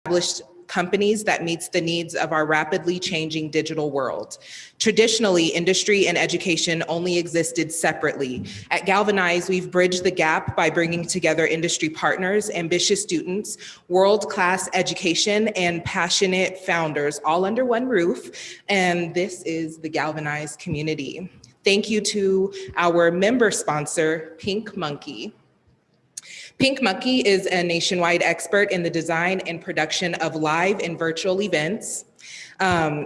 established companies that meets the needs of our rapidly changing digital world. Traditionally, industry and education only existed separately. At Galvanize, we've bridged the gap by bringing together industry partners, ambitious students, world-class education, and passionate founders, all under one roof. And this is the Galvanize community. Thank you to our member sponsor, Pink Monkey. Pink Monkey is a nationwide expert in the design and production of live and virtual events,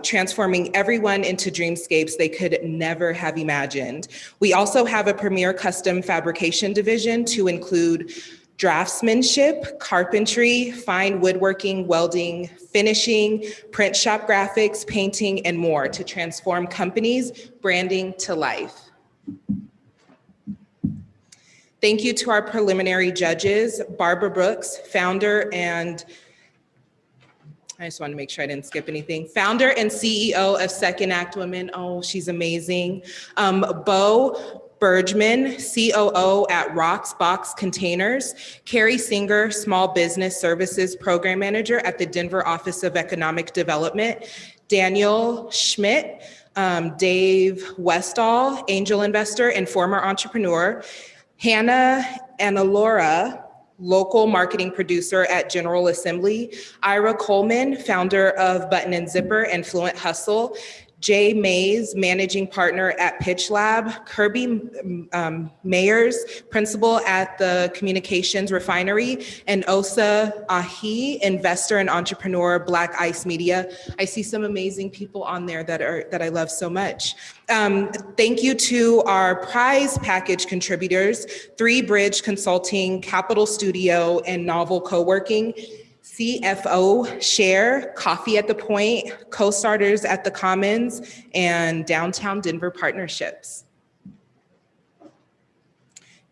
transforming everyone into dreamscapes they could never have imagined. We also have a premier custom fabrication division to include draftsmanship, carpentry, fine woodworking, welding, finishing, print shop graphics, painting, and more to transform companies' branding to life. Thank you to our preliminary judges, Barbara Brooks, founder and, I just want to make sure I didn't skip anything, founder and CEO of Second Act Women. Oh, she's amazing. Bo Bergman, COO at Rocks Box Containers. Carrie Singer, Small Business Services Program Manager at the Denver Office of Economic Development. Daniel Schmidt, Dave Westall, angel investor and former entrepreneur. Hannah Annalora, local marketing producer at General Assembly. Ira Coleman, founder of Button and Zipper and Fluent Hustle. Jay Mays, managing partner at Pitch Lab. Kirby Mayers, principal at the Communications Refinery. And Osa Ahi, investor and entrepreneur, Black Ice Media. I see some amazing people on there that I love so much. Thank you to our prize package contributors, 3 Bridge Consulting, Capital Studio, and Novel Co-working. CFO Share, Coffee at the Point, Co-Starters at the Commons, and Downtown Denver Partnerships.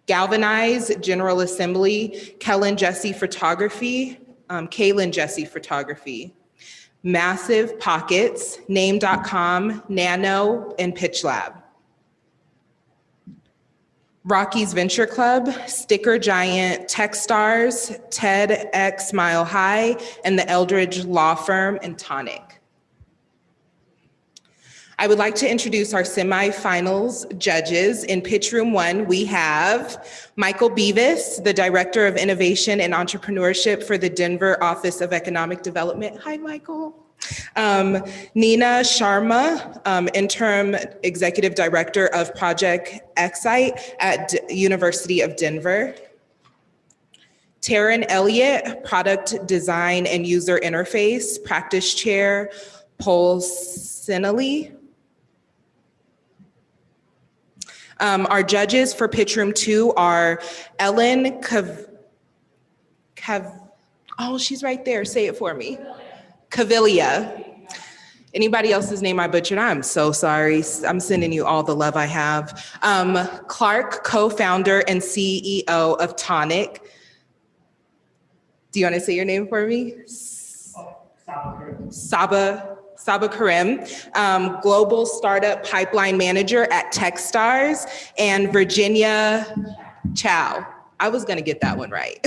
Galvanize, General Assembly, Kaylin Jesse Photography, Massive Pockets, Name.com, Nano, and Pitch Lab. Rocky's Venture Club, Sticker Giant, Techstars, TEDx Mile High, and the Eldridge Law Firm and Tonic. I would like to introduce our semi-finals judges. In Pitch Room 1, we have Michael Beavis, the Director of Innovation and Entrepreneurship for the Denver Office of Economic Development. Hi, Michael. Nina Sharma, Interim Executive Director of Project Excite at University of Denver. Taryn Elliott, Product Design and User Interface, Practice Chair, Polsinelli. Our judges for Pitch Room 2 are Ellen oh, she's right there, say it for me. Cavillia. Anybody else's name I butchered, I'm so sorry. I'm sending you all the love I have. Clark, co-founder and CEO of Tonic. Do you want to say your name for me? Saba Karim, Global Startup Pipeline Manager at Techstars, and Virginia Chow. I was gonna get that one right.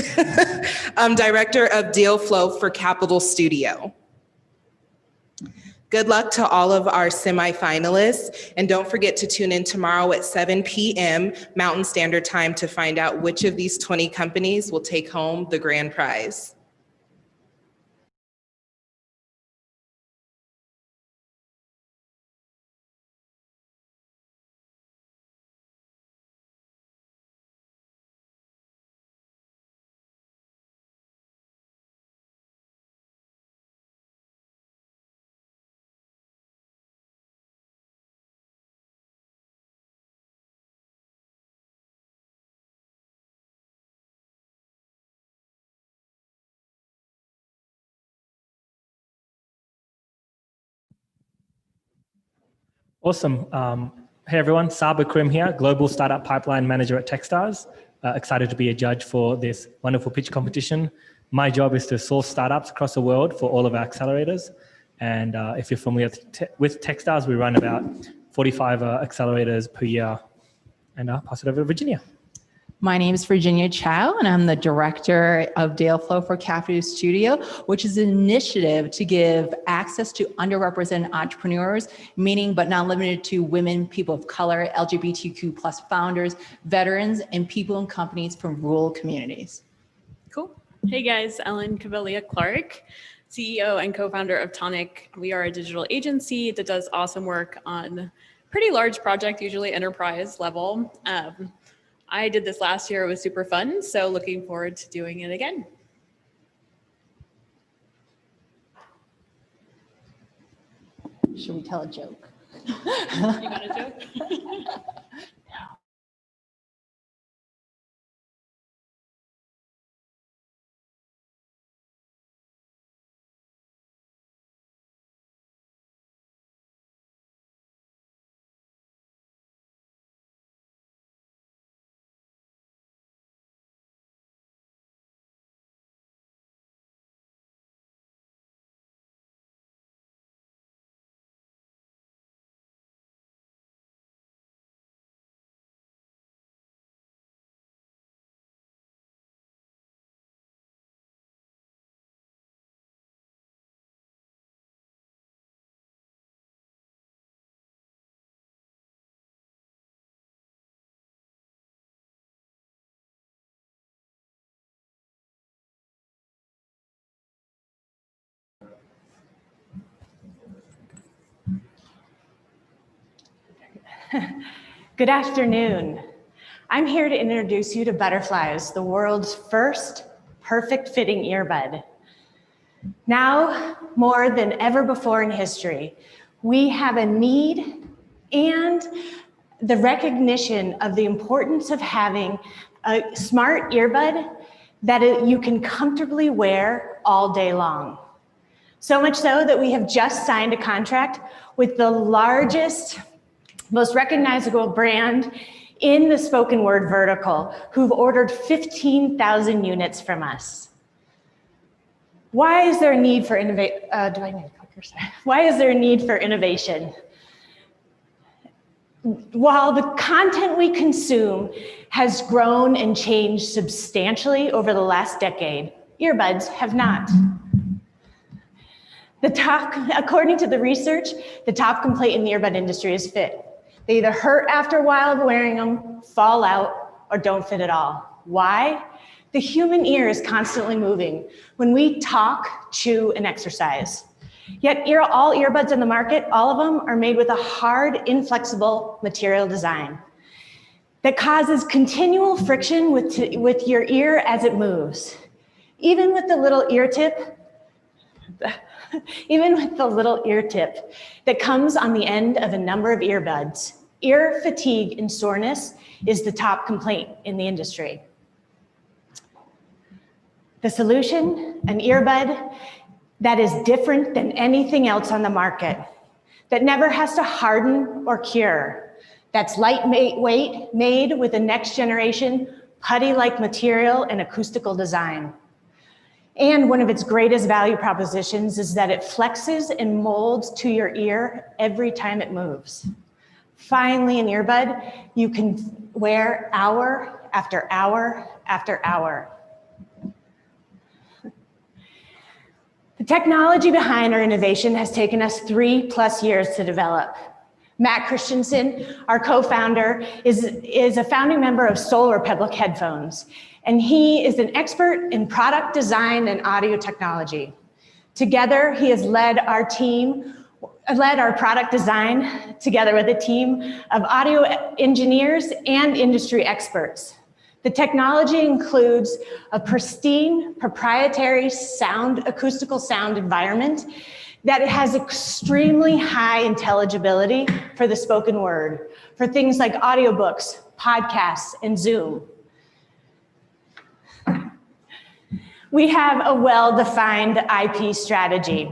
Director of Deal Flow for Capital Studio. Good luck to all of our semi-finalists, and don't forget to tune in tomorrow at 7 p.m. Mountain Standard Time to find out which of these 20 companies will take home the grand prize. Awesome. Hey everyone, Saba Krim here, Global Startup Pipeline Manager at Techstars. Excited to be a judge for this wonderful pitch competition. My job is to source startups across the world for all of our accelerators. And if you're familiar with Techstars, we run about 45 accelerators per year. And I'll pass it over to Virginia. My name is Virginia Chow, and I'm the director of Dale Flow for Cafe Studio, which is an initiative to give access to underrepresented entrepreneurs, meaning but not limited to women, people of color, LGBTQ plus founders, veterans, and people and companies from rural communities. Cool. Hey guys, Ellen Cavalier-Clark, CEO and co-founder of Tonic. We are a digital agency that does awesome work on pretty large project, usually enterprise level. I did this last year. It was super fun. So looking forward to doing it again. Should we tell a joke? You got a joke? Good afternoon. I'm here to introduce you to Butterflies, the world's first perfect fitting earbud. Now, more than ever before in history, we have a need and the recognition of the importance of having a smart earbud that you can comfortably wear all day long. So much so that we have just signed a contract with the largest, most recognizable brand in the spoken word vertical, who've ordered 15,000 units from us. Why is there a need for innovation? Why is there a need for innovation? While the content we consume has grown and changed substantially over the last decade, earbuds have not. According to the research, the top complaint in the earbud industry is fit. They either hurt after a while of wearing them, fall out, or don't fit at all. Why? The human ear is constantly moving when we talk, chew, and exercise. Yet all earbuds on the market, all of them are made with a hard, inflexible material design that causes continual friction with your ear as it moves. Even with the little ear tip, that comes on the end of a number of earbuds, ear fatigue and soreness is the top complaint in the industry. The solution, an earbud that is different than anything else on the market, that never has to harden or cure, that's lightweight, made with a next generation putty-like material and acoustical design. And one of its greatest value propositions is that it flexes and molds to your ear every time it moves. Finally, an earbud you can wear hour after hour after hour. The technology behind our innovation has taken us 3+ years to develop. Matt Christensen, our co-founder, is a founding member of Solar Republic Headphones, and he is an expert in product design and audio technology. Together, he has led our product design together with a team of audio engineers and industry experts. The technology includes a pristine, proprietary acoustical sound environment that has extremely high intelligibility for the spoken word, for things like audiobooks, podcasts, and Zoom. We have a well-defined IP strategy.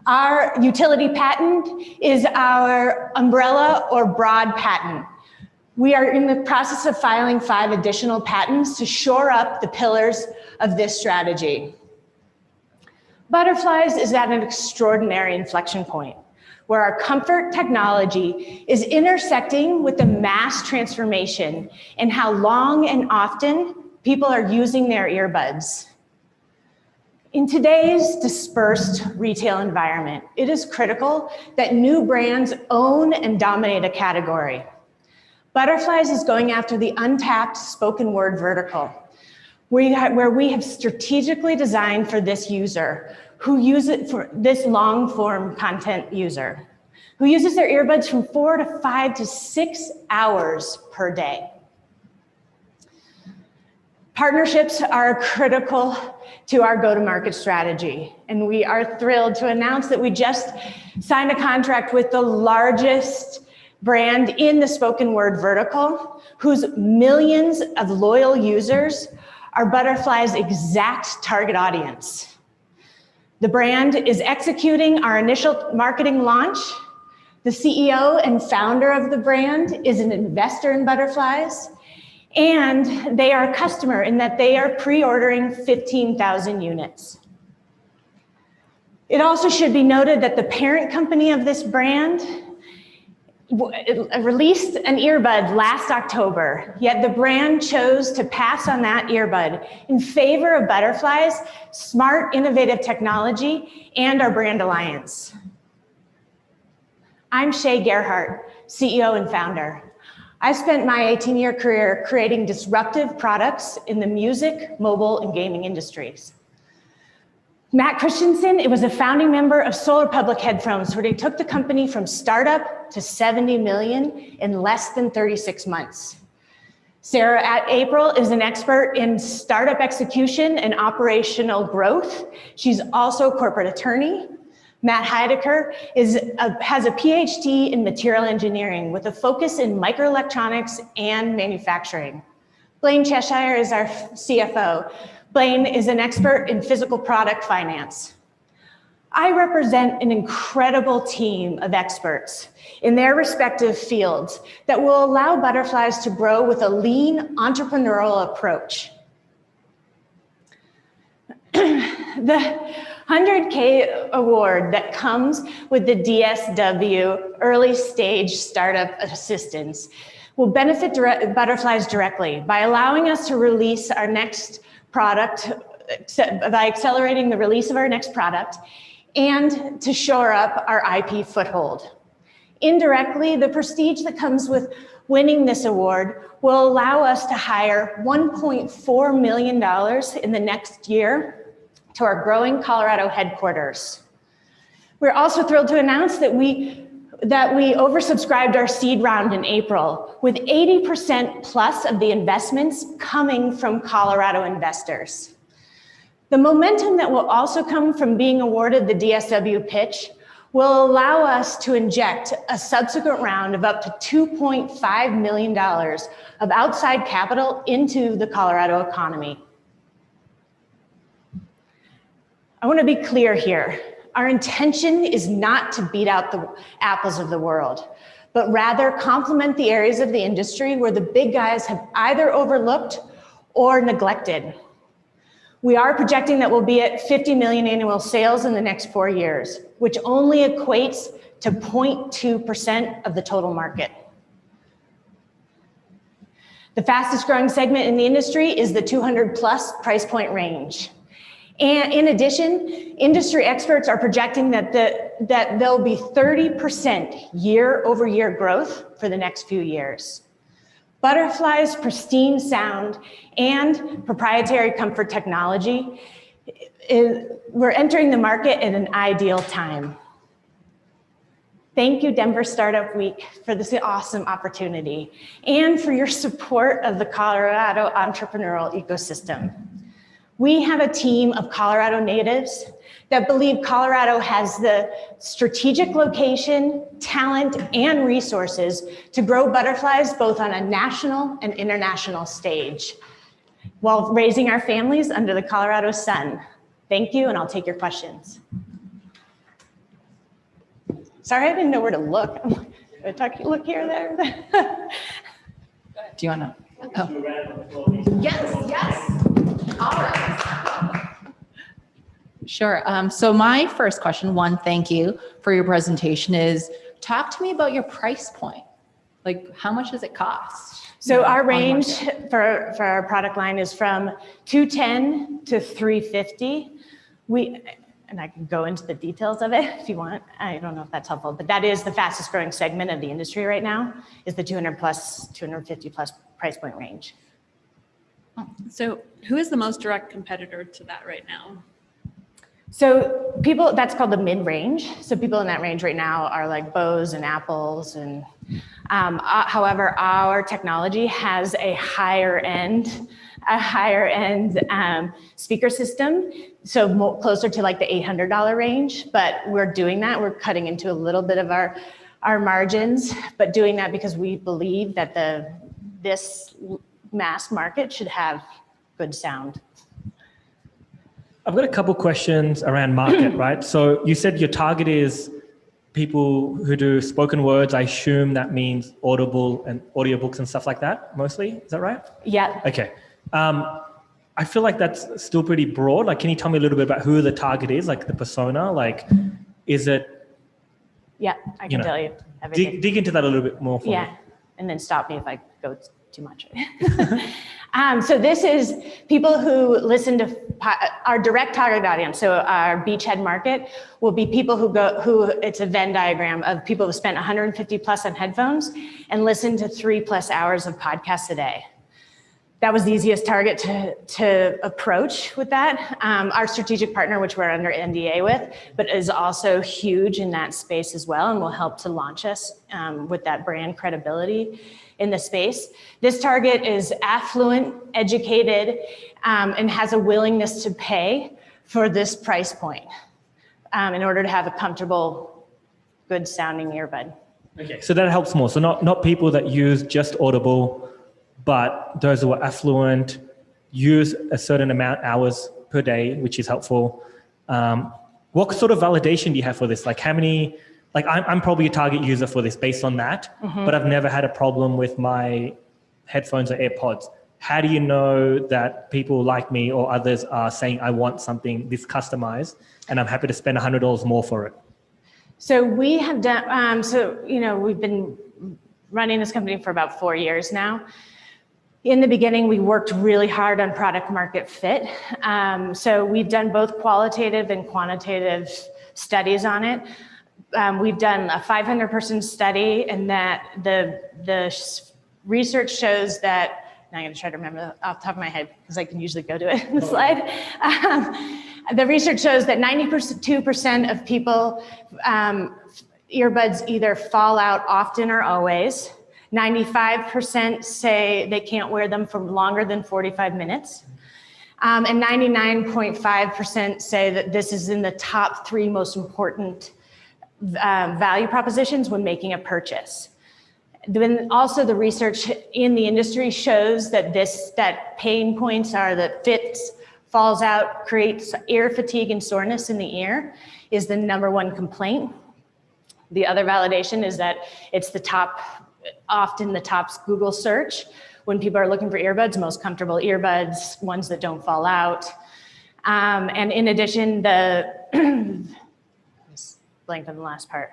Our utility patent is our umbrella or broad patent. We are in the process of filing 5 additional patents to shore up the pillars of this strategy. Butterflies is at an extraordinary inflection point. where our comfort technology is intersecting with the mass transformation in how long and often people are using their earbuds. In today's dispersed retail environment, it is critical that new brands own and dominate a category. Butterflies is going after the untapped spoken word vertical, where we have strategically designed for this user, who use it for this long form content user, who uses their earbuds from 4 to 5 to 6 hours per day. Partnerships are critical to our go-to-market strategy, and we are thrilled to announce that we just signed a contract with the largest brand in the spoken word vertical, whose millions of loyal users are Butterfly's exact target audience. The brand is executing our initial marketing launch. The CEO and founder of the brand is an investor in Butterflies, and they are a customer in that they are pre-ordering 15,000 units. It also should be noted that the parent company of this brand released an earbud last October, yet the brand chose to pass on that earbud in favor of Butterfly's smart, innovative technology and our brand alliance. I'm Shay Gerhardt, CEO and founder. I spent my 18-year career creating disruptive products in the music, mobile, and gaming industries. Matt Christensen, it was a founding member of Solar Public Headphones, where they took the company from startup to 70 million in less than 36 months. Sarah April is an expert in startup execution and operational growth. She's also a corporate attorney. Matt Heidecker has a PhD in material engineering with a focus in microelectronics and manufacturing. Blaine Cheshire is our CFO. Blaine is an expert in physical product finance. I represent an incredible team of experts in their respective fields that will allow Butterflies to grow with a lean entrepreneurial approach. The 100K award that comes with the DSW early stage startup assistance will benefit Butterflies directly by allowing us to release our next product, by accelerating the release of our next product and to shore up our IP foothold. Indirectly, the prestige that comes with winning this award will allow us to hire $1.4 million in the next year to our growing Colorado headquarters. We're also thrilled to announce that we oversubscribed our seed round in April, with 80% plus of the investments coming from Colorado investors. The momentum that will also come from being awarded the DSW pitch will allow us to inject a subsequent round of up to $2.5 million of outside capital into the Colorado economy. I want to be clear here. Our intention is not to beat out the apples of the world, but rather complement the areas of the industry where the big guys have either overlooked or neglected. We are projecting that we'll be at 50 million annual sales in the next 4 years, which only equates to 0.2% of the total market. The fastest growing segment in the industry is the 200 plus price point range. And in addition, industry experts are projecting that there'll be 30% year-over-year growth for the next few years. Butterfly's pristine sound and proprietary comfort technology, we're entering the market at an ideal time. Thank you, Denver Startup Week, for this awesome opportunity and for your support of the Colorado entrepreneurial ecosystem. We have a team of Colorado natives that believe Colorado has the strategic location, talent, and resources to grow Butterflies both on a national and international stage while raising our families under the Colorado sun. Thank you, and I'll take your questions. Sorry, I didn't know where to look. Look here, there. Do you want to? Oh. Yes, yes. All right. Sure. So my first question, one, thank you for your presentation, is talk to me about your price point. Like, how much does it cost? So our on the range market? for our product line is from $210 to $350. And I can go into the details of it if you want. I don't know if that's helpful, but that is the fastest growing segment of the industry right now, is the 200 plus, 250 plus price point range. So who is the most direct competitor to that right now? So people, that's called the mid-range. So people in that range right now are like Bose and Apples. And however, our technology has a higher end speaker system. So closer to like the $800 range, but we're doing that. We're cutting into a little bit of our margins, but doing that because we believe that this mass market should have good sound. I've got a couple questions around market, right? So you said your target is people who do spoken words. I assume that means Audible and audiobooks and stuff like that, mostly. Is that right? Yeah. Okay. I feel like that's still pretty broad. Like, can you tell me a little bit about who the target is, like the persona? Like, is it? Yeah, I can tell you everything. Dig into that a little bit more for me. Yeah, and then stop me if I go too much. So this is people who listen to our direct target audience. So our beachhead market will be people who it's a Venn diagram of people who spent 150 plus on headphones and listen to 3+ hours of podcasts a day. That was the easiest target to approach with that. Our strategic partner, which we're under NDA with, but is also huge in that space as well and will help to launch us with that brand credibility in the space. This target is affluent, educated, and has a willingness to pay for this price point in order to have a comfortable, good sounding earbud. Okay, so that helps more. So not people that use just Audible, but those who are affluent, use a certain amount hours per day, which is helpful. What sort of validation do you have for this? Like how many, like I'm probably a target user for this based on that, but I've never had a problem with my headphones or AirPods. How do you know that people like me or others are saying, I want something this customized and I'm happy to spend $100 more for it? So we have done, we've been running this company for about 4 years now. In the beginning, we worked really hard on product market fit. So we've done both qualitative and quantitative studies on it. We've done a 500-person study, and that the research shows that, now I'm going to try to remember off the top of my head because I can usually go to it in the slide. The research shows that 92% of people, earbuds either fall out often or always. 95% say they can't wear them for longer than 45 minutes. And 99.5% say that this is in the top 3 most important value propositions when making a purchase. Then also the research in the industry shows that that pain points are that fits, falls out, creates ear fatigue and soreness in the ear is the #1 complaint. The other validation is that it's often the top Google search when people are looking for earbuds, most comfortable earbuds, ones that don't fall out. And in addition, blanked on the last part.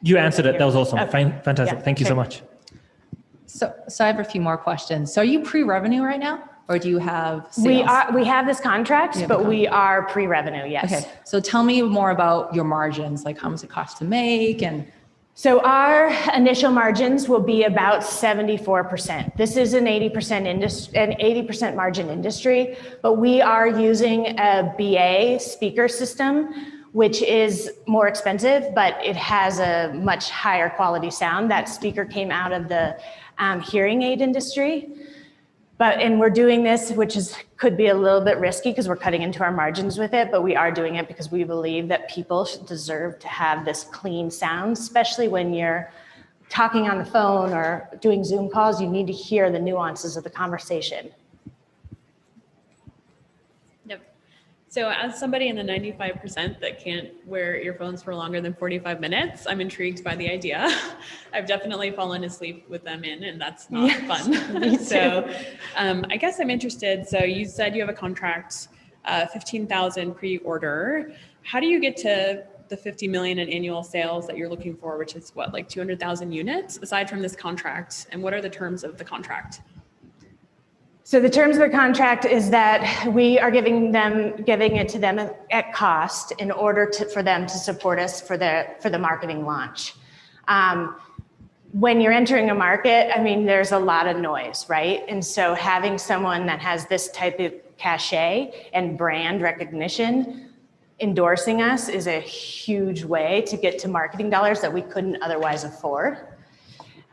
You answered it. That was awesome. Okay. Fantastic. Yeah, Thank you so great. much. So I have a few more questions. So are you pre-revenue right now, or do you have sales? We have this contract, but we are pre-revenue, yes. Okay, so tell me more about your margins, like how much it costs to make and... So our initial margins will be about 74%. This is an 80% margin industry, but we are using a BA speaker system, which is more expensive, but it has a much higher quality sound. That speaker came out of the hearing aid industry. And we're doing this, which could be a little bit risky because we're cutting into our margins with it, but we are doing it because we believe that people deserve to have this clean sound, especially when you're talking on the phone or doing Zoom calls. You need to hear the nuances of the conversation. Yep. So as somebody in the 95% that can't wear earphones for longer than 45 minutes, I'm intrigued by the idea. I've definitely fallen asleep with them in, and that's not fun. So I guess I'm interested. So you said you have a contract 15,000 pre-order. How do you get to the 50 million in annual sales that you're looking for, which is what, like 200,000 units aside from this contract? And what are the terms of the contract? So the terms of the contract is that we are giving it to them at cost in order for them to support us for the marketing launch. When you're entering a market, I mean, there's a lot of noise, right? And so having someone that has this type of cachet and brand recognition endorsing us is a huge way to get to marketing dollars that we couldn't otherwise afford.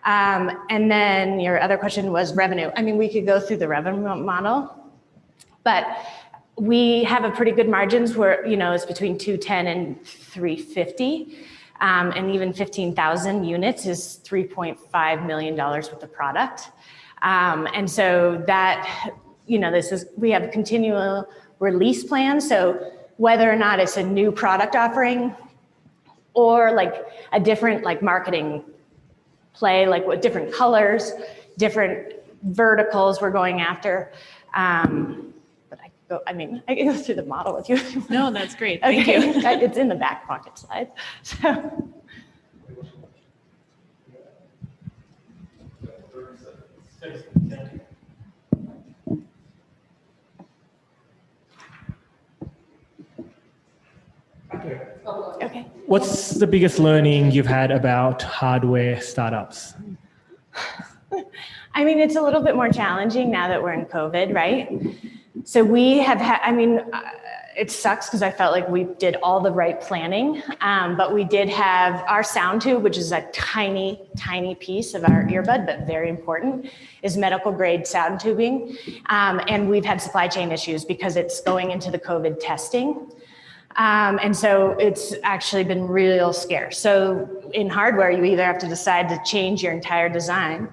And then your other question was revenue. I mean, we could go through the revenue model, but we have a pretty good margins where, you know, it's between 210 and 350. And even 15,000 units is $3.5 million worth of product. And so that, you know, we have continual release plans. So whether or not it's a new product offering or like a different like marketing play, like with different colors, different verticals we're going after. But I can go through the model with you if you want. No, that's great. Thank you. It's in the back pocket slide. So. Okay. What's the biggest learning you've had about hardware startups? I mean, it's a little bit more challenging now that we're in COVID, right? So we have had, it sucks because I felt like we did all the right planning, but we did have our sound tube, which is a tiny, tiny piece of our earbud, but very important, is medical grade sound tubing. And we've had supply chain issues because it's going into the COVID testing. And so it's actually been real scarce. So in hardware, you either have to decide to change your entire design.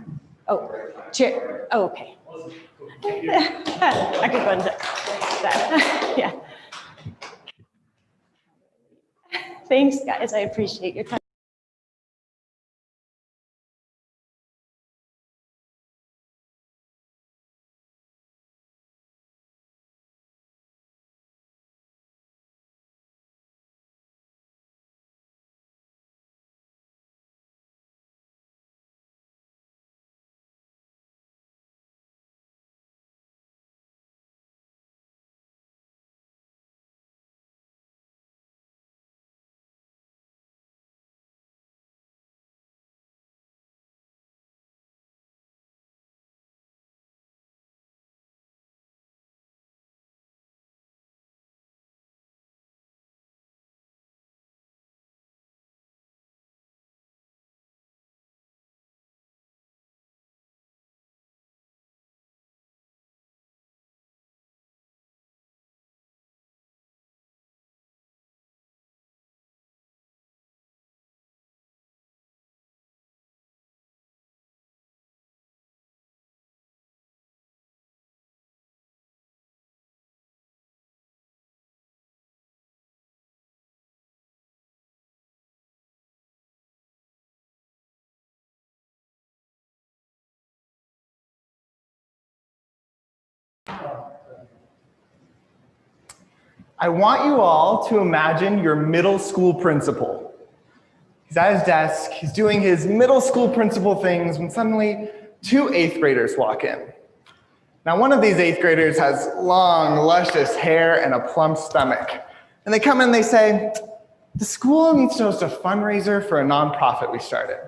Okay. I could go into that. Yeah. Thanks, guys. I appreciate your time. I want you all to imagine your middle school principal. He's at his desk, he's doing his middle school principal things when suddenly 2 8th graders walk in. Now, one of these 8th graders has long, luscious hair and a plump stomach. And they come in and they say, the school needs to host a fundraiser for a nonprofit we started.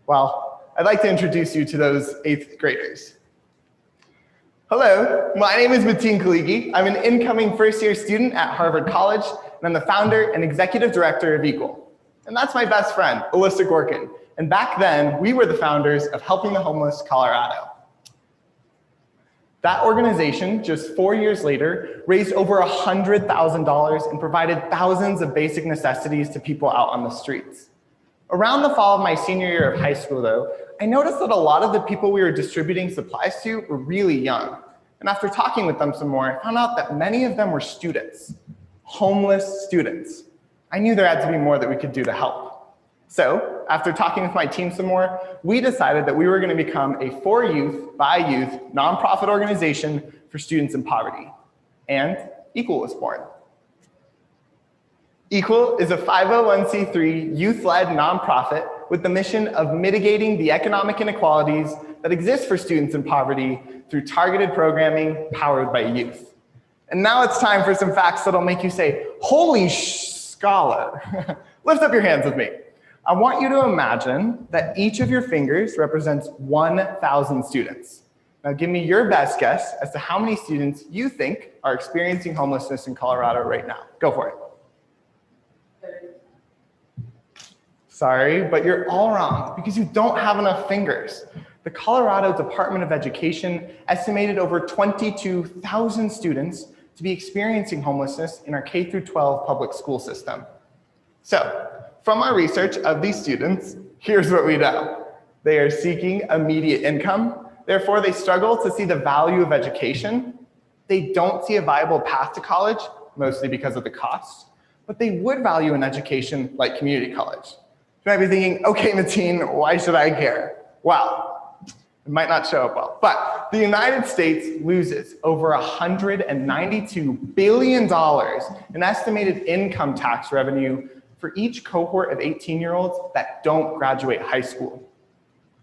Well, I'd like to introduce you to those 8th graders. Hello, my name is Mateen Kaligi. I'm an incoming first-year student at Harvard College, and I'm the founder and executive director of Equal. And that's my best friend, Alyssa Gorkin. And back then, we were the founders of Helping the Homeless Colorado. That organization, just 4 years later, raised over $100,000 and provided thousands of basic necessities to people out on the streets. Around the fall of my senior year of high school, though, I noticed that a lot of the people we were distributing supplies to were really young. And after talking with them some more, I found out that many of them were students, homeless students. I knew there had to be more that we could do to help. So after talking with my team some more, we decided that we were going to become a for youth, by youth, nonprofit organization for students in poverty. And Equal was born. Equal is a 501c3 youth-led nonprofit with the mission of mitigating the economic inequalities that exist for students in poverty through targeted programming powered by youth. And now it's time for some facts that'll make you say, holy scholar. Lift up your hands with me. I want you to imagine that each of your fingers represents 1,000 students. Now give me your best guess as to how many students you think are experiencing homelessness in Colorado right now. Go for it. Sorry, but you're all wrong because you don't have enough fingers. The Colorado Department of Education estimated over 22,000 students to be experiencing homelessness in our K-12 public school system. So, from our research of these students, here's what we know. They are seeking immediate income. Therefore, they struggle to see the value of education. They don't see a viable path to college, mostly because of the cost, but they would value an education like community college. You might be thinking, okay, Mateen, why should I care? Well, it might not show up well, but the United States loses over $192 billion in estimated income tax revenue for each cohort of 18-year-olds that don't graduate high school.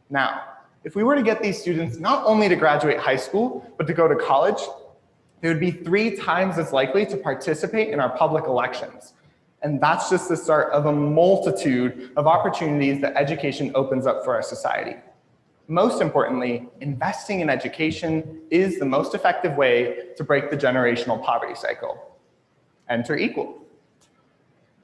Now, if we were to get these students not only to graduate high school, but to go to college, they would be 3 times as likely to participate in our public elections. And that's just the start of a multitude of opportunities that education opens up for our society. Most importantly, investing in education is the most effective way to break the generational poverty cycle. Enter Equal.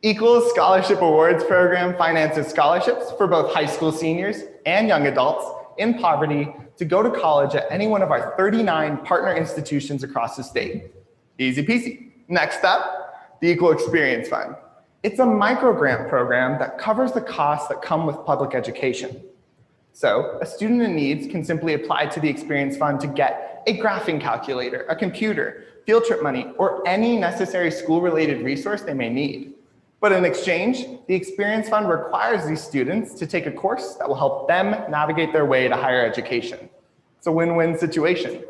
Equal's Scholarship Awards program finances scholarships for both high school seniors and young adults in poverty to go to college at any one of our 39 partner institutions across the state. Easy peasy. Next up, the Equal Experience Fund. It's a micro-grant program that covers the costs that come with public education. So a student in need can simply apply to the Experience Fund to get a graphing calculator, a computer, field trip money, or any necessary school-related resource they may need. But in exchange, the Experience Fund requires these students to take a course that will help them navigate their way to higher education. It's a win-win situation.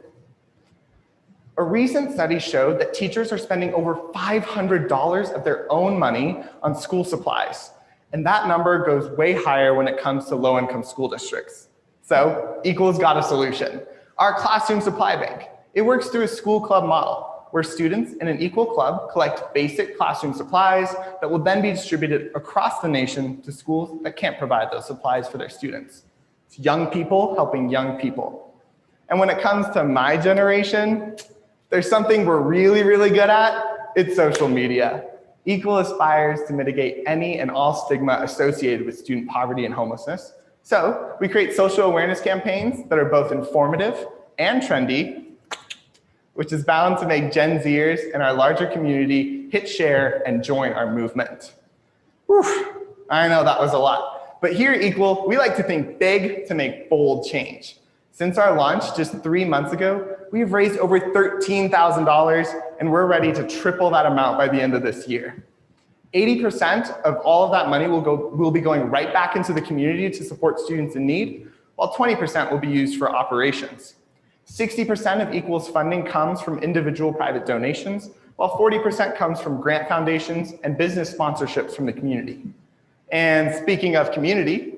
A recent study showed that teachers are spending over $500 of their own money on school supplies. And that number goes way higher when it comes to low-income school districts. So Equal's got a solution. Our classroom supply bank. It works through a school club model, where students in an Equal club collect basic classroom supplies that will then be distributed across the nation to schools that can't provide those supplies for their students. It's young people helping young people. And when it comes to my generation, there's something we're really, really good at. It's social media. Equal aspires to mitigate any and all stigma associated with student poverty and homelessness. So we create social awareness campaigns that are both informative and trendy, which is bound to make Gen Zers and our larger community hit share and join our movement. Whew, I know that was a lot. But here at Equal, we like to think big to make bold change. Since our launch just 3 months ago, we've raised over $13,000, and we're ready to triple that amount by the end of this year. 80% of all of that money will be going right back into the community to support students in need, while 20% will be used for operations. 60% of Equal's funding comes from individual private donations, while 40% comes from grant foundations and business sponsorships from the community. And speaking of community,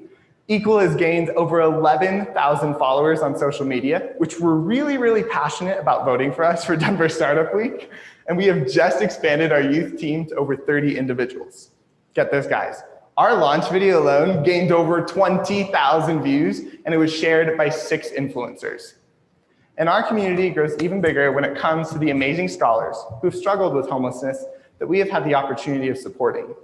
Equal has gained over 11,000 followers on social media, which we're really, really passionate about voting for us for Denver Startup Week. And we have just expanded our youth team to over 30 individuals. Get this, guys. Our launch video alone gained over 20,000 views, and it was shared by 6 influencers. And our community grows even bigger when it comes to the amazing scholars who've struggled with homelessness that we have had the opportunity of supporting.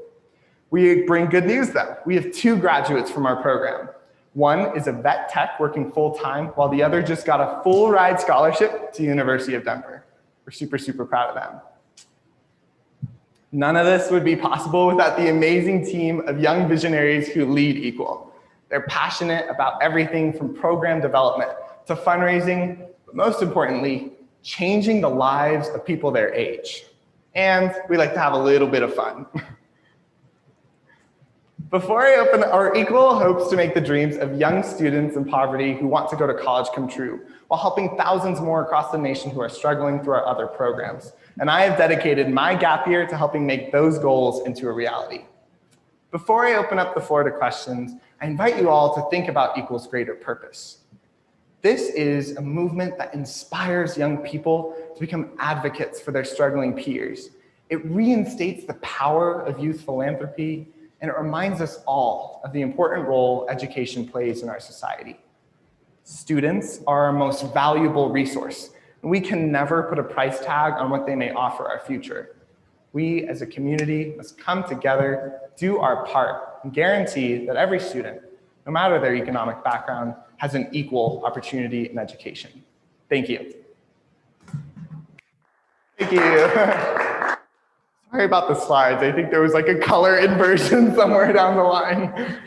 We bring good news though. We have 2 graduates from our program. One is a vet tech working full-time, while the other just got a full ride scholarship to the University of Denver. We're super, super proud of them. None of this would be possible without the amazing team of young visionaries who lead Equal. They're passionate about everything from program development to fundraising, but most importantly, changing the lives of people their age. And we like to have a little bit of fun. Before I open, our Equal hopes to make the dreams of young students in poverty who want to go to college come true, while helping thousands more across the nation who are struggling through our other programs. And I have dedicated my gap year to helping make those goals into a reality. Before I open up the floor to questions, I invite you all to think about Equal's greater purpose. This is a movement that inspires young people to become advocates for their struggling peers. It reinstates the power of youth philanthropy, and it reminds us all of the important role education plays in our society. Students are our most valuable resource, and we can never put a price tag on what they may offer our future. We as a community must come together, do our part, and guarantee that every student, no matter their economic background, has an equal opportunity in education. Thank you. Thank you. Sorry about the slides. I think there was like a color inversion somewhere down the line.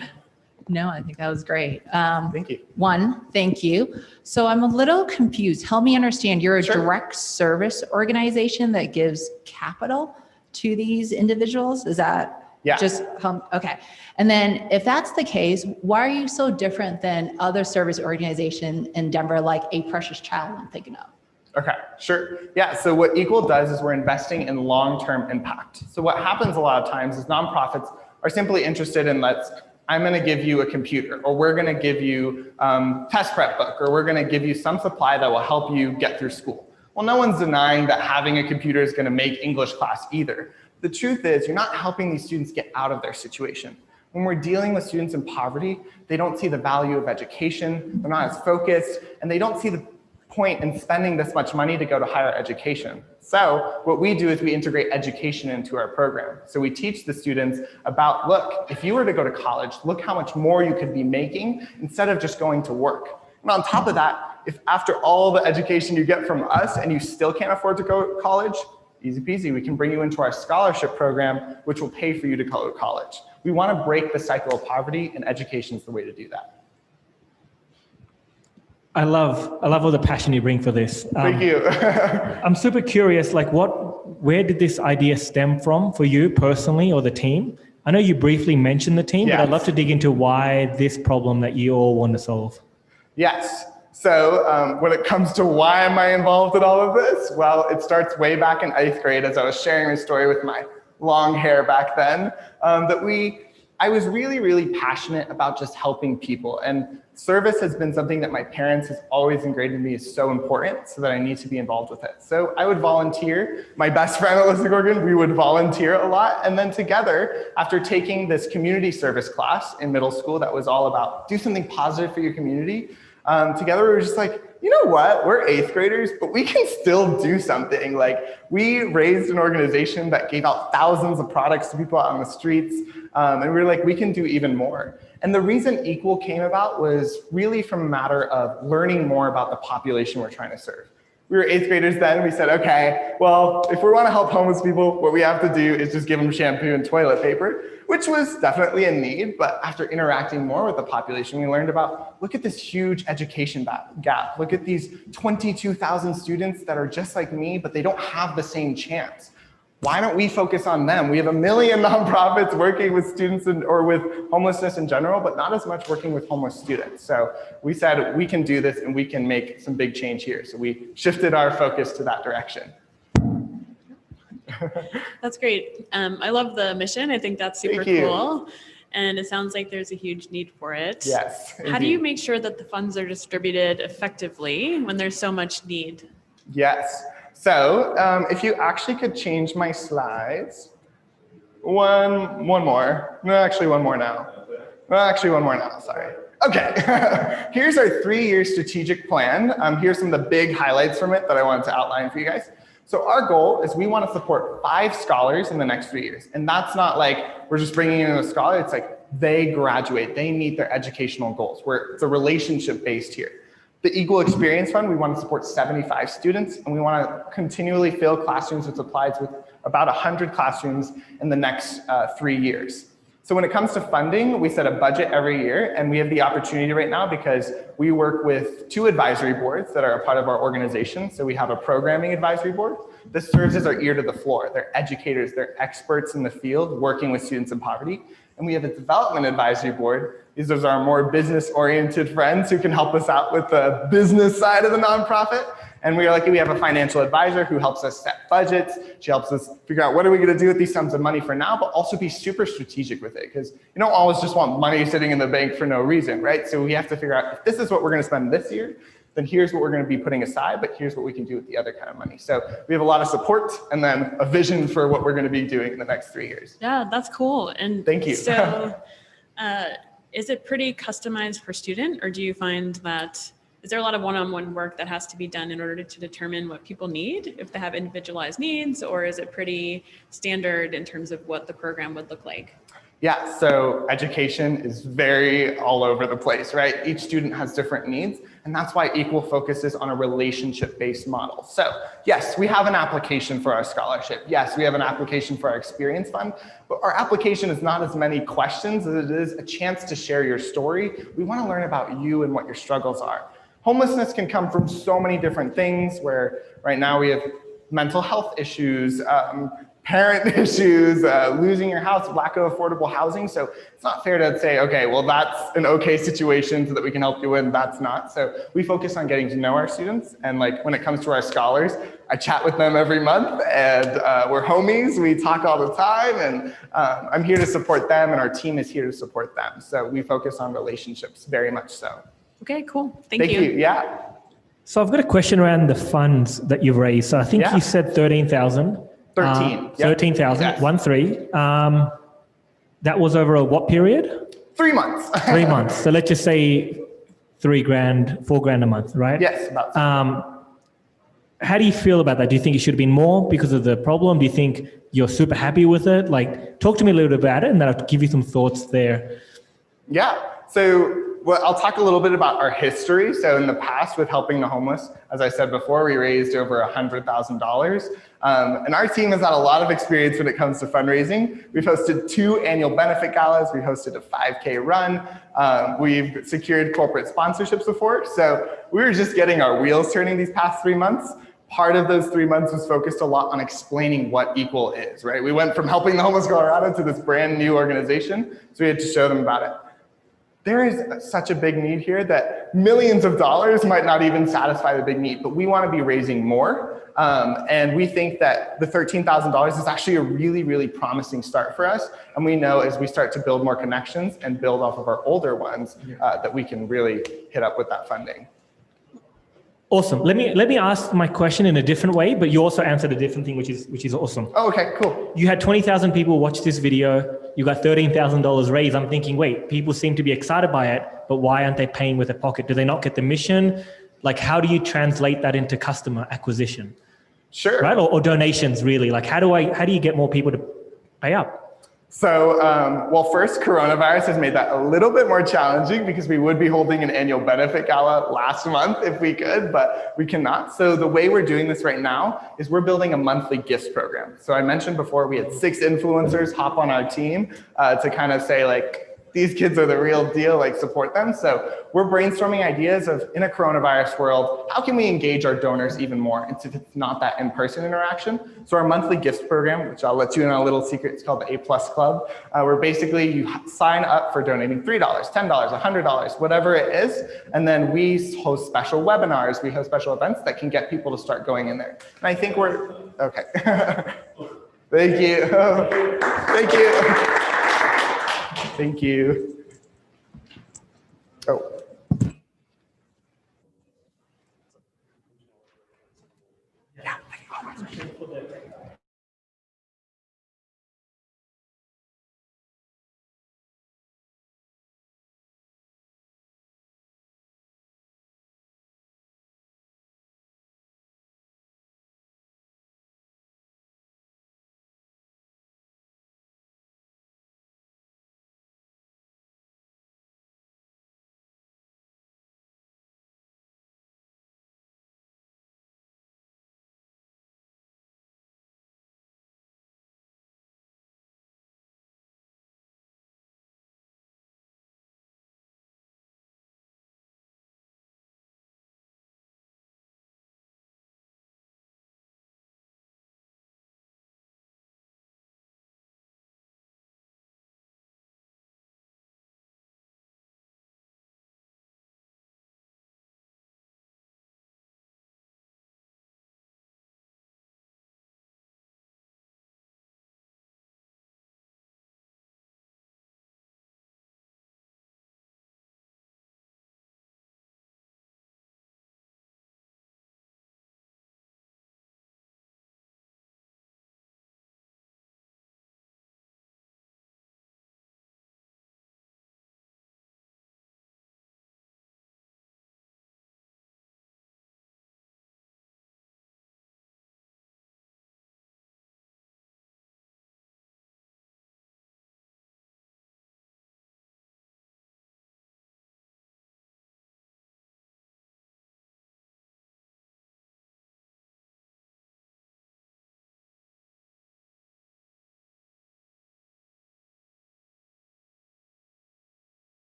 No, I think that was great. Thank you. One, thank you. So I'm a little confused. Help me understand. You're a Sure. direct service organization that gives capital to these individuals? Is that Yeah. just, okay. And then if that's the case, why are you so different than other service organizations in Denver, like A Precious Child I'm thinking of? Okay, sure. Yeah, so what Equal does is we're investing in long-term impact. So what happens a lot of times is nonprofits are simply interested in I'm gonna give you a computer, or we're gonna give you test prep book, or we're gonna give you some supply that will help you get through school. Well, no one's denying that having a computer is gonna make English class either. The truth is you're not helping these students get out of their situation. When we're dealing with students in poverty, they don't see the value of education, they're not as focused, and they don't see the point in spending this much money to go to higher education. So what we do is we integrate education into our program. So we teach the students about, look, if you were to go to college, look how much more you could be making instead of just going to work. And on top of that, if after all the education you get from us and you still can't afford to go to college, easy peasy, we can bring you into our scholarship program, which will pay for you to go to college. We want to break the cycle of poverty, and education is the way to do that. I love all the passion you bring for this. Thank you. I'm super curious, where did this idea stem from for you personally or the team? I know you briefly mentioned the team, Yes. but I'd love to dig into why this problem that you all want to solve. Yes. So when it comes to why am I involved in all of this? Well, it starts way back in 8th grade as I was sharing my story with my long hair back then, I was really, really passionate about just helping people. And service has been something that my parents has always ingrained in me is so important, so that I need to be involved with it. So I would volunteer. My best friend at Listic Oregon, we would volunteer a lot. And then together, after taking this community service class in middle school that was all about do something positive for your community, together we were just like, you know what, we're 8th graders, but we can still do something. We raised an organization that gave out thousands of products to people out on the streets. And we were like, we can do even more. And the reason Equal came about was really from a matter of learning more about the population we're trying to serve. We were 8th graders then. We said, okay, well, if we want to help homeless people, what we have to do is just give them shampoo and toilet paper, which was definitely a need. But after interacting more with the population, we learned about, look at this huge education gap. Look at these 22,000 students that are just like me, but they don't have the same chance. Why don't we focus on them? We have 1 million nonprofits working with students or with homelessness in general, but not as much working with homeless students. So we said we can do this and we can make some big change here. So we shifted our focus to that direction. That's great. I love the mission. I think that's super cool. And it sounds like there's a huge need for it. Yes. How do you make sure that the funds are distributed effectively when there's so much need? Yes. So if you actually could change my slides. One more. No, actually one more now. Sorry. Okay. Here's our 3-year strategic plan. Here's some of the big highlights from it that I wanted to outline for you guys. So our goal is we want to support 5 scholars in the next 3 years. And that's not like we're just bringing in a scholar. It's like they graduate, they meet their educational goals. It's a relationship based here. The Equal Experience Fund, we want to support 75 students, and we want to continually fill classrooms with supplies with about 100 classrooms in the next 3 years. So when it comes to funding, we set a budget every year, and we have the opportunity right now because we work with 2 advisory boards that are a part of our organization. So we have a programming advisory board. This serves as our ear to the floor. They're educators, they're experts in the field working with students in poverty. And we have a development advisory board. These are our more business-oriented friends who can help us out with the business side of the nonprofit. And we are lucky we have a financial advisor who helps us set budgets. She helps us figure out what are we going to do with these sums of money for now, but also be super strategic with it, because you don't always just want money sitting in the bank for no reason, right? So we have to figure out, if this is what we're going to spend this year, then here's what we're going to be putting aside, but here's what we can do with the other kind of money. So we have a lot of support and then a vision for what we're going to be doing in the next 3 years. Yeah, that's cool. And Thank you. So is it pretty customized per student, or do you find that, is there a lot of one-on-one work that has to be done in order to determine what people need, if they have individualized needs, or is it pretty standard in terms of what the program would look like? Yeah, so education is very all over the place, right? Each student has different needs, and that's why Equal focuses on a relationship-based model. So yes, we have an application for our scholarship. Yes, we have an application for our experience fund, but our application is not as many questions as it is a chance to share your story. We want to learn about you and what your struggles are. Homelessness can come from so many different things, where right now we have mental health issues, parent issues, losing your house, lack of affordable housing. So it's not fair to say, okay, well, that's an okay situation so that we can help you in, that's not. So we focus on getting to know our students. And like when it comes to our scholars, I chat with them every month, and we're homies, we talk all the time, and I'm here to support them, and our team is here to support them. So we focus on relationships very much so. Okay, cool. Thank you. Yeah. So I've got a question around the funds that you've raised. So I think you said 13,000. 13. 13,000, Yes. 13. That was over a what period? 3 months. 3 months. So let's just say $3,000, $4,000 a month, right? Yes, about How do you feel about that? Do you think it should have been more because of the problem? Do you think you're super happy with it? Like, talk to me a little bit about it, and then I'll give you some thoughts there. Yeah. So I'll talk a little bit about our history. So in the past with helping the homeless, as I said before, we raised over $100,000. And our team has had a lot of experience when it comes to fundraising. We've hosted 2 annual benefit galas. We've hosted a 5K run. We've secured corporate sponsorships before. So we were just getting our wheels turning these past 3 months. Part of those 3 months was focused a lot on explaining what Equal is, right? We went from helping the homeless Colorado to this brand new organization. So we had to show them about it. There is such a big need here that millions of dollars might not even satisfy the big need, but we want to be raising more. And we think that the $13,000 is actually a really, really promising start for us. And we know as we start to build more connections and build off of our older ones, that we can really hit up with that funding. Awesome. Let me ask my question in a different way, but you also answered a different thing, which is awesome. Oh, okay, cool. You had 20,000 people watch this video. You got $13,000 raised. I'm thinking, wait, people seem to be excited by it, but why aren't they paying with their pocket? Do they not get the mission? Like, how do you translate that into customer acquisition? Sure. Right? Or donations, really? Like, how do you get more people to pay up? So, well, first, coronavirus has made that a little bit more challenging, because we would be holding an annual benefit gala last month if we could, but we cannot. So the way we're doing this right now is we're building a monthly gifts program. So I mentioned before, we had 6 influencers hop on our team to kind of say, like, these kids are the real deal, like, support them. So we're brainstorming ideas of, in a coronavirus world, how can we engage our donors even more if it's not that in-person interaction? So our monthly gifts program, which I'll let you in on a little secret, it's called the A+ Club, where basically you sign up for donating $3, $10, $100, whatever it is. And then we host special webinars, we host special events that can get people to start going in there. And I think we're, okay. Thank you. Thank you. Thank you. Oh.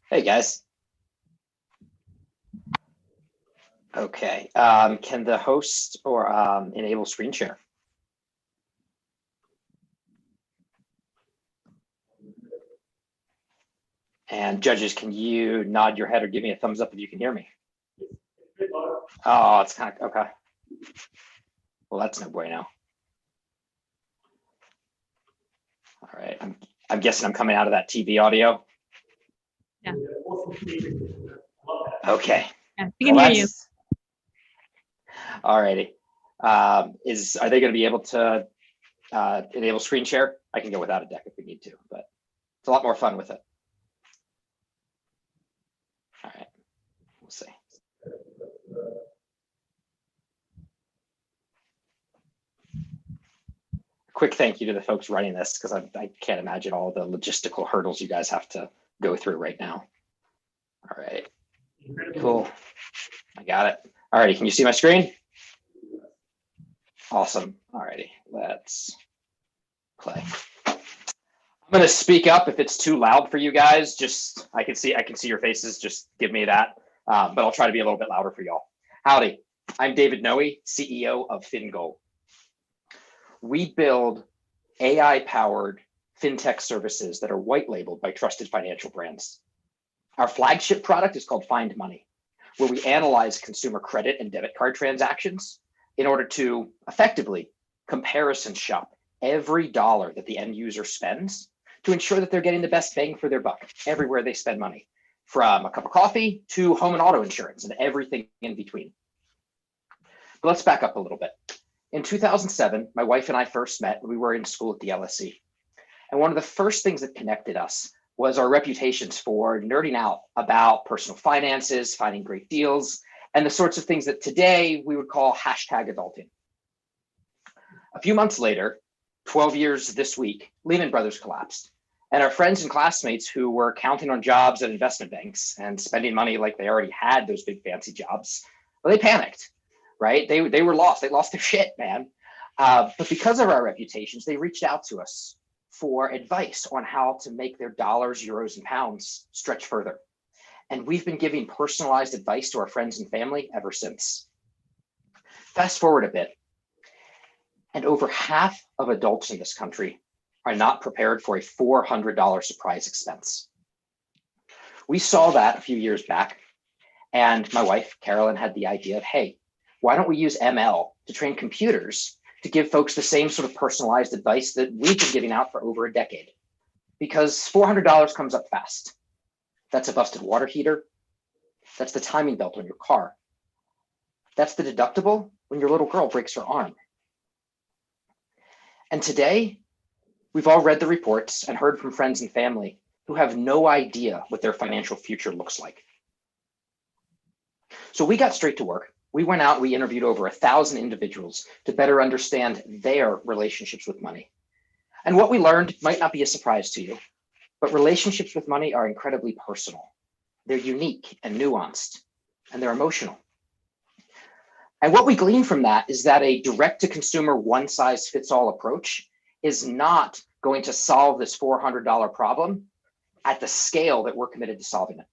Hey guys. Okay, can the host or enable screen share? And judges, can you nod your head or give me a thumbs up if you can hear me? Oh, it's kind of, okay. Well, that's no bueno. All right, I'm guessing I'm coming out of that TV audio. Yeah. Okay. Yeah, we can hear you. All righty. Are they going to be able to enable screen share? I can go without a deck if we need to, but it's a lot more fun with it. All right, we'll see. Quick thank you to the folks running this, because I can't imagine all the logistical hurdles you guys have to go through right now. All right, cool. I got it. All righty, can you see my screen? Awesome. All righty, let's play. I'm going to speak up if it's too loud for you guys. Just I can see your faces. Just give me that. But I'll try to be a little bit louder for y'all. Howdy, I'm David Noe, CEO of FinGoal. We build AI-powered fintech services that are white labeled by trusted financial brands. Our flagship product is called Find Money, where we analyze consumer credit and debit card transactions in order to effectively comparison shop every dollar that the end user spends to ensure that they're getting the best bang for their buck everywhere they spend money, from a cup of coffee to home and auto insurance and everything in between. But let's back up a little bit. In 2007, my wife and I first met when we were in school at the LSE. And one of the first things that connected us was our reputations for nerding out about personal finances, finding great deals, and the sorts of things that today we would call #adulting. A few months later, 12 years this week, Lehman Brothers collapsed. And our friends and classmates who were counting on jobs at investment banks and spending money like they already had those big fancy jobs, well, they panicked. Right? They were lost. They lost their shit, man. But because of our reputations, they reached out to us for advice on how to make their dollars, euros, and pounds stretch further. And we've been giving personalized advice to our friends and family ever since. Fast forward a bit, and over half of adults in this country are not prepared for a $400 surprise expense. We saw that a few years back, and my wife, Carolyn, had the idea of, hey, why don't we use ML to train computers to give folks the same sort of personalized advice that we've been giving out for over a decade? Because $400 comes up fast. That's a busted water heater. That's the timing belt on your car. That's the deductible when your little girl breaks her arm. And today, we've all read the reports and heard from friends and family who have no idea what their financial future looks like. So we got straight to work. We went out, we interviewed over 1,000 individuals to better understand their relationships with money. And what we learned might not be a surprise to you, but relationships with money are incredibly personal. They're unique and nuanced, and they're emotional. And what we glean from that is that a direct-to-consumer one-size-fits-all approach is not going to solve this $400 problem at the scale that we're committed to solving it.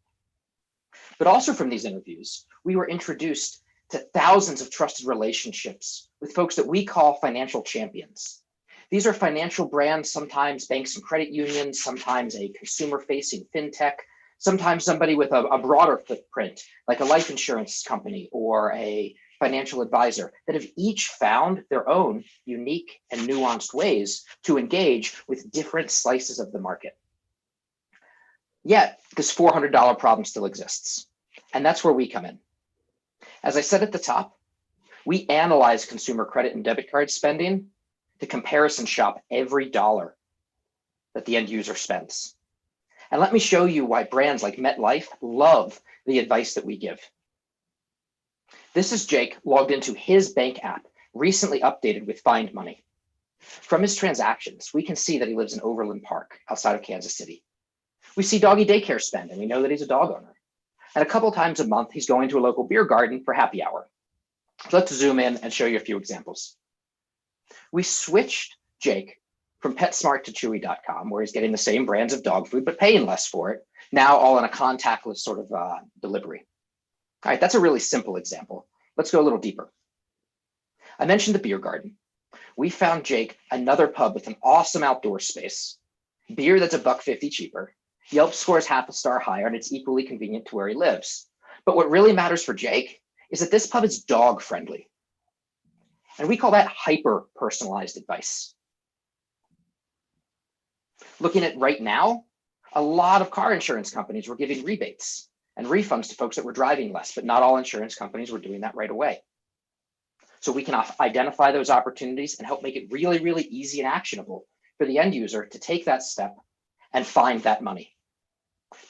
But also from these interviews, we were introduced to thousands of trusted relationships with folks that we call financial champions. These are financial brands, sometimes banks and credit unions, sometimes a consumer-facing fintech, sometimes somebody with a broader footprint, like a life insurance company or a financial advisor, that have each found their own unique and nuanced ways to engage with different slices of the market. Yet, this $400 problem still exists. And that's where we come in. As I said at the top, we analyze consumer credit and debit card spending to comparison shop every dollar that the end user spends. And let me show you why brands like MetLife love the advice that we give. This is Jake logged into his bank app, recently updated with Find Money. From his transactions, we can see that he lives in Overland Park outside of Kansas City. We see doggy daycare spend, and we know that he's a dog owner. And a couple times a month, he's going to a local beer garden for happy hour. So let's zoom in and show you a few examples. We switched Jake from PetSmart to Chewy.com, where he's getting the same brands of dog food, but paying less for it, now all in a contactless sort of delivery. All right, that's a really simple example. Let's go a little deeper. I mentioned the beer garden. We found Jake another pub with an awesome outdoor space, beer that's $1.50 cheaper. Yelp scores half a star higher, and it's equally convenient to where he lives. But what really matters for Jake is that this pub is dog friendly. And we call that hyper personalized advice. Looking at right now, a lot of car insurance companies were giving rebates and refunds to folks that were driving less, but not all insurance companies were doing that right away. So we can identify those opportunities and help make it really, really easy and actionable for the end user to take that step and find that money.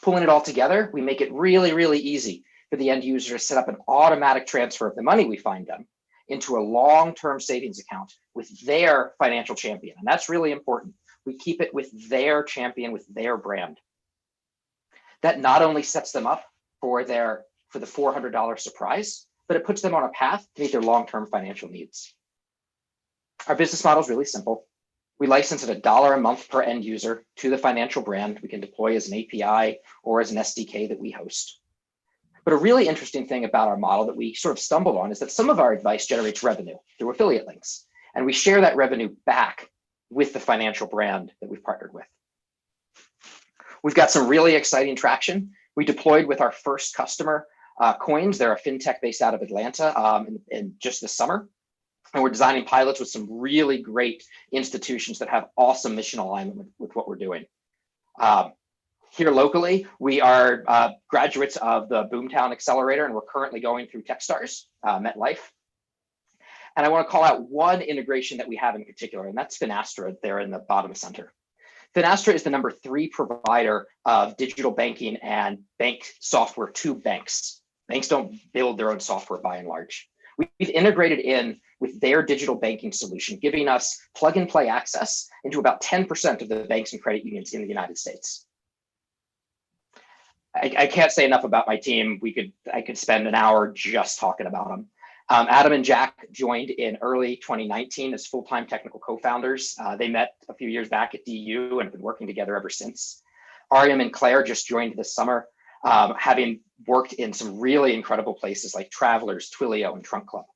Pulling it all together, we make it really, really easy for the end user to set up an automatic transfer of the money we find them into a long-term savings account with their financial champion. And that's really important. We keep it with their champion, with their brand. That not only sets them up for the $400 surprise, but it puts them on a path to meet their long-term financial needs. Our business model is really simple. We license at $1 a month per end user to the financial brand we can deploy as an API or as an SDK that we host. But a really interesting thing about our model that we sort of stumbled on is that some of our advice generates revenue through affiliate links, and we share that revenue back with the financial brand that we've partnered with. We've got some really exciting traction. We deployed with our first customer, Coins. They're a fintech based out of Atlanta in just this summer. And we're designing pilots with some really great institutions that have awesome mission alignment with what we're doing. Here locally, we are graduates of the Boomtown Accelerator, and we're currently going through Techstars, MetLife. And I want to call out one integration that we have in particular, and that's Finastra there in the bottom center. Finastra is the #3 provider of digital banking and bank software to banks. Banks don't build their own software by and large. We've integrated in with their digital banking solution, giving us plug and play access into about 10% of the banks and credit unions in the United States. I can't say enough about my team. I could spend an hour just talking about them. Adam and Jack joined in early 2019 as full-time technical co-founders. They met a few years back at DU and have been working together ever since. Ariam and Claire just joined this summer, having worked in some really incredible places like Travelers, Twilio, and Trunk Club.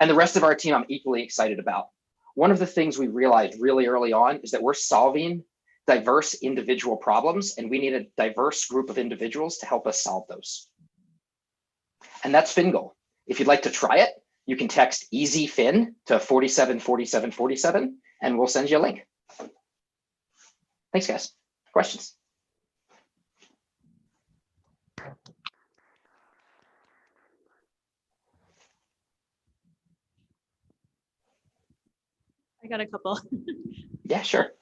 And the rest of our team I'm equally excited about. One of the things we realized really early on is that we're solving diverse individual problems, and we need a diverse group of individuals to help us solve those. And that's FinGoal. If you'd like to try it, you can text EasyFin to 474747, and we'll send you a link. Thanks, guys. Questions? I got a couple. Yeah, sure.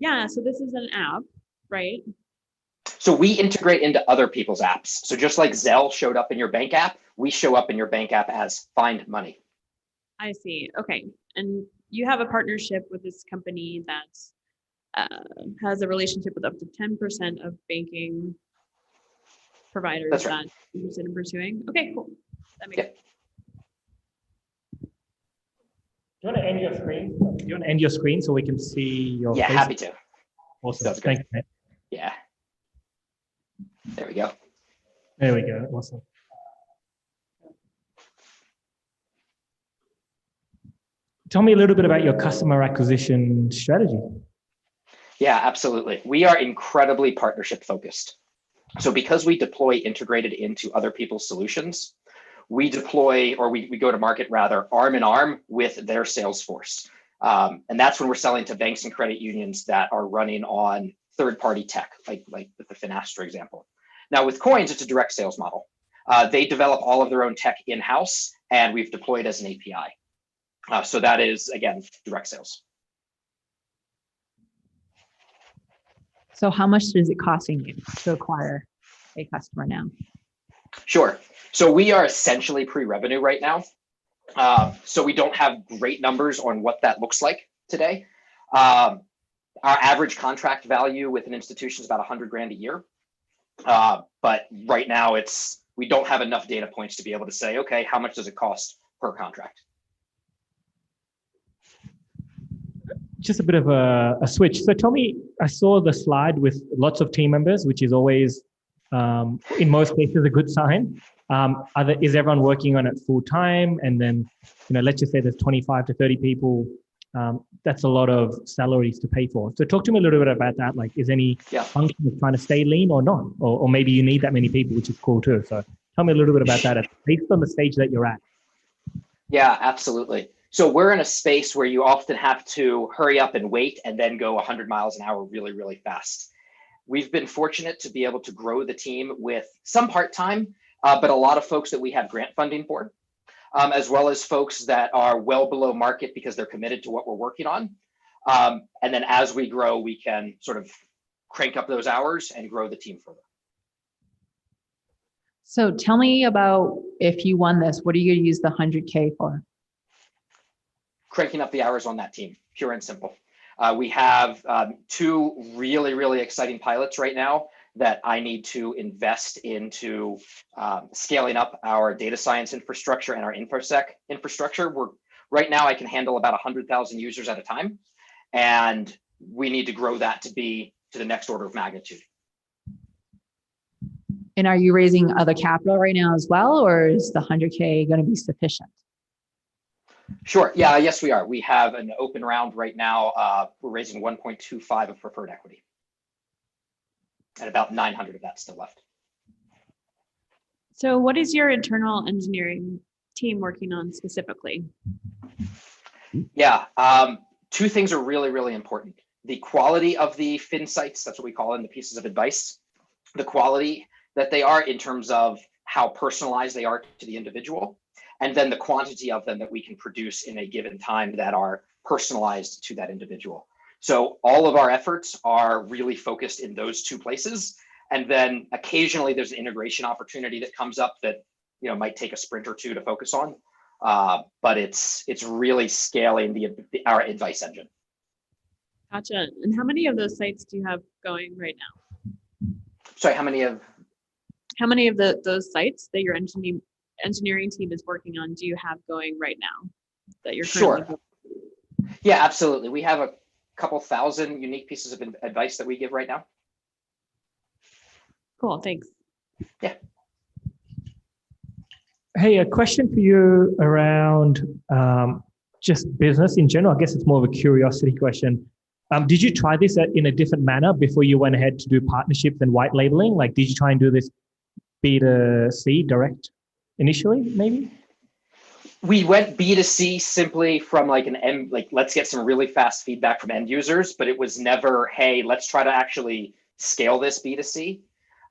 Yeah, so this is an app, right? So we integrate into other people's apps. So just like Zelle showed up in your bank app, we show up in your bank app as Find Money. I see. Okay. And you have a partnership with this company that has a relationship with up to 10% of banking providers That's right. that you're interested in pursuing. Okay, cool. That makes sense. Do you want to end your screen? Do you want to end your screen so we can see your Yeah, face? happy to. Awesome. Sounds great. Thank you, mate. Yeah. There we go. There we go. Awesome. Tell me a little bit about your customer acquisition strategy. Yeah, absolutely. We are incredibly partnership focused. So because we deploy integrated into other people's solutions, we deploy, or we go to market rather, arm in arm with their sales force. And that's when we're selling to banks and credit unions that are running on third-party tech, like with the Finastra example. Now with Coins, it's a direct sales model. They develop all of their own tech in-house, and we've deployed as an API. So that is, again, direct sales. So how much is it costing you to acquire a customer now? Sure. So we are essentially pre-revenue right now. So we don't have great numbers on what that looks like today. Our average contract value with an institution is about 100 grand a year. But right now we don't have enough data points to be able to say, okay, how much does it cost per contract? Just a bit of a switch. So tell me, I saw the slide with lots of team members, which is always, in most cases, a good sign. Is everyone working on it full time? And then, let's just say there's 25 to 30 people. That's a lot of salaries to pay for. So talk to me a little bit about that. Like, is any function of trying to stay lean or not? Or maybe you need that many people, which is cool too. So tell me a little bit about that based on the stage that you're at. Yeah, absolutely. So we're in a space where you often have to hurry up and wait and then go 100 miles an hour really, really fast. We've been fortunate to be able to grow the team with some part-time, but a lot of folks that we have grant funding for, as well as folks that are well below market because they're committed to what we're working on. And then as we grow, we can sort of crank up those hours and grow the team further. So tell me about, if you won this, what are you going to use the 100K for? Cranking up the hours on that team, pure and simple. We have 2 really, really exciting pilots right now that I need to invest into scaling up our data science infrastructure and our InfoSec infrastructure. Right now I can handle about 100,000 users at a time, and we need to grow that to be to the next order of magnitude. And are you raising other capital right now as well, or is the 100K going to be sufficient? Sure. Yeah, yes, we are. We have an open round right now. We're raising 1.25 of preferred equity. And about 900 of that still left. So what is your internal engineering team working on specifically? Yeah, 2 things are really, really important. The quality of the fin sites, that's what we call them, the pieces of advice, the quality that they are in terms of how personalized they are to the individual, and then the quantity of them that we can produce in a given time that are personalized to that individual. So all of our efforts are really focused in those 2 places. And then occasionally there's an integration opportunity that comes up that might take a sprint or 2 to focus on. But it's really scaling our advice engine. Gotcha. And how many of those sites do you have going right now? Sorry, how many of those sites that your engineering team is working on do you have going right now that you're currently? Sure. Yeah, absolutely. We have a couple thousand unique pieces of advice that we give right now. Cool, thanks. Yeah. Hey, a question for you around just business in general. I guess it's more of a curiosity question. Did you try this in a different manner before you went ahead to do partnerships and white labeling? Like, did you try and do this B2C direct initially, maybe? We went B2C simply from let's get some really fast feedback from end users, but it was never, hey, let's try to actually scale this B2C.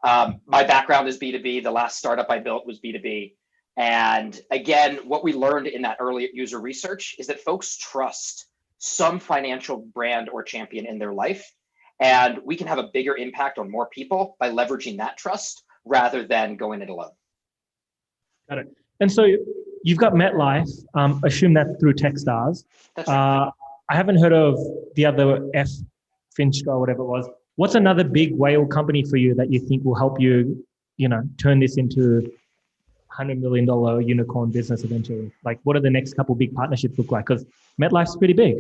My background is B2B. The last startup I built was B2B. And again, what we learned in that early user research is that folks trust some financial brand or champion in their life. And we can have a bigger impact on more people by leveraging that trust rather than going it alone. Got it. And so you've got MetLife, assume that's through Techstars. That's right. I haven't heard of the other Finch or whatever it was. What's another big whale company for you that you think will help you, turn this into $100 million unicorn business eventually? Like, what are the next couple big partnerships look like? Because MetLife's pretty big.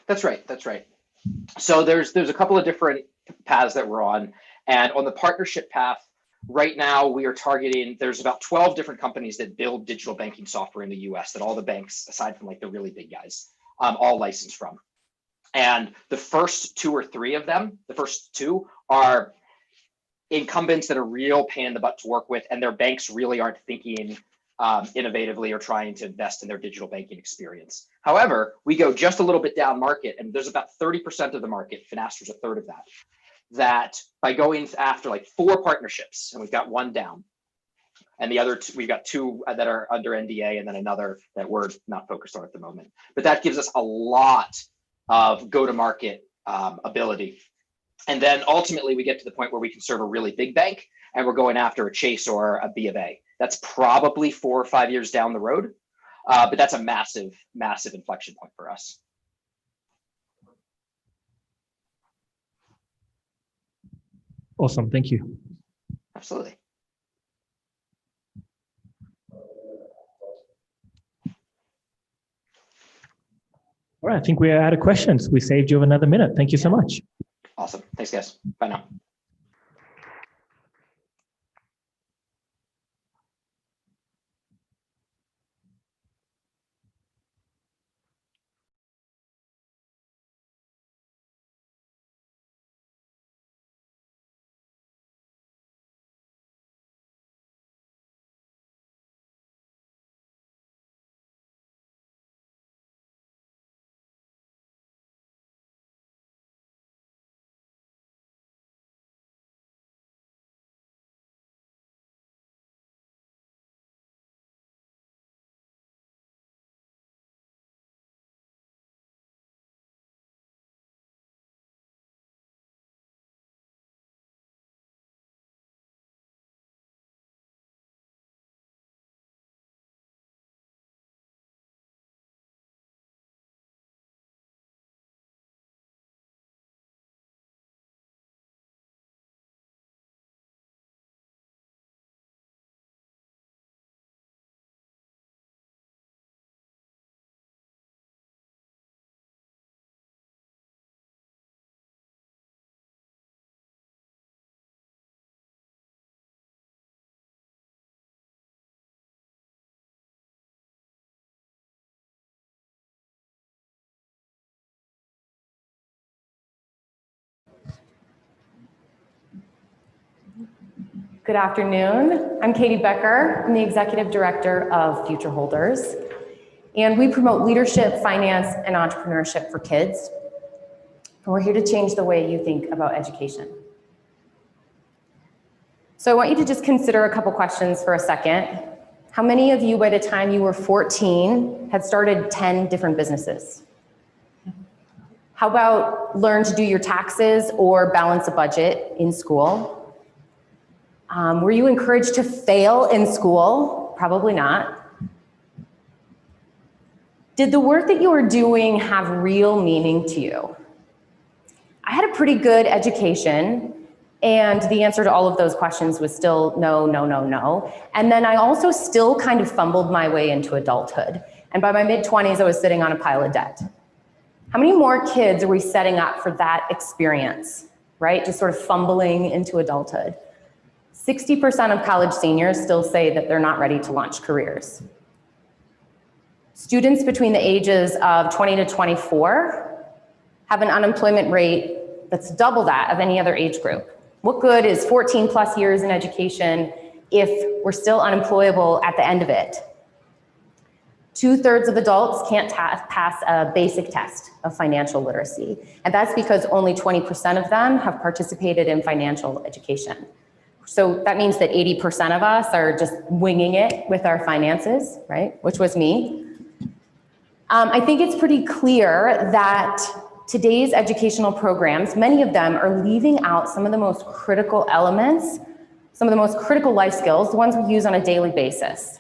That's right. That's right. So there's a couple of different paths that we're on. And on the partnership path, right now we are targeting, there's about 12 different companies that build digital banking software in the US that all the banks, aside from the really big guys, all license from. And the first 2 or 3 of them, the first 2 are incumbents that are real pain in the butt to work with, and their banks really aren't thinking innovatively or trying to invest in their digital banking experience. However, we go just a little bit down market, and there's about 30% of the market, Finaster's a third of that by going after 4 partnerships, and we've got 1 down, And the other two, we've got two that are under NDA, and then another that we're not focused on at the moment. But that gives us a lot of go-to-market ability. And then ultimately we get to the point where we can serve a really big bank and we're going after a Chase or a B of A. That's probably 4 or 5 years down the road, but that's a massive, massive inflection point for us. Awesome, thank you. Absolutely. All right, I think we are out of questions. We saved you another minute. Thank you so much. Awesome. Thanks, guys. Bye now. Good afternoon. I'm Katie Becker. I'm the Executive Director of Future Holders. And we promote leadership, finance, and entrepreneurship for kids. And we're here to change the way you think about education. So I want you to just consider a couple questions for a second. How many of you, by the time you were 14, had started 10 different businesses? How about learn to do your taxes or balance a budget in school? Were you encouraged to fail in school? Probably not. Did the work that you were doing have real meaning to you? I had a pretty good education, and the answer to all of those questions was still no, no, no, no. And then I also still kind of fumbled my way into adulthood. And by my mid-20s, I was sitting on a pile of debt. How many more kids are we setting up for that experience, right? Just sort of fumbling into adulthood. 60% of college seniors still say that they're not ready to launch careers. Students between the ages of 20 to 24 have an unemployment rate that's double that of any other age group. What good is 14 plus years in education if we're still unemployable at the end of it? 2/3 of adults can't pass a basic test of financial literacy. And that's because only 20% of them have participated in financial education. So that means that 80% of us are just winging it with our finances, right? Which was me. I think it's pretty clear that today's educational programs, many of them are leaving out some of the most critical elements, some of the most critical life skills, the ones we use on a daily basis.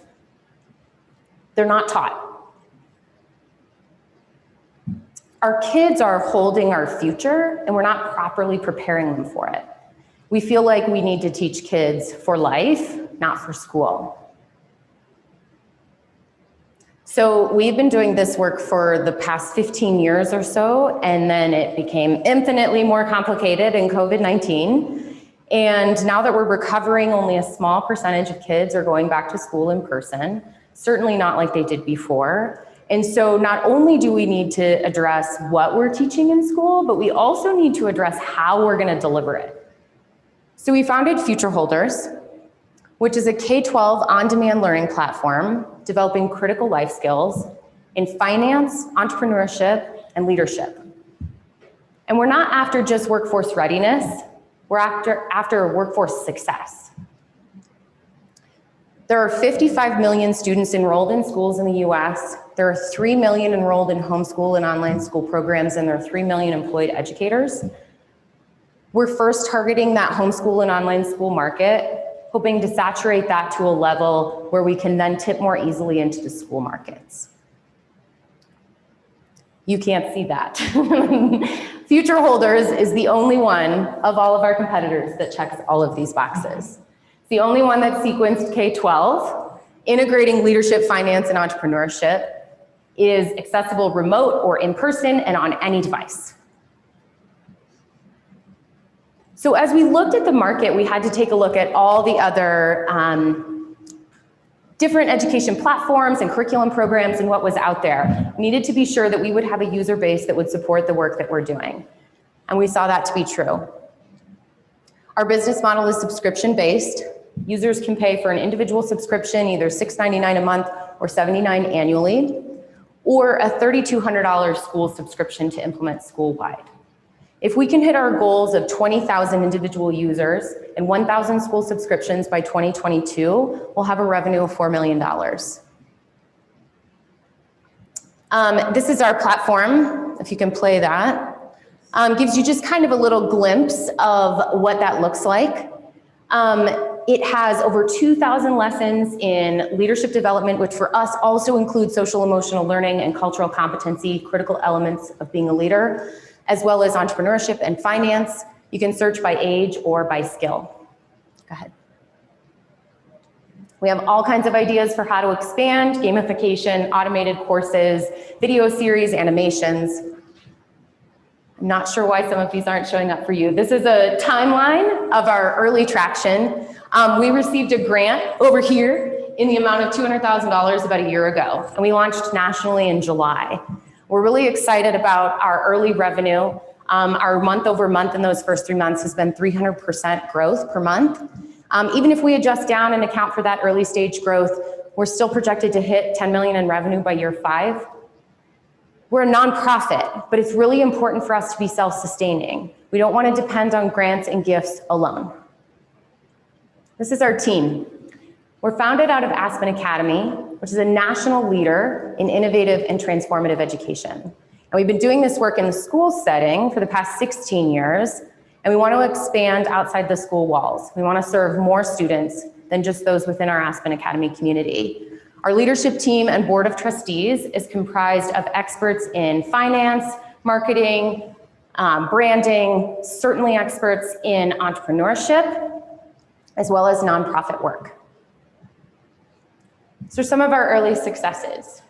They're not taught. Our kids are holding our future, and we're not properly preparing them for it. We feel like we need to teach kids for life, not for school. So we've been doing this work for the past 15 years or so, and then it became infinitely more complicated in COVID-19. And now that we're recovering, only a small percentage of kids are going back to school in person, certainly not like they did before. And so not only do we need to address what we're teaching in school, but we also need to address how we're going to deliver it. So we founded Future Holders, which is a K-12 on-demand learning platform developing critical life skills in finance, entrepreneurship, and leadership. And we're not after just workforce readiness, we're after workforce success. There are 55 million students enrolled in schools in the US. There are 3 million enrolled in homeschool and online school programs, and there are 3 million employed educators. We're first targeting that homeschool and online school market, hoping to saturate that to a level where we can then tip more easily into the school markets. You can't see that. Future Holders is the only one of all of our competitors that checks all of these boxes. It's the only one that sequenced K-12, integrating leadership, finance, and entrepreneurship, is accessible remote or in person and on any device. So as we looked at the market, we had to take a look at all the other different education platforms and curriculum programs and what was out there. We needed to be sure that we would have a user base that would support the work that we're doing. And we saw that to be true. Our business model is subscription-based. Users can pay for an individual subscription, either $6.99 a month or $79 annually, or a $3,200 school subscription to implement school-wide. If we can hit our goals of 20,000 individual users and 1,000 school subscriptions by 2022, we'll have a revenue of $4 million. This is our platform, if you can play that. Gives you just kind of a little glimpse of what that looks like. It has over 2,000 lessons in leadership development, which for us also includes social emotional learning and cultural competency, critical elements of being a leader, as well as entrepreneurship and finance. You can search by age or by skill. Go ahead. We have all kinds of ideas for how to expand, gamification, automated courses, video series, animations. I'm not sure why some of these aren't showing up for you. This is a timeline of our early traction. We received a grant over here in the amount of $200,000 about a year ago, and we launched nationally in July. We're really excited about our early revenue. Our month over month in those first 3 months has been 300% growth per month. Even if we adjust down and account for that early stage growth, we're still projected to hit 10 million in revenue by year 5. We're a nonprofit, but it's really important for us to be self-sustaining. We don't want to depend on grants and gifts alone. This is our team. We're founded out of Aspen Academy, which is a national leader in innovative and transformative education. And we've been doing this work in the school setting for the past 16 years, and we want to expand outside the school walls. We want to serve more students than just those within our Aspen Academy community. Our leadership team and board of trustees is comprised of experts in finance, marketing, branding, certainly experts in entrepreneurship, as well as nonprofit work. So some of our early successes.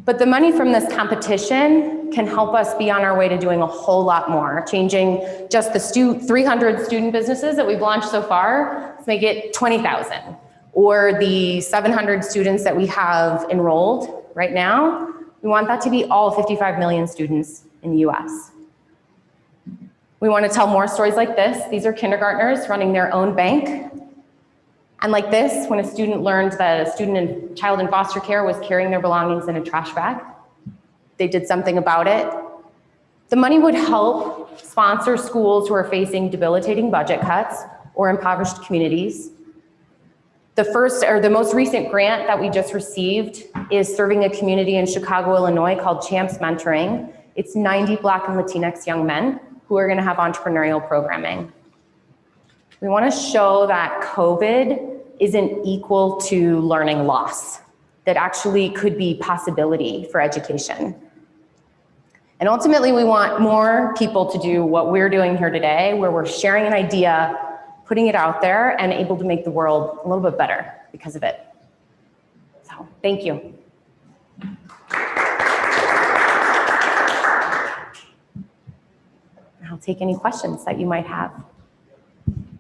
But the money from this competition can help us be on our way to doing a whole lot more, changing just the 300 student businesses that we've launched so far to make it 20,000, or the 700 students that we have enrolled right now. We want that to be all 55 million students in the US. We want to tell more stories like this. These are kindergartners running their own bank. And like this, when a student learned that a child in foster care was carrying their belongings in a trash bag, they did something about it. The money would help sponsor schools who are facing debilitating budget cuts or impoverished communities. The most recent grant that we just received is serving a community in Chicago, Illinois called Champs Mentoring. It's 90 Black and Latinx young men who are going to have entrepreneurial programming. We want to show that COVID isn't equal to learning loss, that actually could be possibility for education. And ultimately, we want more people to do what we're doing here today, where we're sharing an idea, putting it out there, and able to make the world a little bit better because of it. So, thank you. I'll take any questions that you might have.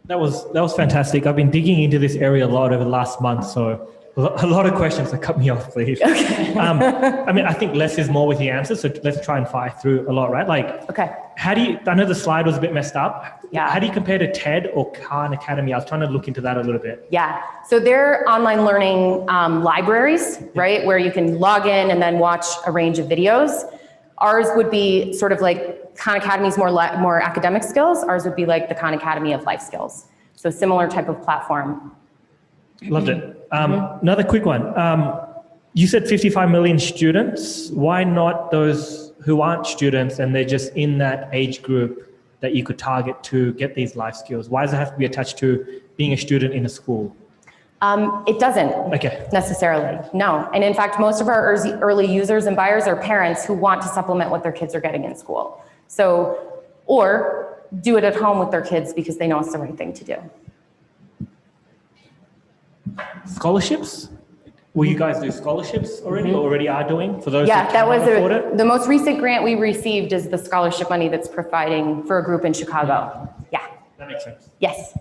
That was fantastic. I've been digging into this area a lot over the last month, so a lot of questions. So cut me off, please. Okay. I mean, I think less is more with the answers, so let's try and fire through a lot, right? Like, okay. I know the slide was a bit messed up. Yeah. How do you compare to TED or Khan Academy? I was trying to look into that a little bit. Yeah. So they're online learning libraries, right? Where you can log in and then watch a range of videos. Ours would be sort of like Khan Academy's more academic skills. Ours would be like the Khan Academy of life skills. So similar type of platform. Loved it. Another quick one. You said 55 million students. Why not those who aren't students and they're just in that age group that you could target to get these life skills? Why does it have to be attached to being a student in a school? It doesn't necessarily, no. And in fact, most of our early users and buyers are parents who want to supplement what their kids are getting in school. So, or do it at home with their kids because they know it's the right thing to do. Scholarships? Will you guys do scholarships already, or already are doing for those Yeah, who that cannot was afford it? the most recent grant we received is the scholarship money that's providing for a group in Chicago. Yeah, That makes sense. yes.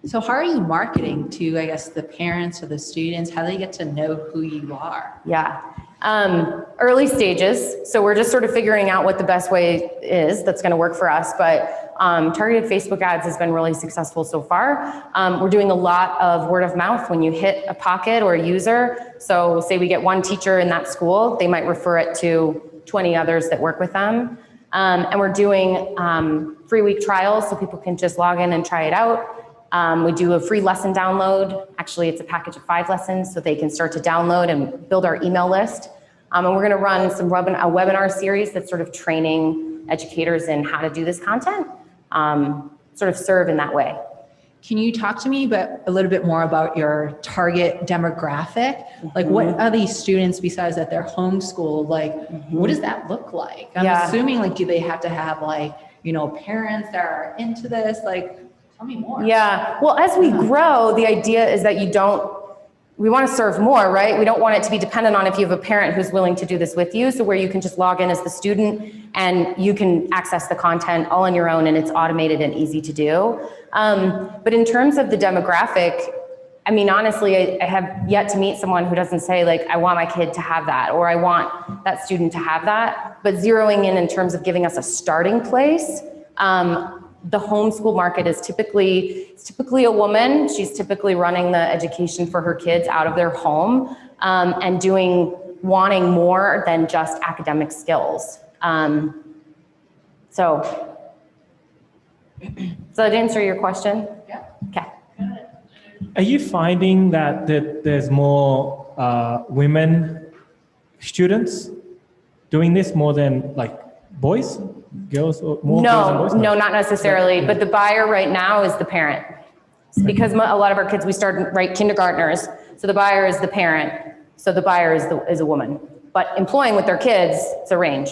So how are you marketing to, I guess, the parents or the students? How do they get to know who you are? Yeah. Early stages. So we're just sort of figuring out what the best way is that's going to work for us. But targeted Facebook ads has been really successful so far. We're doing a lot of word of mouth when you hit a pocket or a user. So say we get one teacher in that school, they might refer it to 20 others that work with them. And we're doing free week trials so people can just log in and try it out. We do a free lesson download. Actually, it's a package of 5 lessons so they can start to download and build our email list. And we're going to run a webinar series that's sort of training educators in how to do this content, sort of serve in that way. Can you talk to me a little bit more about your target demographic? Like what are these students besides that they're homeschooled? Like what does that look like? I'm assuming like do they have to have like, you know, parents that are into this? Like tell me more. Yeah, well, as we grow, the idea is that we want to serve more, right? We don't want it to be dependent on if you have a parent who's willing to do this with you. So where you can just log in as the student and you can access the content all on your own and it's automated and easy to do. But in terms of the demographic, I mean, honestly, I have yet to meet someone who doesn't say like, I want my kid to have that, or I want that student to have that. But zeroing in terms of giving us a starting place, the homeschool market is typically a woman. She's typically running the education for her kids out of their home and wanting more than just academic skills. So does that answer your question? Yeah. Okay. Are you finding that there's more women students doing this more than like boys? Girls or more girls and boys? No, not necessarily. But the buyer right now is the parent. It's because a lot of our kids, we start kindergartners. So the buyer is the parent. So the buyer is a woman. But employing with their kids, it's a range.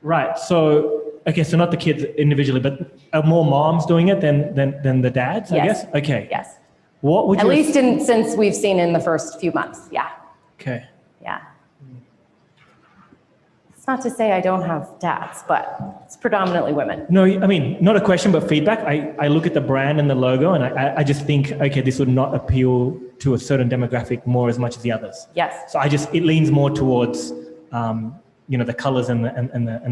Right. So, okay. So not the kids individually, but are more moms doing it than the dads, I guess? Okay. Yes. What would At you... least since we've seen in the first few months. Yeah. Okay. Yeah. It's not to say I don't have dads, but it's predominantly women. No, I mean, not a question, but feedback. I look at the brand and the logo and I just think, okay, this would not appeal to a certain demographic more as much as the others. Yes. So it leans more towards, the colors and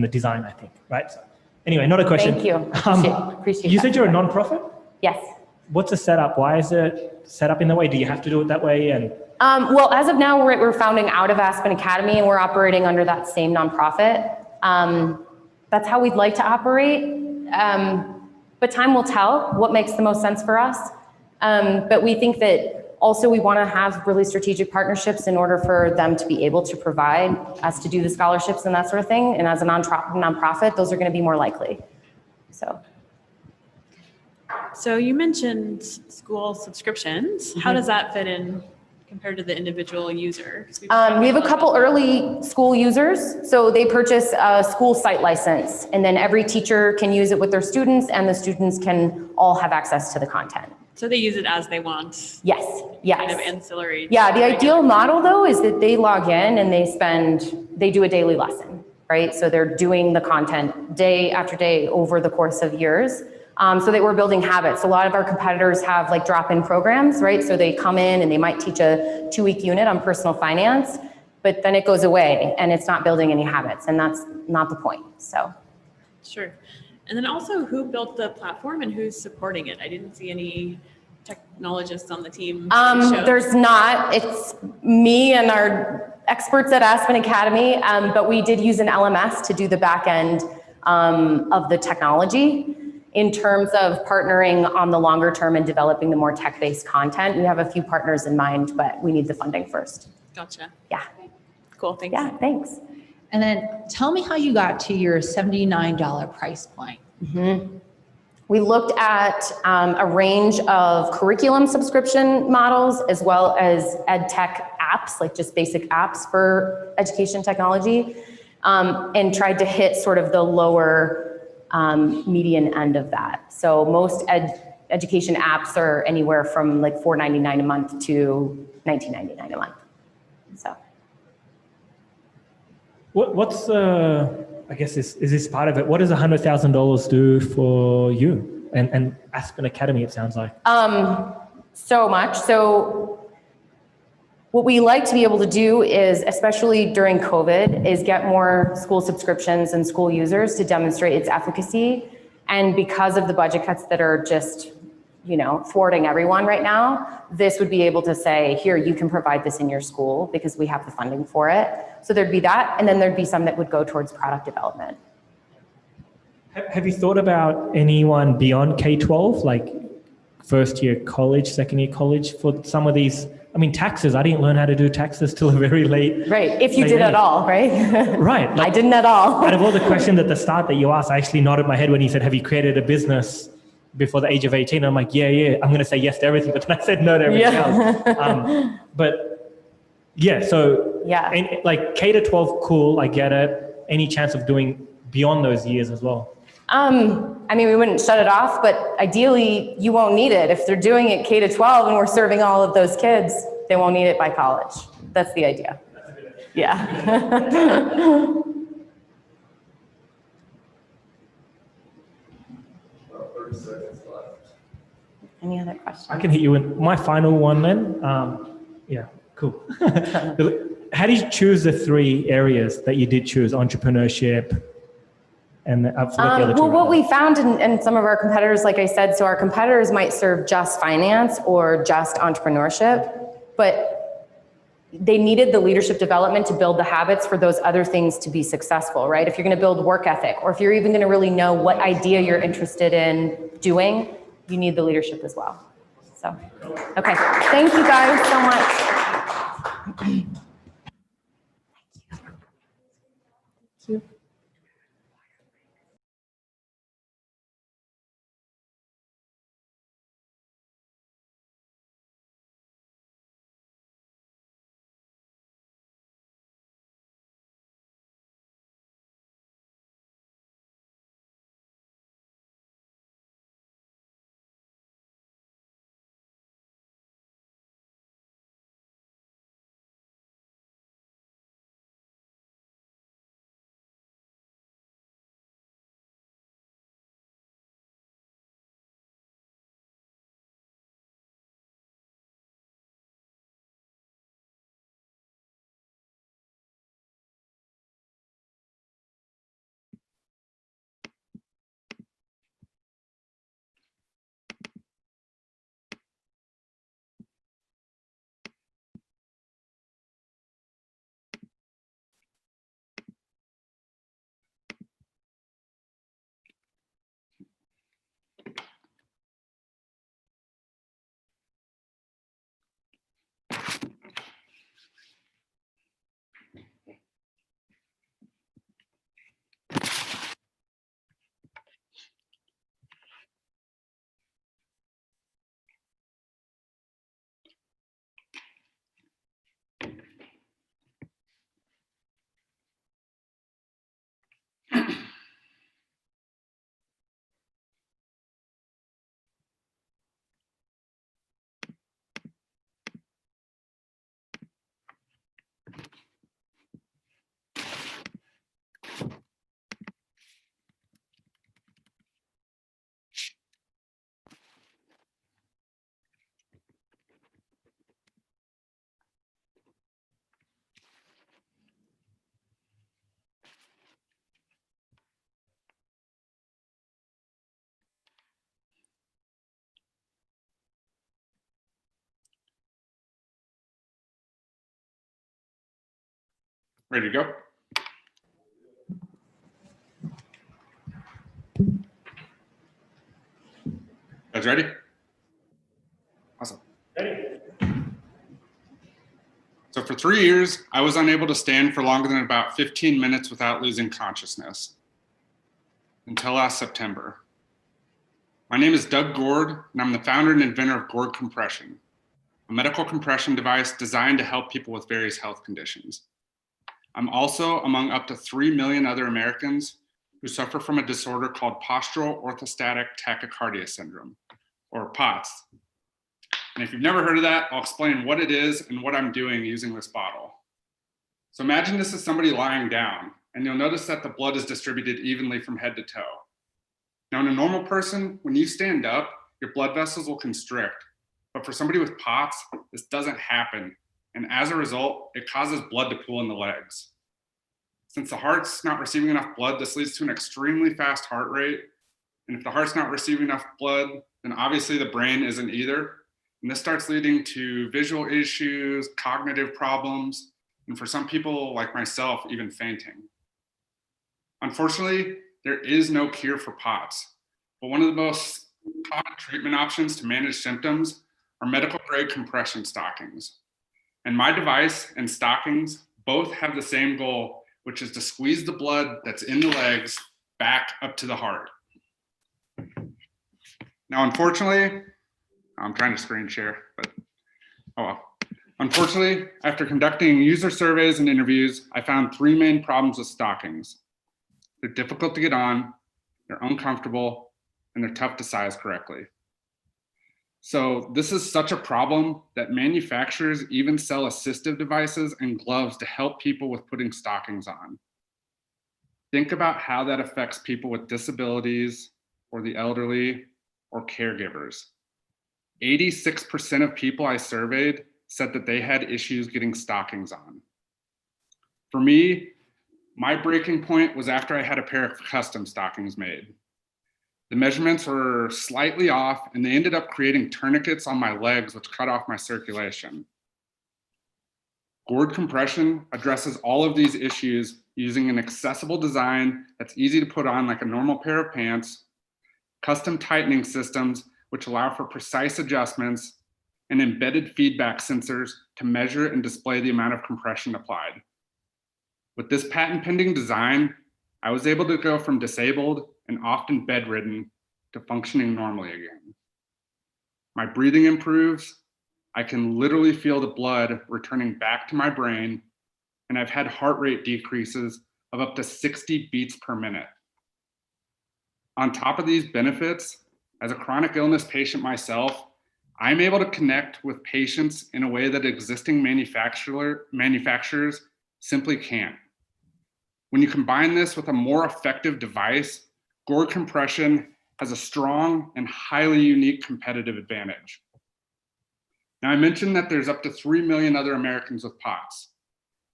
the design, I think, right? So anyway, not a question. Thank you. Appreciate You that. said you're a non-profit? Yes. What's the setup? Why is it set up in that way? Do you have to do it that way? And Well, as of now, we're founding out of Aspen Academy and we're operating under that same nonprofit. That's how we'd like to operate. But time will tell what makes the most sense for us. But we think that also we want to have really strategic partnerships in order for them to be able to provide us to do the scholarships and that sort of thing. And as a nonprofit, those are going to be more likely. So you mentioned school subscriptions. How does that fit in compared to the individual user? We have a couple early school users. So they purchase a school site license and then every teacher can use it with their students and the students can all have access to the content. So they use it as they want? Yes. Kind of ancillary. Yeah, the ideal model though is that they log in and they do a daily lesson, right? So they're doing the content day after day over the course of years. So that we're building habits. A lot of our competitors have like drop-in programs, right? So they come in and they might teach a 2-week unit on personal finance, but then it goes away and it's not building any habits and that's not the point, so. Sure. And then also who built the platform and who's supporting it? I didn't see any technologists on the team. There's not, it's me and our experts at Aspen Academy, but we did use an LMS to do the back end of the technology. In terms of partnering on the longer term and developing the more tech-based content, we have a few partners in mind, but we need the funding first. Gotcha. Yeah, Cool. Thanks. yeah, thanks. And then tell me how you got to your $79 price point. We looked at a range of curriculum subscription models as well as ed tech apps, like just basic apps for education technology, and tried to hit sort of the lower median end of that. So most education apps are anywhere from like $4.99 a month to $19.99 a month. So. What's I guess is this part of it? What does $100,000 do for you and Aspen Academy? It sounds like. So much. So what we like to be able to do is, especially during COVID, is get more school subscriptions and school users to demonstrate its efficacy. And because of the budget cuts that are just, thwarting everyone right now, this would be able to say, here, you can provide this in your school because we have the funding for it. So there'd be that, and then there'd be some that would go towards product development. Have you thought about anyone beyond K-12, like first year college, second year college, for some of these? I mean, taxes, I didn't learn how to do taxes till a very late. Right, if you did at all, right? Right. I didn't at all. Out of all the questions at the start that you asked, I actually nodded my head when you said, have you created a business before the age of 18? I'm like, yeah, I'm going to say yes to everything, but then I said no to everything else. But yeah, so like K to 12, cool, I get it. Any chance of doing beyond those years as well? I mean, we wouldn't shut it off, but ideally you won't need it. If they're doing it K to 12 and we're serving all of those kids, they won't need it by college. That's the idea. Yeah. Any other questions? I can hit you in my final one then. Yeah, cool. How do you choose the 3 areas that you did choose? Entrepreneurship and the other 2. Well, what we found in some of our competitors, like I said, so our competitors might serve just finance or just entrepreneurship, but they needed the leadership development to build the habits for those other things to be successful, right? If you're going to build work ethic, or if you're even going to really know what idea you're interested in doing, you need the leadership as well. So, okay. Thank you guys so much. Thank you. Ready to go? guys ready? Awesome. So for 3 years, I was unable to stand for longer than about 15 minutes without losing consciousness until last September. My name is Doug Gord, and I'm the founder and inventor of Gord Compression, a medical compression device designed to help people with various health conditions. I'm also among up to 3 million other Americans who suffer from a disorder called postural orthostatic tachycardia syndrome, or POTS. And if you've never heard of that, I'll explain what it is and what I'm doing using this bottle. So imagine this is somebody lying down, and you'll notice that the blood is distributed evenly from head to toe. Now, in a normal person, when you stand up, your blood vessels will constrict. But for somebody with POTS, this doesn't happen. And as a result, it causes blood to pool in the legs. Since the heart's not receiving enough blood, this leads to an extremely fast heart rate. And if the heart's not receiving enough blood, then obviously the brain isn't either. And this starts leading to visual issues, cognitive problems, and for some people like myself, even fainting. Unfortunately, there is no cure for POTS, but one of the most common treatment options to manage symptoms are medical grade compression stockings. And my device and stockings both have the same goal, which is to squeeze the blood that's in the legs back up to the heart. Now, unfortunately, I'm trying to screen share, but oh well. Unfortunately, after conducting user surveys and interviews, I found 3 main problems with stockings. They're difficult to get on, they're uncomfortable, and they're tough to size correctly. So this is such a problem that manufacturers even sell assistive devices and gloves to help people with putting stockings on. Think about how that affects people with disabilities or the elderly or caregivers. 86% of people I surveyed said that they had issues getting stockings on. For me, my breaking point was after I had a pair of custom stockings made. The measurements were slightly off and they ended up creating tourniquets on my legs, which cut off my circulation. Gord Compression addresses all of these issues using an accessible design that's easy to put on like a normal pair of pants, custom tightening systems which allow for precise adjustments, and embedded feedback sensors to measure and display the amount of compression applied. With this patent pending design, I was able to go from disabled and often bedridden to functioning normally again. My breathing improves, I can literally feel the blood returning back to my brain, and I've had heart rate decreases of up to 60 beats per minute. On top of these benefits, as a chronic illness patient myself, I'm able to connect with patients in a way that existing manufacturers simply can't. When you combine this with a more effective device, Gord Compression has a strong and highly unique competitive advantage. Now, I mentioned that there's up to 3 million other Americans with POTS,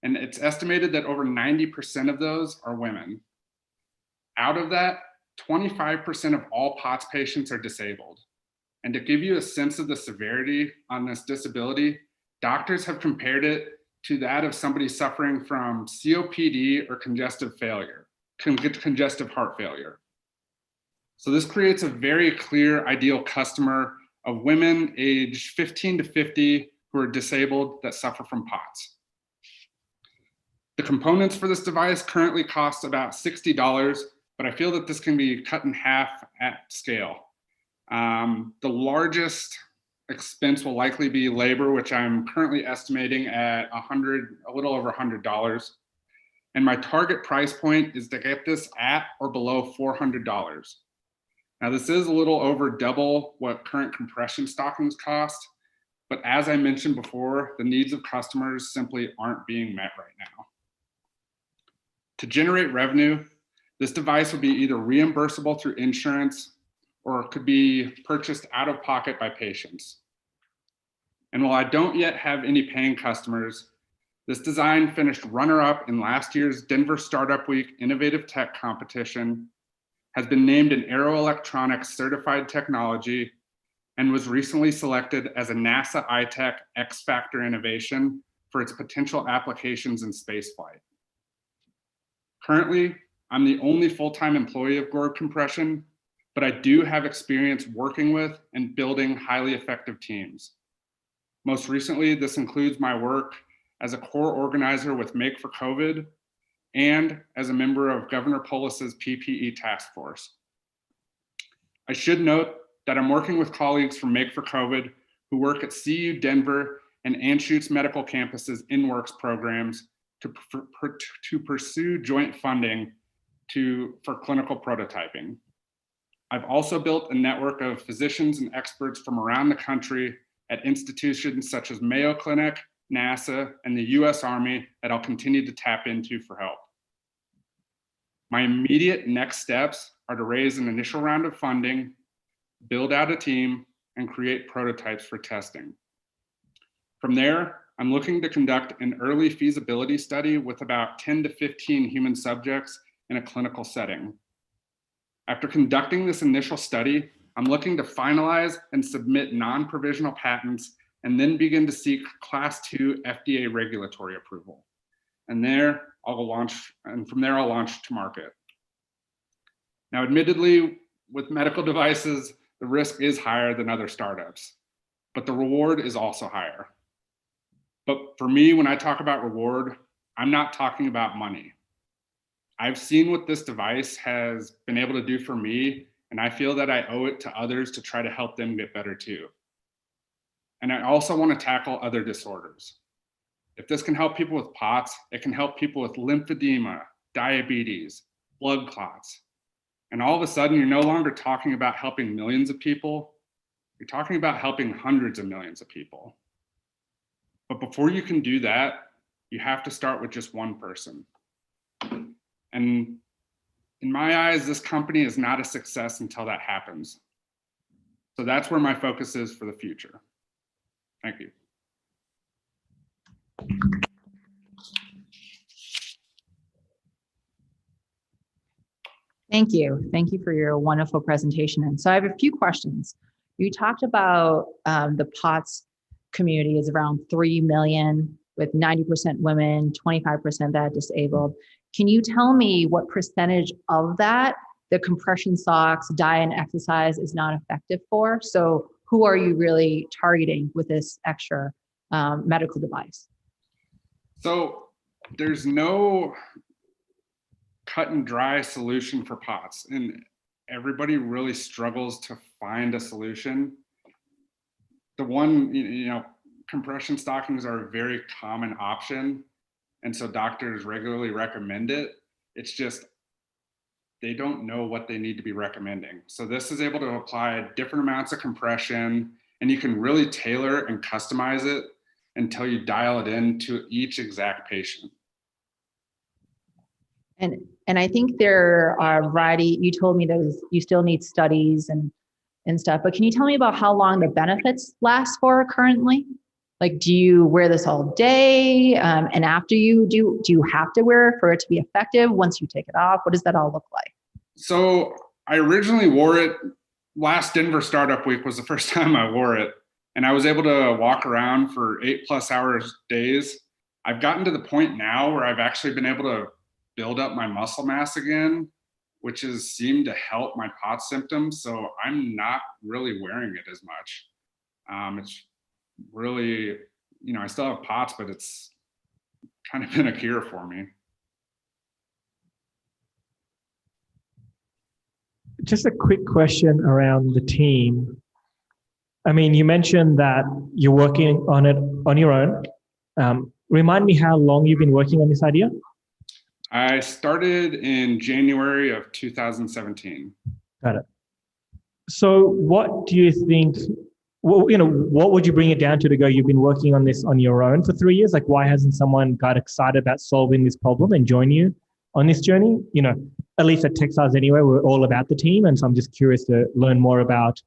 and it's estimated that over 90% of those are women. Out of that, 25% of all POTS patients are disabled. And to give you a sense of the severity on this disability, doctors have compared it to that of somebody suffering from COPD or congestive heart failure. So this creates a very clear ideal customer of women aged 15 to 50 who are disabled that suffer from POTS. The components for this device currently cost about $60, but I feel that this can be cut in half at scale. The largest expense will likely be labor, which I'm currently estimating at a little over $100. And my target price point is to get this at or below $400. Now, this is a little over double what current compression stockings cost, but as I mentioned before, the needs of customers simply aren't being met right now. To generate revenue, this device would be either reimbursable through insurance or it could be purchased out of pocket by patients. And while I don't yet have any paying customers, this design finished runner-up in last year's Denver Startup Week Innovative Tech Competition, has been named an Aero Electronics certified technology, and was recently selected as a NASA iTech X Factor innovation for its potential applications in spaceflight. Currently, I'm the only full-time employee of Gord Compression, but I do have experience working with and building highly effective teams. Most recently, this includes my work as a core organizer with Make for COVID and as a member of Governor Polis's PPE task force. I should note that I'm working with colleagues from Make for COVID who work at CU Denver and Anschutz Medical Campus's InWorks programs to pursue joint funding for clinical prototyping. I've also built a network of physicians and experts from around the country at institutions such as Mayo Clinic, NASA, and the US Army that I'll continue to tap into for help. My immediate next steps are to raise an initial round of funding, build out a team, and create prototypes for testing. From there, I'm looking to conduct an early feasibility study with about 10 to 15 human subjects in a clinical setting. After conducting this initial study, I'm looking to finalize and submit non-provisional patents and then begin to seek Class 2 FDA regulatory approval. And from there I'll launch to market. Now, admittedly, with medical devices, the risk is higher than other startups, but the reward is also higher. But for me, when I talk about reward, I'm not talking about money. I've seen what this device has been able to do for me, and I feel that I owe it to others to try to help them get better too. And I also want to tackle other disorders. If this can help people with POTS, it can help people with lymphedema, diabetes, blood clots. And all of a sudden, you're no longer talking about helping millions of people, you're talking about helping hundreds of millions of people. But before you can do that, you have to start with just one person. And in my eyes, this company is not a success until that happens. So that's where my focus is for the future. Thank you. Thank you. Thank you for your wonderful presentation. And so I have a few questions. You talked about the POTS community is around 3 million with 90% women, 25% that are disabled. Can you tell me what percentage of that the compression socks, diet, and exercise is not effective for? So who are you really targeting with this extra medical device? So there's no cut and dry solution for POTS, and everybody really struggles to find a solution. The one, compression stockings are a very common option, and so doctors regularly recommend it. It's just they don't know what they need to be recommending. So this is able to apply different amounts of compression, and you can really tailor and customize it until you dial it in to each exact patient. And I think there are a variety, you told me you still need studies and stuff, but can you tell me about how long the benefits last for currently? Like, do you wear this all day? And after do you have to wear it for it to be effective once you take it off? What does that all look like? So I originally wore it, last Denver Startup Week was the first time I wore it. And I was able to walk around for 8+ hours days. I've gotten to the point now where I've actually been able to build up my muscle mass again, which has seemed to help my POTS symptoms. So I'm not really wearing it as much. It's really, I still have POTS, but it's kind of been a cure for me. Just a quick question around the team. I mean, you mentioned that you're working on it on your own. Remind me how long you've been working on this idea? I started in January of 2017. Got it. So what do you think, what would you bring it down to go, you've been working on this on your own for 3 years? Like, why hasn't someone got excited about solving this problem and join you on this journey? At least at Techstars anyway, we're all about the team. And so I'm just curious to learn more about,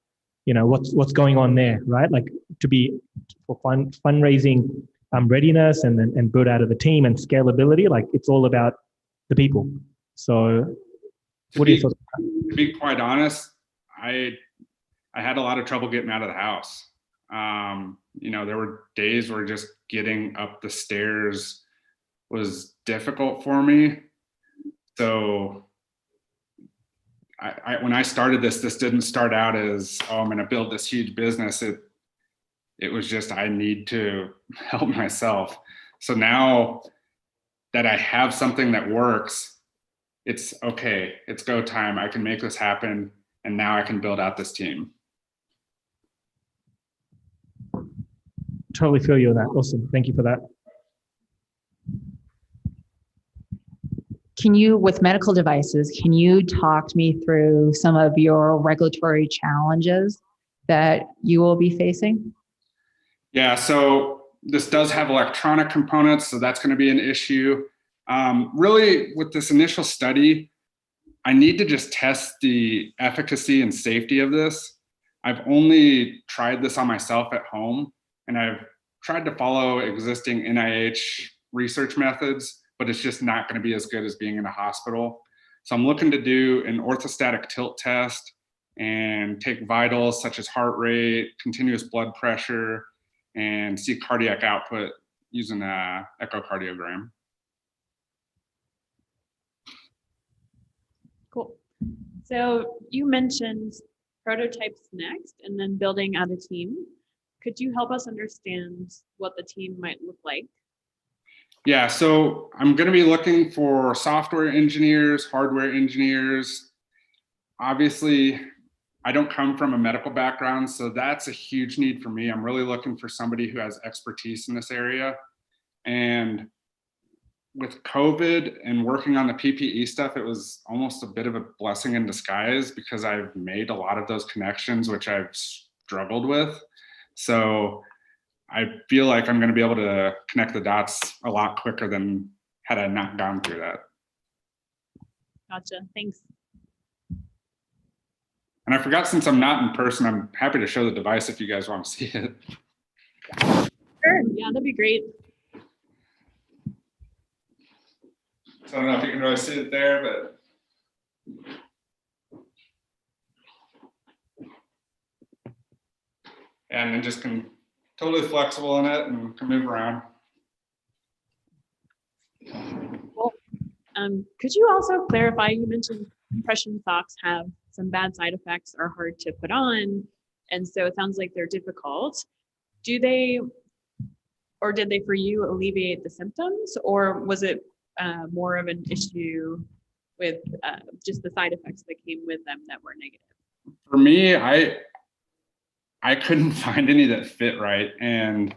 what's going on there, right? Like to be for fundraising readiness and build out of the team and scalability, like it's all about the people. So what do you thought? To be quite honest, I had a lot of trouble getting out of the house. There were days where just getting up the stairs was difficult for me. So when I started this didn't start out as, oh, I'm going to build this huge business. It was just, I need to help myself. So now that I have something that works, it's okay, it's go time. I can make this happen. And now I can build out this team. Totally feel you on that. Awesome. Thank you for that. Can you, with medical devices, can you talk me through some of your regulatory challenges that you will be facing? Yeah, so this does have electronic components, so that's going to be an issue. Really, with this initial study, I need to just test the efficacy and safety of this. I've only tried this on myself at home, and I've tried to follow existing NIH research methods, but it's just not going to be as good as being in a hospital. So I'm looking to do an orthostatic tilt test and take vitals such as heart rate, continuous blood pressure, and see cardiac output using an echocardiogram. Cool. So you mentioned prototypes next and then building out a team. Could you help us understand what the team might look like? Yeah, so I'm going to be looking for software engineers, hardware engineers. Obviously, I don't come from a medical background, so that's a huge need for me. I'm really looking for somebody who has expertise in this area. And with COVID and working on the PPE stuff, it was almost a bit of a blessing in disguise because I've made a lot of those connections, which I've struggled with. So I feel like I'm going to be able to connect the dots a lot quicker than had I not gone through that. Gotcha. Thanks. And I forgot, since I'm not in person, I'm happy to show the device if you guys want to see it. Sure. Yeah, that'd be great. So I don't know if you can really see it there, but and then just can totally flexible in it and can move around. Cool. Could you also clarify, you mentioned compression socks have some bad side effects, are hard to put on, and so it sounds like they're difficult. Do they, or did they for you alleviate the symptoms, or was it more of an issue with just the side effects that came with them that were negative? For me, I couldn't find any that fit right, and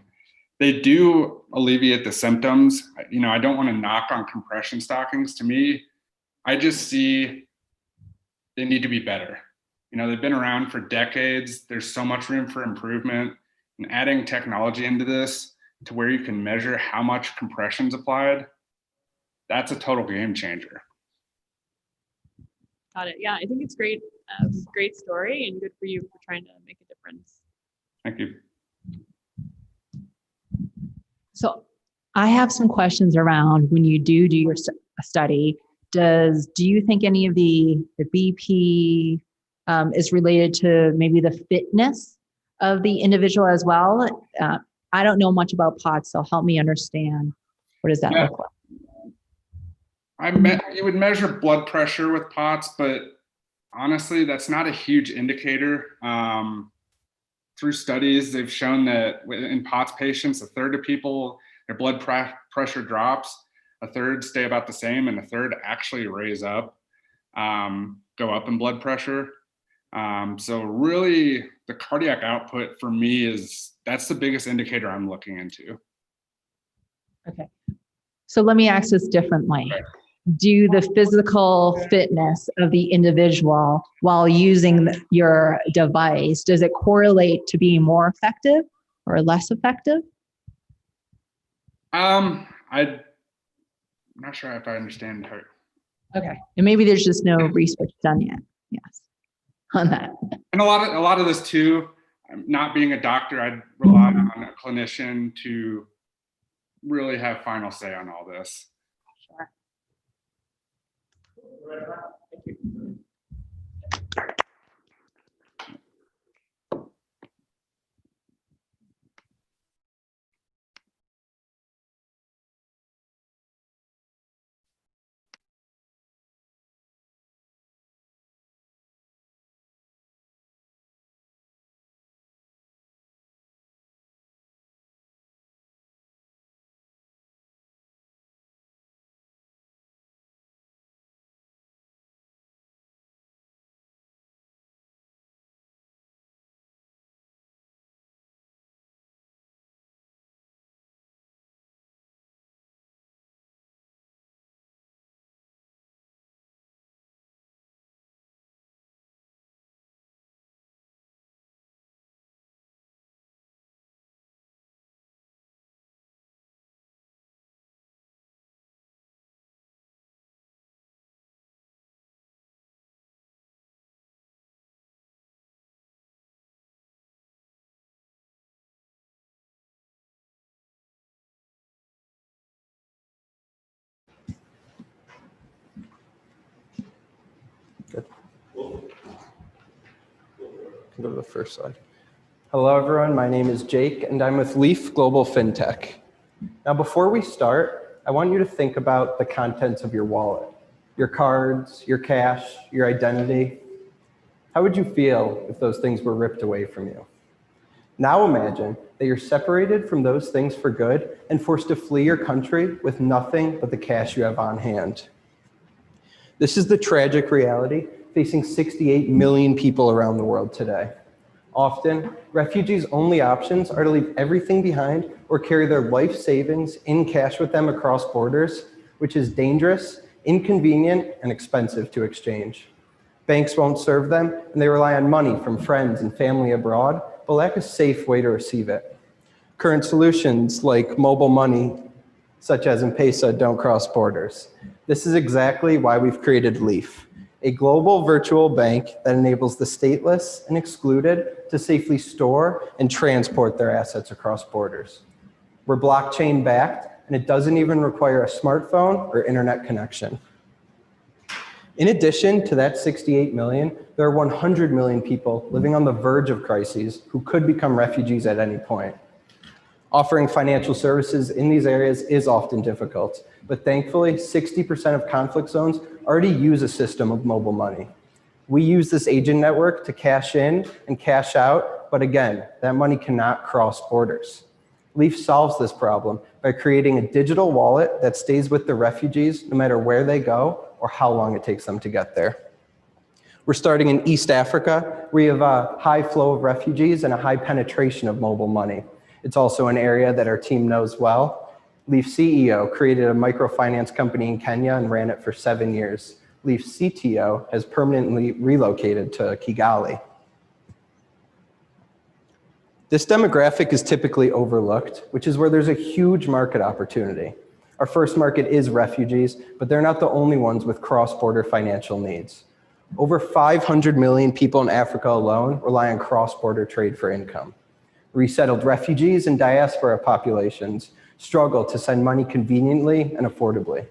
they do alleviate the symptoms. You know, I don't want to knock on compression stockings. To me, I just see they need to be better. You know, they've been around for decades. There's so much room for improvement, and adding technology into this to where you can measure how much compression's applied, that's a total game changer. Got it. Yeah, I think it's great. Great story, and good for you for trying to make a difference. Thank you. So I have some questions around when you do your study. Do you think any of the BP is related to maybe the fitness of the individual as well? I don't know much about POTS, so help me understand. What does that look like? You would measure blood pressure with POTS, but honestly, that's not a huge indicator. Through studies, they've shown that in POTS patients, a third of people, their blood pressure drops, a third stay about the same, and a third actually raise up, go up in blood pressure. So really, the cardiac output for me that's the biggest indicator I'm looking into. Okay. So let me ask this differently. Okay. Do the physical fitness of the individual while using your device, does it correlate to being more effective or less effective? I'm not sure if I understand her. Okay. And maybe there's just no research done yet. Yes. On that. And a lot of this too, not being a doctor, I'd rely on a clinician to really have final say on all this. Sure. Go to the first slide. Hello, everyone. My name is Jake, and I'm with Leaf Global FinTech. Now, before we start, I want you to think about the contents of your wallet, your cards, your cash, your identity. How would you feel if those things were ripped away from you? Now imagine that you're separated from those things for good and forced to flee your country with nothing but the cash you have on hand. This is the tragic reality facing 68 million people around the world today. Often, refugees' only options are to leave everything behind or carry their life savings in cash with them across borders, which is dangerous, inconvenient, and expensive to exchange. Banks won't serve them, and they rely on money from friends and family abroad, but lack a safe way to receive it. Current solutions like mobile money, such as M-Pesa, don't cross borders. This is exactly why we've created Leaf, a global virtual bank that enables the stateless and excluded to safely store and transport their assets across borders. We're blockchain backed, and it doesn't even require a smartphone or internet connection. In addition to that 68 million, there are 100 million people living on the verge of crises who could become refugees at any point. Offering financial services in these areas is often difficult, but thankfully, 60% of conflict zones already use a system of mobile money. We use this agent network to cash in and cash out, but again, that money cannot cross borders. Leaf solves this problem by creating a digital wallet that stays with the refugees no matter where they go or how long it takes them to get there. We're starting in East Africa, where you have a high flow of refugees and a high penetration of mobile money. It's also an area that our team knows well. Leaf CEO created a microfinance company in Kenya and ran it for 7 years. Leaf CTO has permanently relocated to Kigali. This demographic is typically overlooked, which is where there's a huge market opportunity. Our first market is refugees, but they're not the only ones with cross-border financial needs. Over 500 million people in Africa alone rely on cross-border trade for income. Resettled refugees and diaspora populations struggle to send money conveniently and affordably.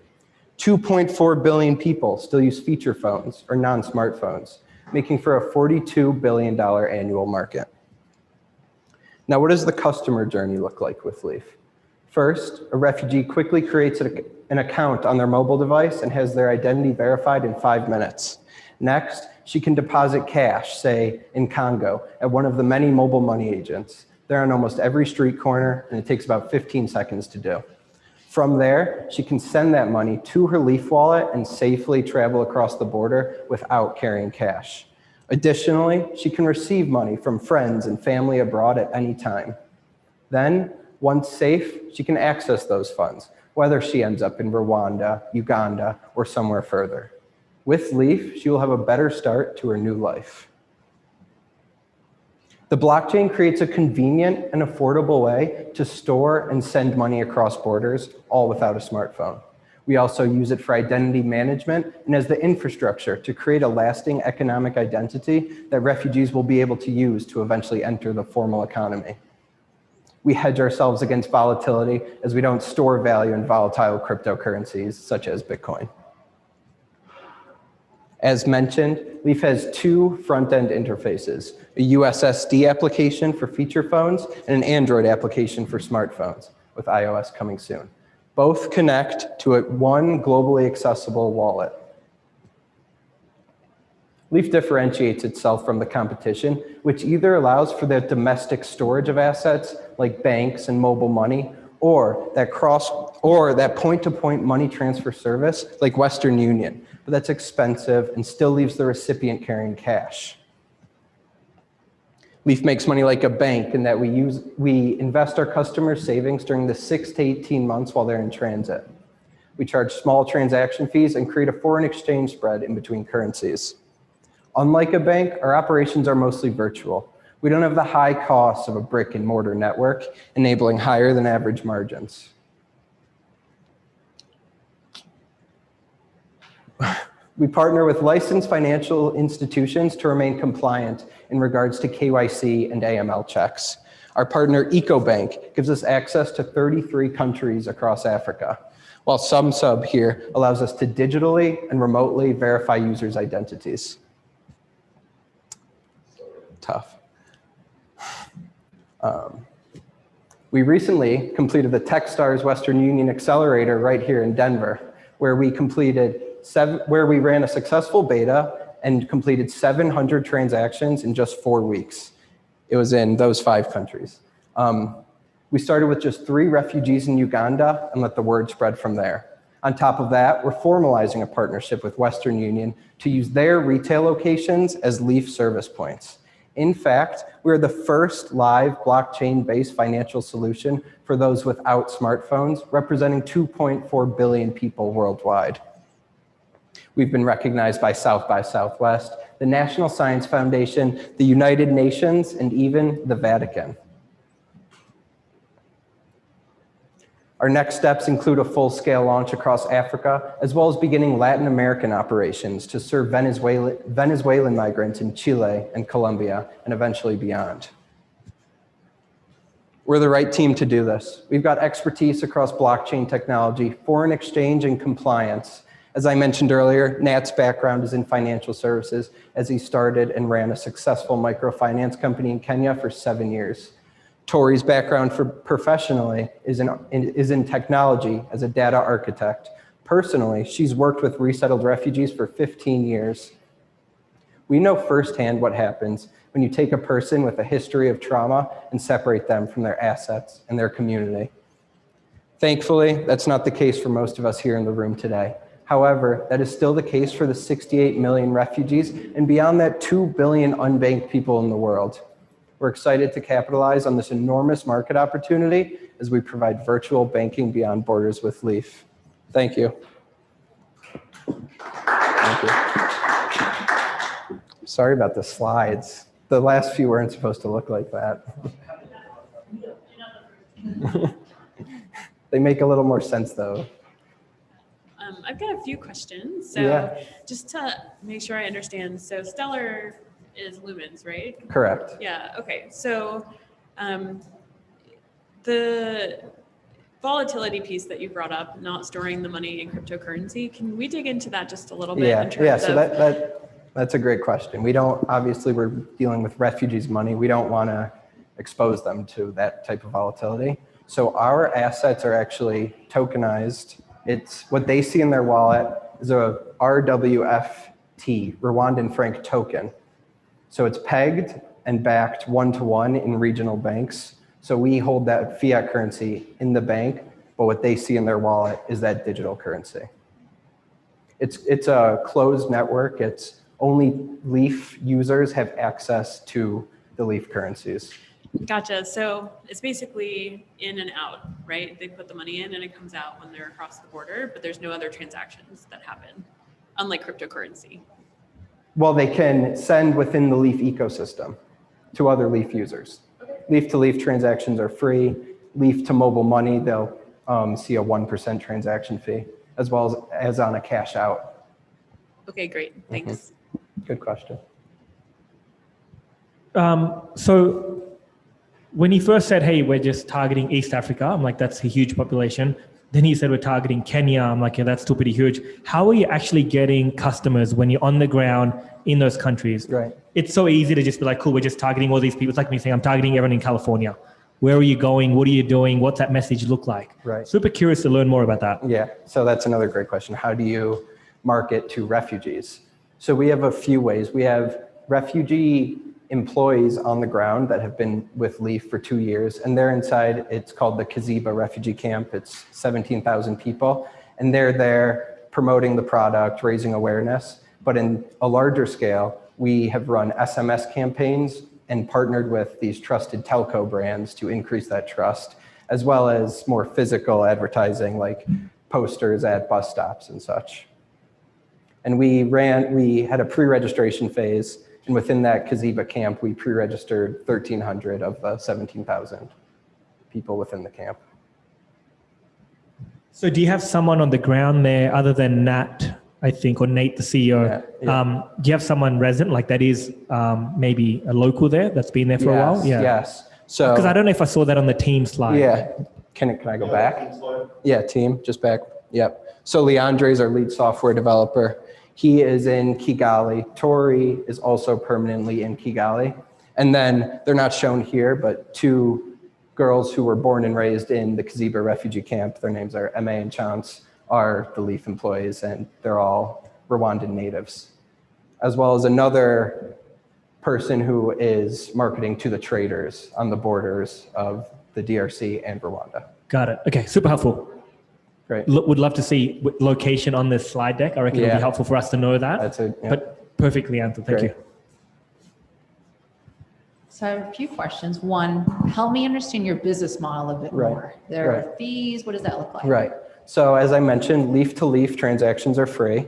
2.4 billion people still use feature phones or non-smartphones, making for a $42 billion annual market. Now, what does the customer journey look like with Leaf? First, a refugee quickly creates an account on their mobile device and has their identity verified in 5 minutes. Next, she can deposit cash, say in Congo, at one of the many mobile money agents. They're on almost every street corner, and it takes about 15 seconds to do. From there, she can send that money to her Leaf wallet and safely travel across the border without carrying cash. Additionally, she can receive money from friends and family abroad at any time. Then, once safe, she can access those funds, whether she ends up in Rwanda, Uganda, or somewhere further. With Leaf, she will have a better start to her new life. The blockchain creates a convenient and affordable way to store and send money across borders, all without a smartphone. We also use it for identity management and as the infrastructure to create a lasting economic identity that refugees will be able to use to eventually enter the formal economy. We hedge ourselves against volatility as we don't store value in volatile cryptocurrencies such as Bitcoin. As mentioned, Leaf has 2 front-end interfaces, a USSD application for feature phones and an Android application for smartphones, with iOS coming soon. Both connect to one globally accessible wallet. Leaf differentiates itself from the competition, which either allows for the domestic storage of assets like banks and mobile money, or that point-to-point money transfer service like Western Union, but that's expensive and still leaves the recipient carrying cash. Leaf makes money like a bank in that we invest our customers' savings during the 6 to 18 months while they're in transit. We charge small transaction fees and create a foreign exchange spread in between currencies. Unlike a bank, our operations are mostly virtual. We don't have the high costs of a brick and mortar network, enabling higher than average margins. We partner with licensed financial institutions to remain compliant in regards to KYC and AML checks. Our partner EcoBank gives us access to 33 countries across Africa, while SumSub here allows us to digitally and remotely verify users' identities. tough. We recently completed the Techstars Western Union Accelerator right here in Denver, where we ran a successful beta and completed 700 transactions in just 4 weeks. It was in those 5 countries. We started with just 3 refugees in Uganda and let the word spread from there. On top of that, we're formalizing a partnership with Western Union to use their retail locations as Leaf service points. In fact, we're the first live blockchain-based financial solution for those without smartphones, representing 2.4 billion people worldwide. We've been recognized by South by Southwest, the National Science Foundation, the United Nations, and even the Vatican. Our next steps include a full-scale launch across Africa, as well as beginning Latin American operations to serve Venezuelan migrants in Chile and Colombia, and eventually beyond. We're the right team to do this. We've got expertise across blockchain technology, foreign exchange, and compliance. As I mentioned earlier, Nat's background is in financial services, as he started and ran a successful microfinance company in Kenya for 7 years. Tori's background professionally is in technology as a data architect. Personally, she's worked with resettled refugees for 15 years. We know firsthand what happens when you take a person with a history of trauma and separate them from their assets and their community. Thankfully, that's not the case for most of us here in the room today. However, that is still the case for the 68 million refugees and beyond that 2 billion unbanked people in the world. We're excited to capitalize on this enormous market opportunity as we provide virtual banking beyond borders with Leaf. Thank you. Thank you. Sorry about the slides. The last few weren't supposed to look like that. They make a little more sense though. I've got a few questions. So Yeah. just to make sure I understand, so Stellar is lumens, right? Correct. Yeah, okay. So the volatility piece that you brought up, not storing the money in cryptocurrency, can we dig into that just a little bit? In terms So of... that's a great question. We don't, obviously we're dealing with refugees' money. We don't want to expose them to that type of volatility. So our assets are actually tokenized. It's what they see in their wallet is a RWFT, Rwandan franc token. So it's pegged and backed 1-to-1 in regional banks. So we hold that fiat currency in the bank, but what they see in their wallet is that digital currency. It's a closed network. It's only Leaf users have access to the Leaf currencies. Gotcha. So it's basically in and out, right? They put the money in and it comes out when they're across the border, but there's no other transactions that happen, unlike cryptocurrency. Well, they can send within the Leaf ecosystem to other Leaf users. Okay. Leaf to Leaf transactions are free. Leaf to mobile money, they'll see a 1% transaction fee, as well as on a cash out. Okay, great. Thanks. Mm-hmm. Good question. So when he first said, hey, we're just targeting East Africa, I'm like, that's a huge population. Then he said, we're targeting Kenya. I'm like, yeah, that's still pretty huge. How are you actually getting customers when you're on the ground in those countries? Right. It's so easy to just be like, cool, we're just targeting all these people. It's like me saying, I'm targeting everyone in California. Where are you going? What are you doing? What's that message look like? Right. Super curious to learn more about that. Yeah, so that's another great question. How do you market to refugees? So we have a few ways. We have refugee employees on the ground that have been with Leaf for 2 years, and they're inside, it's called the Kaziba refugee camp. It's 17,000 people, and they're there promoting the product, raising awareness. But in a larger scale, we have run SMS campaigns and partnered with these trusted telco brands to increase that trust, as well as more physical advertising like posters at bus stops and such. And we had a pre-registration phase, and within that Kaziba camp, we pre-registered 1,300 of the 17,000 people within the camp. So do you have someone on the ground there other than Nat, I think, or Nate, the CEO? Yeah. Do you have someone resident, like that is maybe a local there that's been there for a while? Yeah. Yes. So because I don't know if I saw that on the team slide. Yeah. Can I go back? Yeah, team, just back. Yep. So Leandre is our lead software developer. He is in Kigali. Tori is also permanently in Kigali. And then they're not shown here, but 2 girls who were born and raised in the Kaziba refugee camp, their names are Emma and Chance, are the Leaf employees, and they're all Rwandan natives, as well as another person who is marketing to the traders on the borders of the DRC and Rwanda. Got it. Okay, super helpful. Great. Would love to see location on this slide deck. I reckon it'd be helpful for us to know that. That's it. Yeah. But perfectly answered. Thank Great. you. So I have a few questions. One, help me understand your business model a bit Right. more. There are Right. fees. What does that look like? Right. So as I mentioned, leaf-to-leaf transactions are free.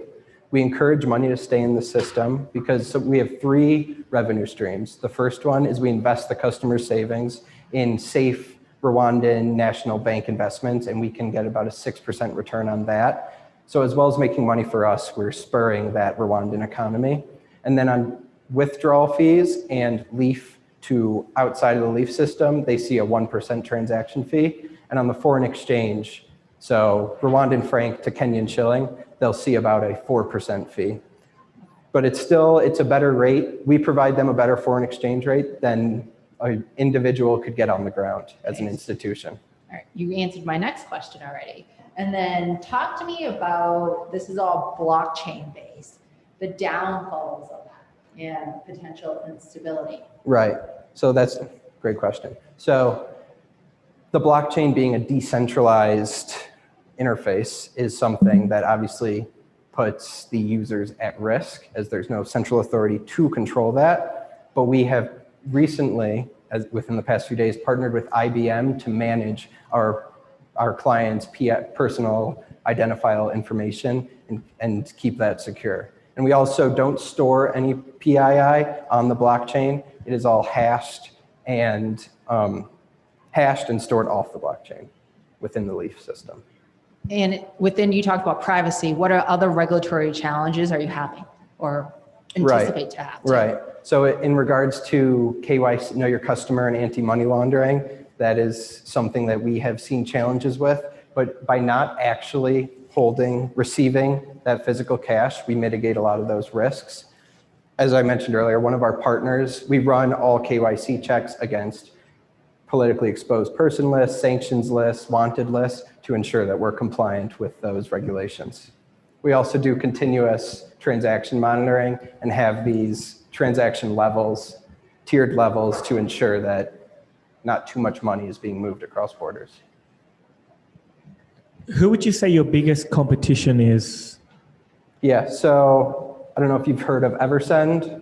We encourage money to stay in the system because we have 3 revenue streams. The first one is we invest the customer's savings in safe Rwandan national bank investments, and we can get about a 6% return on that. So as well as making money for us, we're spurring that Rwandan economy. And then on withdrawal fees and leaf to outside of the leaf system, they see a 1% transaction fee. And on the foreign exchange, so Rwandan franc to Kenyan shilling, they'll see about a 4% fee. But it's a better rate. We provide them a better foreign exchange rate than an individual could get on the ground as an institution. All right, you answered my next question already. And then talk to me about, this is all blockchain based, the downfalls of that and potential instability. Right. So that's a great question. So the blockchain being a decentralized interface is something that obviously puts the users at risk, as there's no central authority to control that. But we have recently, as within the past few days, partnered with IBM to manage our clients' personal identifiable information and keep that secure. And we also don't store any PII on the blockchain. It is all hashed and stored off the blockchain within the Leaf system. And within, you talked about privacy. What are other regulatory challenges are you having or anticipate to have? Right. So in regards to KYC, know your customer, and anti-money laundering, that is something that we have seen challenges with. But by not actually receiving that physical cash, we mitigate a lot of those risks. As I mentioned earlier, one of our partners, we run all KYC checks against politically exposed person lists, sanctions lists, wanted lists, to ensure that we're compliant with those regulations. We also do continuous transaction monitoring and have these transaction levels, tiered levels, to ensure that not too much money is being moved across borders. Who would you say your biggest competition is? Yeah, so I don't know if you've heard of Eversend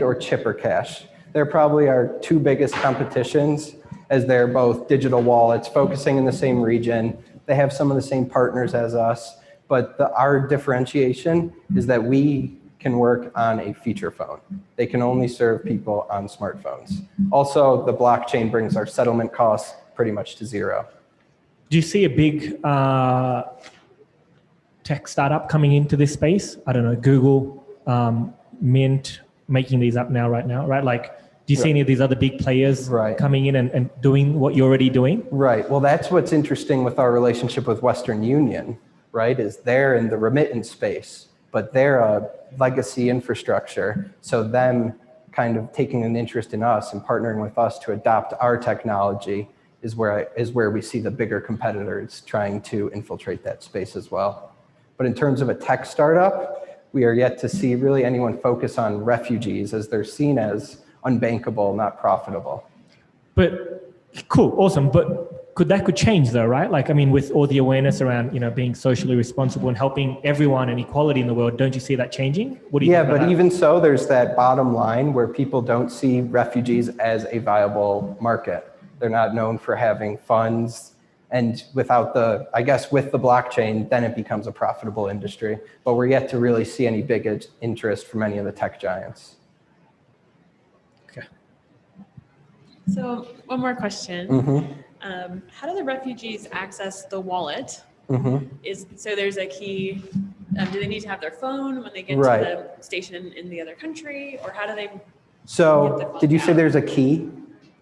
or Chipper Cash. They're probably our 2 biggest competitions, as they're both digital wallets focusing in the same region. They have some of the same partners as us, but our differentiation is that we can work on a feature phone. They can only serve people on smartphones. Also, the blockchain brings our settlement costs pretty much to 0. Do you see a big tech startup coming into this space? I don't know, Google, Mint, making these up right now, right? Like, do you see any of these other big players coming in and doing what you're already doing? Right. Well, that's what's interesting with our relationship with Western Union, right? Is they're in the remittance space, but they're a legacy infrastructure. So them kind of taking an interest in us and partnering with us to adopt our technology is where we see the bigger competitors trying to infiltrate that space as well. But in terms of a tech startup, we are yet to see really anyone focus on refugees, as they're seen as unbankable, not profitable. But cool, awesome. But that could change though, right? Like, I mean, with all the awareness around, being socially responsible and helping everyone and equality in the world, don't you see that changing? What do you think about that? Even so, there's that bottom line where people don't see refugees as a viable market. They're not known for having funds. And with the blockchain, then it becomes a profitable industry. But we're yet to really see any big interest from any of the tech giants. Okay. So one more question. Mm-hmm. How do the refugees access the wallet? Mm-hmm. So there's a key. Do they need to have their phone when they get to the station in the other country, or how do they? So did you say there's a key?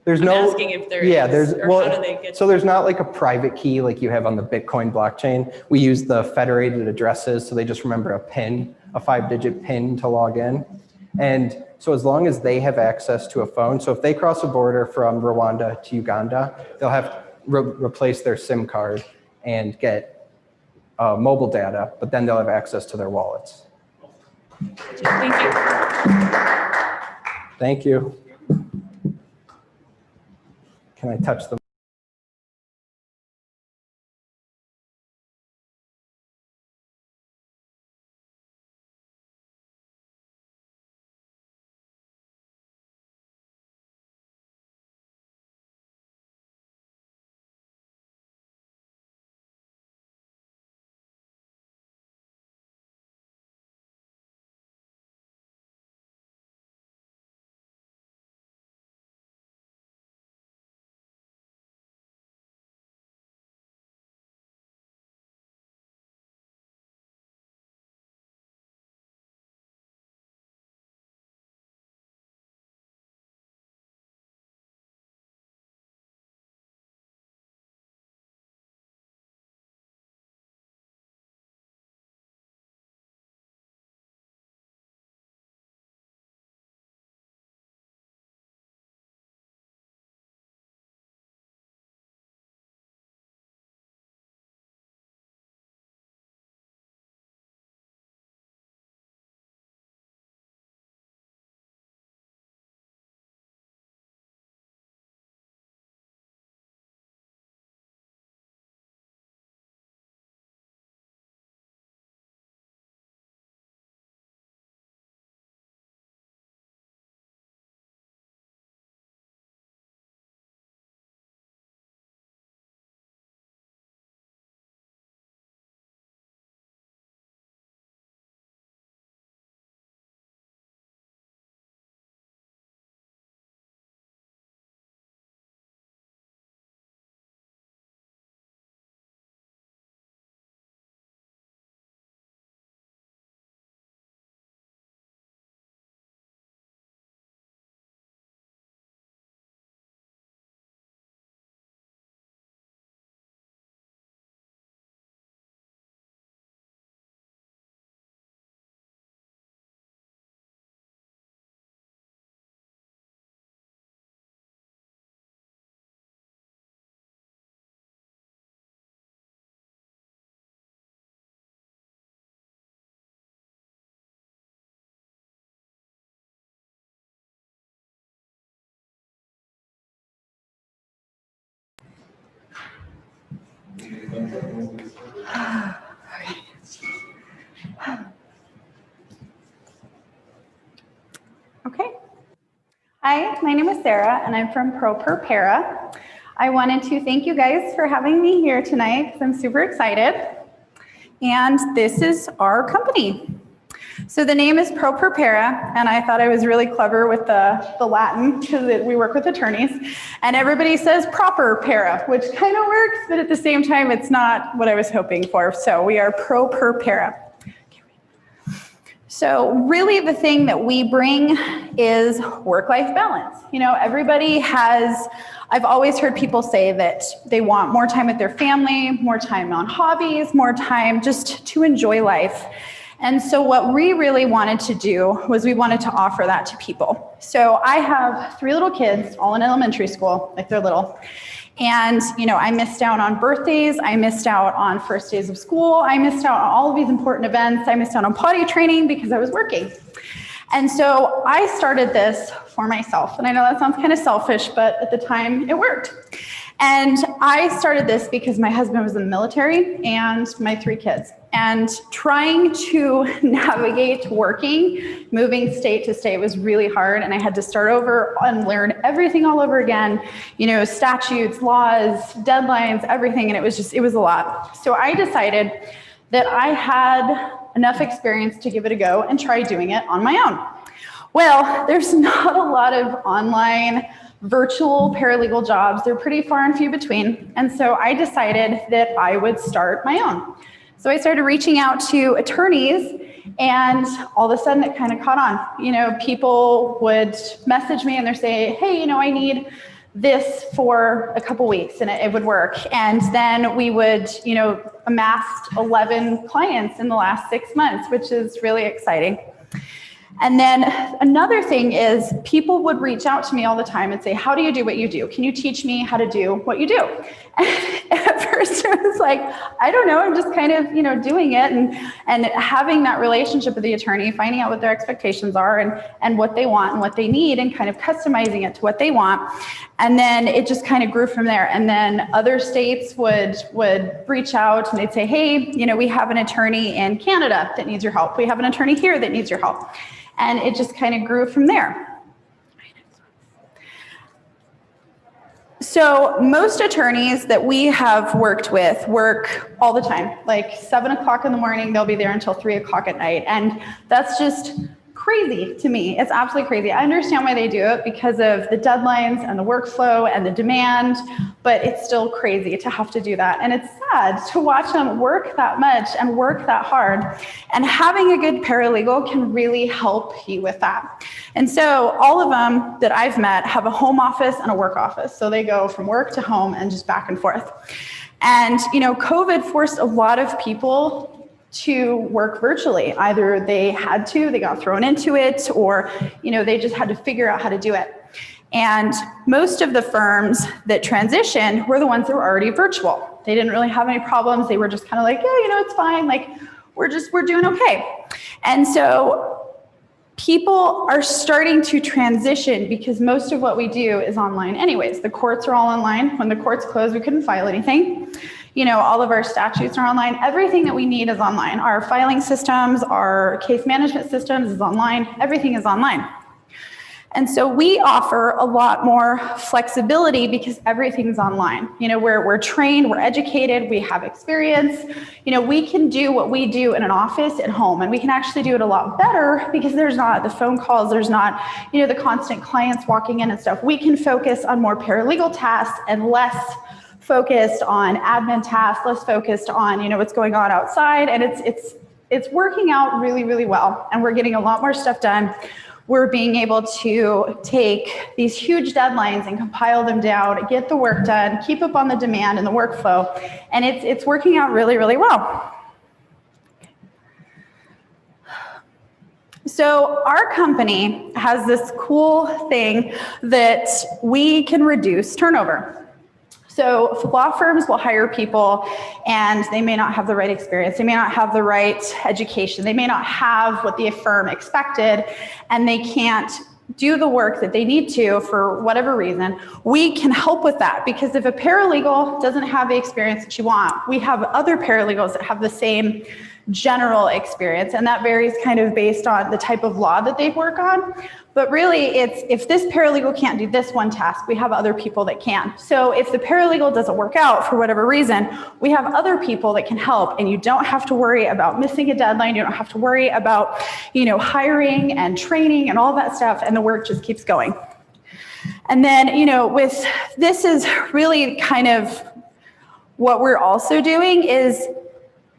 There's I'm asking if there is, or how do they get? So there's not like a private key like you have on the Bitcoin blockchain. We use the federated addresses, so they just remember a PIN, a 5-digit PIN to log in. And so as long as they have access to a phone, so if they cross a border from Rwanda to Uganda, they'll have to replace their SIM card and get mobile data, but then they'll have access to their wallets. Thank you. Thank you. Can I touch the Okay. Hi, my name is Sarah and I'm from ProPerPara. I wanted to thank you guys for having me here tonight because I'm super excited. And this is our company. So the name is ProPerPara, and I thought I was really clever with the Latin because we work with attorneys. And everybody says proper para, which kind of works, but at the same time, it's not what I was hoping for. So we are ProPerPara. So really the thing that we bring is work-life balance. You know, everybody has, I've always heard people say that they want more time with their family, more time on hobbies, more time just to enjoy life. And so what we really wanted to do was we wanted to offer that to people. So I have 3 little kids, all in elementary school, like they're little. And, you know, I missed out on birthdays. I missed out on first days of school. I missed out on all of these important events. I missed out on potty training because I was working. And so I started this for myself. And I know that sounds kind of selfish, but at the time it worked. And I started this because my husband was in the military and my 3 kids. And trying to navigate working, moving state to state was really hard. And I had to start over and learn everything all over again, you know, statutes, laws, deadlines, everything. And it was a lot. So I decided that I had enough experience to give it a go and try doing it on my own. Well, there's not a lot of online virtual paralegal jobs. They're pretty far and few between. And so I decided that I would start my own. So I started reaching out to attorneys, and all of a sudden it kind of caught on. You know, people would message me and they're saying, hey, you know, I need this for a couple weeks, and it would work. And then we would, you know, amassed 11 clients in the last 6 months, which is really exciting. And then another thing is people would reach out to me all the time and say, how do you do what you do? Can you teach me how to do what you do? And at first it was like, I don't know, I'm just kind of, doing it and having that relationship with the attorney, finding out what their expectations are and what they want and what they need and kind of customizing it to what they want. And then it just kind of grew from there. And then other states would reach out and they'd say, hey, we have an attorney in Canada that needs your help. We have an attorney here that needs your help. And it just kind of grew from there. So most attorneys that we have worked with work all the time, like 7 o'clock in the morning, they'll be there until 3 o'clock at night. And that's just crazy to me. It's absolutely crazy. I understand why they do it because of the deadlines and the workflow and the demand, but it's still crazy to have to do that. And it's sad to watch them work that much and work that hard. And having a good paralegal can really help you with that. And so all of them that I've met have a home office and a work office. So they go from work to home and just back and forth. And, COVID forced a lot of people to work virtually. Either they had to, they got thrown into it, or, they just had to figure out how to do it. And most of the firms that transitioned were the ones that were already virtual. They didn't really have any problems. They were just kind of like, yeah, it's fine. Like, we're doing okay. And so people are starting to transition because most of what we do is online anyways. The courts are all online. When the courts closed, we couldn't file anything. All of our statutes are online. Everything that we need is online. Our filing systems, our case management systems is online. Everything is online. And so we offer a lot more flexibility because everything's online. We're trained, we're educated, we have experience. We can do what we do in an office at home, and we can actually do it a lot better because there's not the phone calls, there's not, the constant clients walking in and stuff. We can focus on more paralegal tasks and less focused on admin tasks, less focused on, what's going on outside. And it's working out really, really well. And we're getting a lot more stuff done. We're being able to take these huge deadlines and compile them down, get the work done, keep up on the demand and the workflow. And it's working out really, really well. So our company has this cool thing that we can reduce turnover. So law firms will hire people and they may not have the right experience. They may not have the right education. They may not have what the firm expected, and they can't do the work that they need to for whatever reason. We can help with that because if a paralegal doesn't have the experience that you want, we have other paralegals that have the same general experience, and that varies kind of based on the type of law that they work on. But really, it's if this paralegal can't do this one task, we have other people that can. So if the paralegal doesn't work out for whatever reason, we have other people that can help, and you don't have to worry about missing a deadline. You don't have to worry about, hiring and training and all that stuff, and the work just keeps going. And then, with this is really kind of what we're also doing is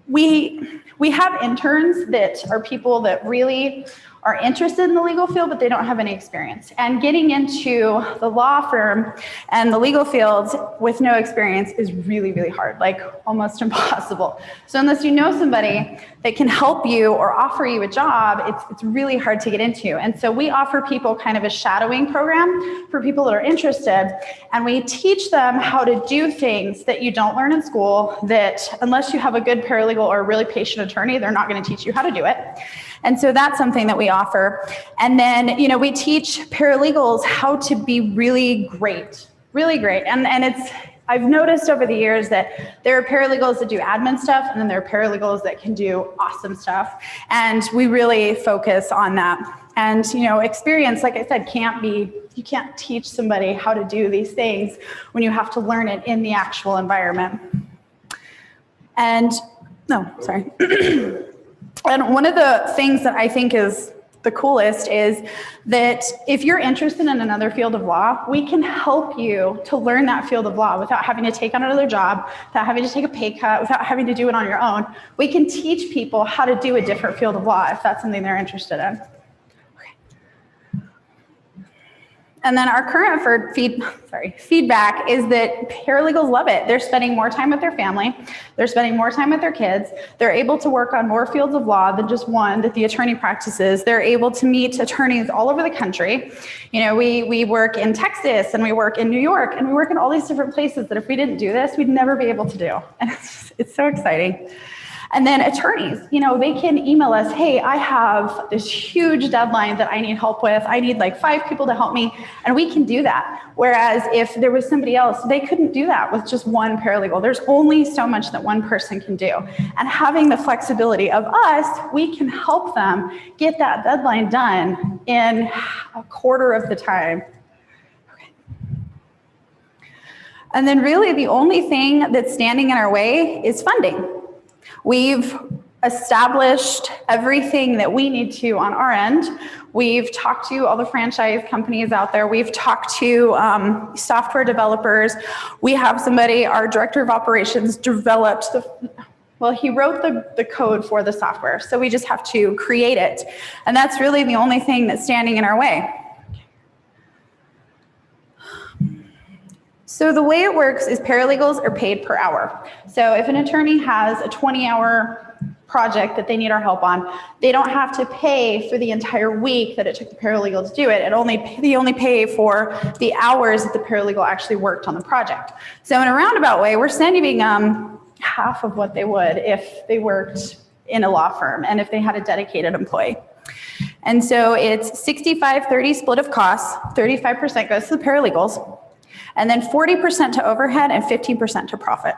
we have interns that are people that really are interested in the legal field, but they don't have any experience. And getting into the law firm and the legal field with no experience is really, really hard, like almost impossible. So unless you know somebody that can help you or offer you a job, it's really hard to get into. And so we offer people kind of a shadowing program for people that are interested. And we teach them how to do things that you don't learn in school, that unless you have a good paralegal or a really patient attorney, they're not going to teach you how to do it. And so that's something that we offer. And then, we teach paralegals how to be really great. And I've noticed over the years that there are paralegals that do admin stuff, and then there are paralegals that can do awesome stuff. And we really focus on that. And, experience, like I said, you can't teach somebody how to do these things when you have to learn it in the actual environment. And, And one of the things that I think is the coolest is that if you're interested in another field of law, we can help you to learn that field of law without having to take on another job, without having to take a pay cut, without having to do it on your own. We can teach people how to do a different field of law if that's something they're interested in. And then our current feedback is that paralegals love it. They're spending more time with their family. They're spending more time with their kids. They're able to work on more fields of law than just one that the attorney practices. They're able to meet attorneys all over the country. You know, we work in Texas and we work in New York and we work in all these different places that if we didn't do this, we'd never be able to do. And it's so exciting. And then attorneys, you know, they can email us, hey, I have this huge deadline that I need help with. I need like 5 people to help me, and we can do that. Whereas if there was somebody else, they couldn't do that with just one paralegal. There's only so much that one person can do. And having the flexibility of us, we can help them get that deadline done in a quarter of the time. And then really the only thing that's standing in our way is funding. We've established everything that we need to on our end. We've talked to all the franchise companies out there. We've talked to software developers. We have somebody, our director of operations, developed he wrote the code for the software. So we just have to create it. And that's really the only thing that's standing in our way. So the way it works is paralegals are paid per hour. So if an attorney has a 20-hour project that they need our help on, they don't have to pay for the entire week that it took the paralegal to do it. They only pay for the hours that the paralegal actually worked on the project. So in a roundabout way, we're saving half of what they would if they worked in a law firm and if they had a dedicated employee. And so it's 65-30 split of costs. 35% goes to the paralegals, and then 40% to overhead and 15% to profit.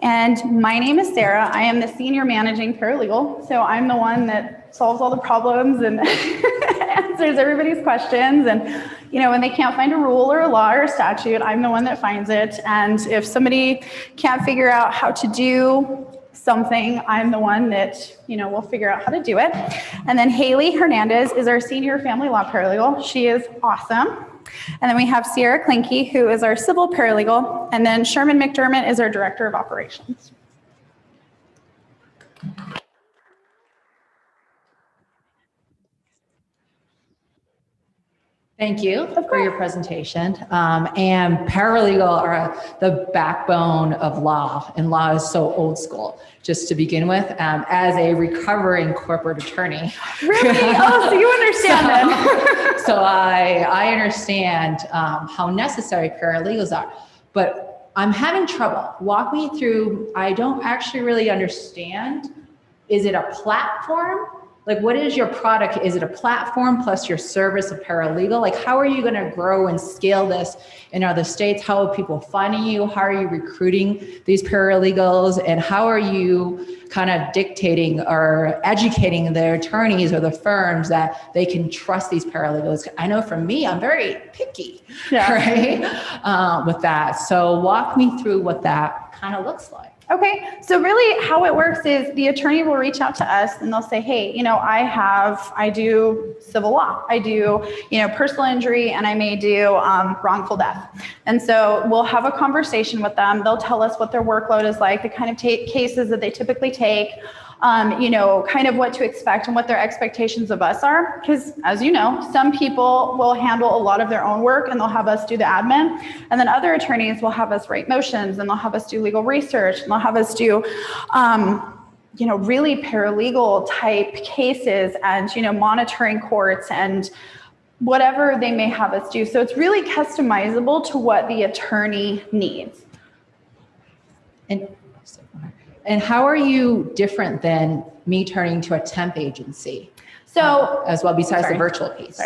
And my name is Sarah. I am the senior managing paralegal. So I'm the one that solves all the problems and answers everybody's questions. And, you know, when they can't find a rule or a law or a statute, I'm the one that finds it. And if somebody can't figure out how to do something, I'm the one that, you know, will figure out how to do it. And then Haley Hernandez is our senior family law paralegal. She is awesome. And then we have Sierra Klinke, who is our civil paralegal. And then Sherman McDermott is our director of operations. Thank you for your presentation. And paralegal are the backbone of law, and law is so old school. Just to begin with, as a recovering corporate attorney. Really? Oh, so you understand then. So I understand how necessary paralegals are, but I'm having trouble. Walk me through, I don't actually really understand. Is it a platform? Like, what is your product? Is it a platform plus your service of paralegal? Like, how are you going to grow and scale this in other states? How are people finding you? How are you recruiting these paralegals? And how are you kind of dictating or educating the attorneys or the firms that they can trust these paralegals? I know for me, I'm very picky, right? With that. So walk me through what that kind of looks like. Okay, so really how it works is the attorney will reach out to us and they'll say, hey, you know, I do civil law, I do, you know, personal injury, and I may do wrongful death. And so we'll have a conversation with them. They'll tell us what their workload is like, the kind of cases that they typically take, you know, kind of what to expect and what their expectations of us are. Because as you know, some people will handle a lot of their own work and they'll have us do the admin. And then other attorneys will have us write motions and they'll have us do legal research and they'll have us do, you know, really paralegal type cases and, you know, monitoring courts and whatever they may have us do. So it's really customizable to what the attorney needs. And how are you different than me turning to a temp agency? So as well, besides the virtual piece.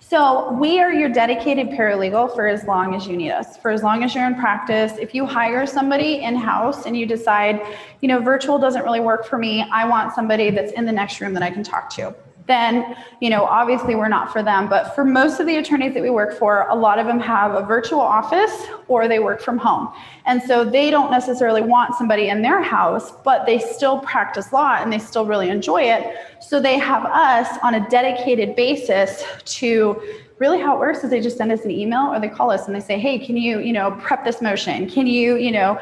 So we are your dedicated paralegal for as long as you need us, for as long as you're in practice. If you hire somebody in-house and you decide, you know, virtual doesn't really work for me, I want somebody that's in the next room that I can talk to, then, you know, obviously we're not for them. But for most of the attorneys that we work for, a lot of them have a virtual office or they work from home. And so they don't necessarily want somebody in their house, but they still practice law and they still really enjoy it. So they have us on a dedicated basis to really how it works is they just send us an email or they call us and they say, hey, can you, you know, prep this motion? Can you, you know,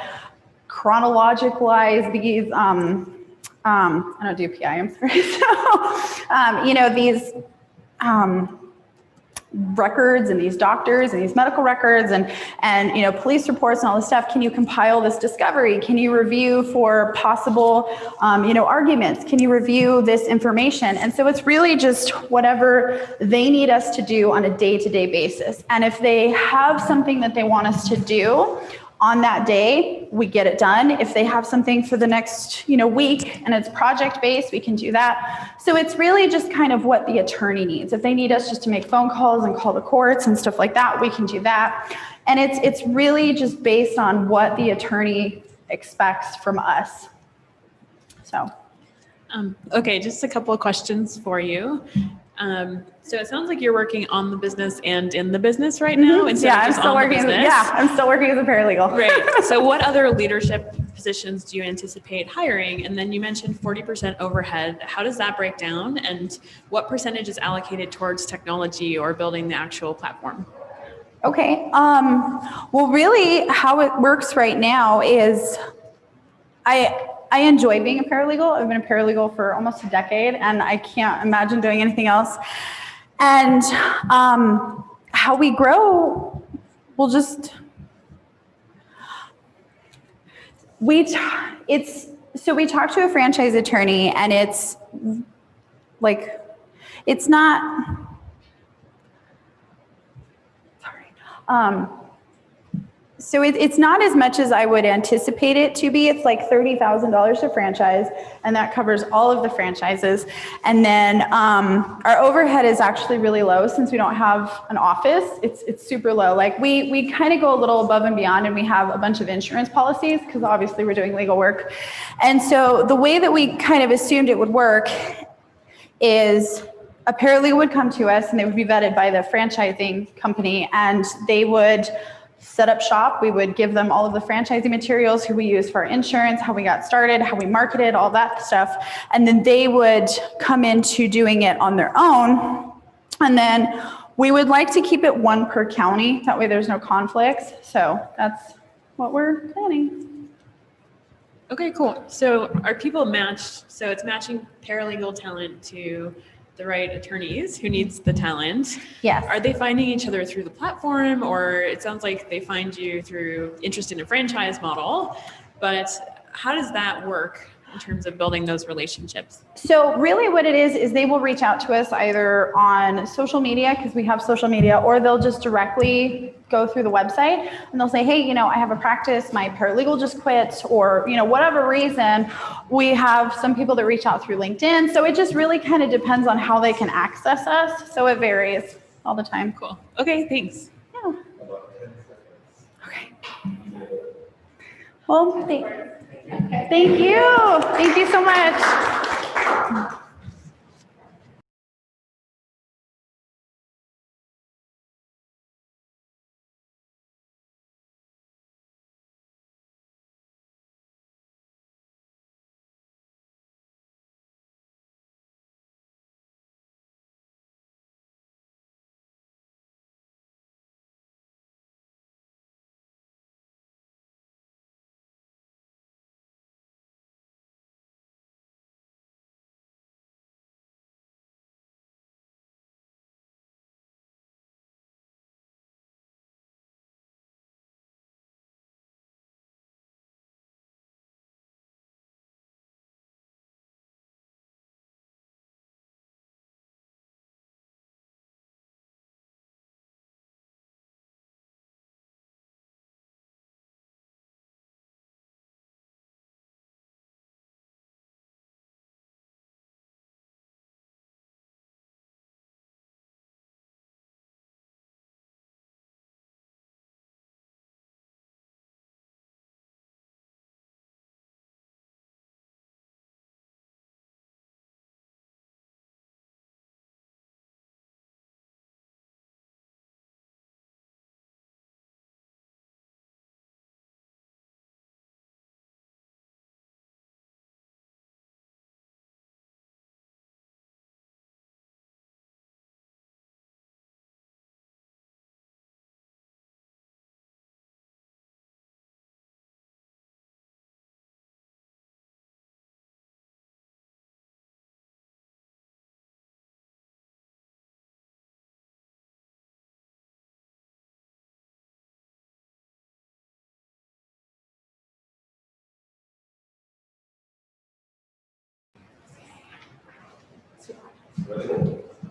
chronologicalize these, I don't do PI, I'm sorry. So, these records and these doctors and these medical records and police reports and all this stuff, can you compile this discovery? Can you review for possible arguments? Can you review this information? And so it's really just whatever they need us to do on a day-to-day basis. And if they have something that they want us to do on that day, we get it done. If they have something for the next, week and it's project-based, we can do that. So it's really just kind of what the attorney needs. If they need us just to make phone calls and call the courts and stuff like that, we can do that. And it's really just based on what the attorney expects from us. So. Okay, just a couple of questions for you. So it sounds like you're working on the business and in the business right now. Instead of just on the business. I'm still working as a paralegal. Right. So what other leadership positions do you anticipate hiring? And then you mentioned 40% overhead. How does that break down? And what percentage is allocated towards technology or building the actual platform? Okay. Well, really how it works right now is I enjoy being a paralegal. I've been a paralegal for almost a decade, and I can't imagine doing anything else. And how we grow, we'll just, we talk to a franchise attorney, and it's like, it's not, sorry. So it's not as much as I would anticipate it to be. It's like $30,000 a franchise, and that covers all of the franchises. And then our overhead is actually really low since we don't have an office. It's super low. Like we kind of go a little above and beyond, and we have a bunch of insurance policies because obviously we're doing legal work. And so the way that we kind of assumed it would work is a paralegal would come to us, and they would be vetted by the franchising company, and they would set up shop. We would give them all of the franchising materials, who we use for our insurance, how we got started, how we marketed, all that stuff. And then they would come into doing it on their own. And then we would like to keep it one per county. That way there's no conflicts. So that's what we're planning. Okay, cool. So are people matched? So it's matching paralegal talent to the right attorneys who needs the talent. Yes. Are they finding each other through the platform, or it sounds like they find you through interest in a franchise model, but how does that work in terms of building those relationships? So really what it is they will reach out to us either on social media, because we have social media, or they'll just directly go through the website and they'll say, hey, I have a practice, my paralegal just quit, or, whatever reason. We have some people that reach out through LinkedIn. So it just really kind of depends on how they can access us. So it varies all the time. Cool. Okay, thanks. Yeah. Okay. Well, thank you. Thank you so much.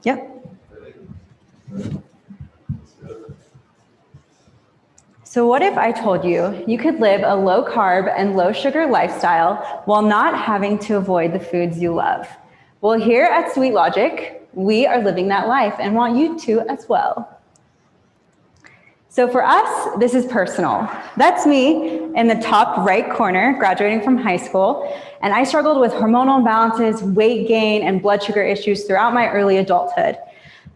Yep. So what if I told you you could live a low carb and low sugar lifestyle while not having to avoid the foods you love? Well, here at Sweet Logic, we are living that life and want you to as well. So for us, this is personal. That's me in the top right corner, graduating from high school, and I struggled with hormonal imbalances, weight gain, and blood sugar issues throughout my early adulthood.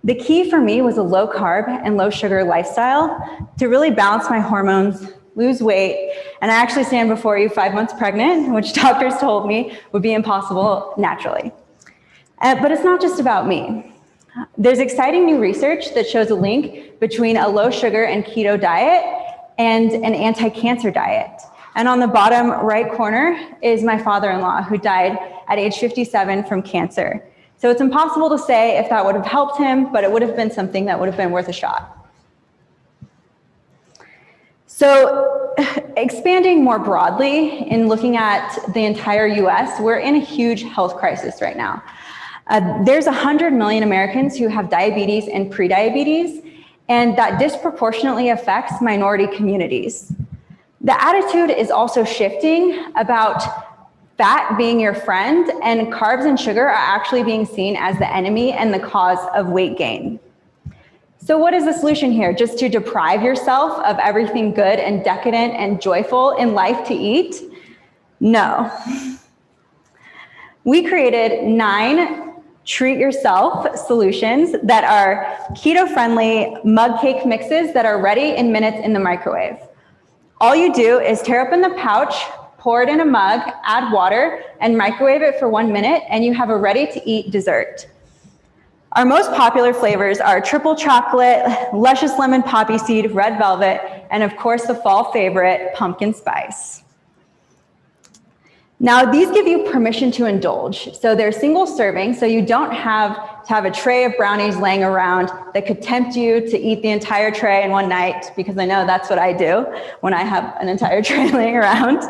The key for me was a low carb and low sugar lifestyle to really balance my hormones, lose weight, and I actually stand before you 5 months pregnant, which doctors told me would be impossible naturally. But it's not just about me. There's exciting new research that shows a link between a low sugar and keto diet and an anti-cancer diet. And on the bottom right corner is my father-in-law, who died at age 57 from cancer. So it's impossible to say if that would have helped him, but it would have been something that would have been worth a shot. So expanding more broadly in looking at the entire US, we're in a huge health crisis right now. There's 100 million Americans who have diabetes and prediabetes, and that disproportionately affects minority communities. The attitude is also shifting about fat being your friend, and carbs and sugar are actually being seen as the enemy and the cause of weight gain. So what is the solution here? Just to deprive yourself of everything good and decadent and joyful in life to eat? No. We created 9 treat yourself solutions that are keto-friendly mug cake mixes that are ready in minutes in the microwave. All you do is tear open the pouch, pour it in a mug, add water, and microwave it for 1 minute, and you have a ready-to-eat dessert. Our most popular flavors are triple chocolate, luscious lemon poppy seed, red velvet, and of course the fall favorite, pumpkin spice. Now, these give you permission to indulge. So they're single serving, so you don't have to have a tray of brownies laying around that could tempt you to eat the entire tray in one night, because I know that's what I do when I have an entire tray laying around.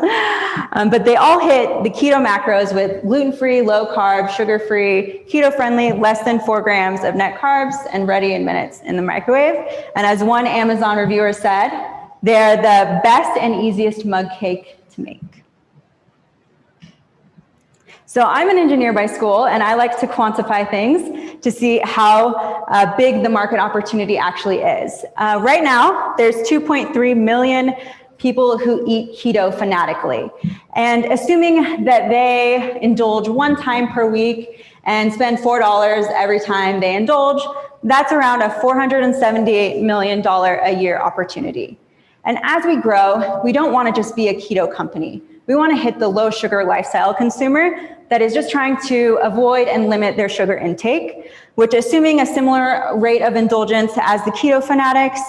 But they all hit the keto macros with gluten-free, low carb, sugar-free, keto-friendly, less than 4 grams of net carbs, and ready in minutes in the microwave. And as one Amazon reviewer said, they're the best and easiest mug cake to make. So I'm an engineer by school, and I like to quantify things to see how big the market opportunity actually is. Right now, there's 2.3 million people who eat keto fanatically. And assuming that they indulge 1 time per week and spend $4 every time they indulge, that's around a $478 million a year opportunity. And as we grow, we don't want to just be a keto company. We want to hit the low sugar lifestyle consumer that is just trying to avoid and limit their sugar intake, which, assuming a similar rate of indulgence as the keto fanatics,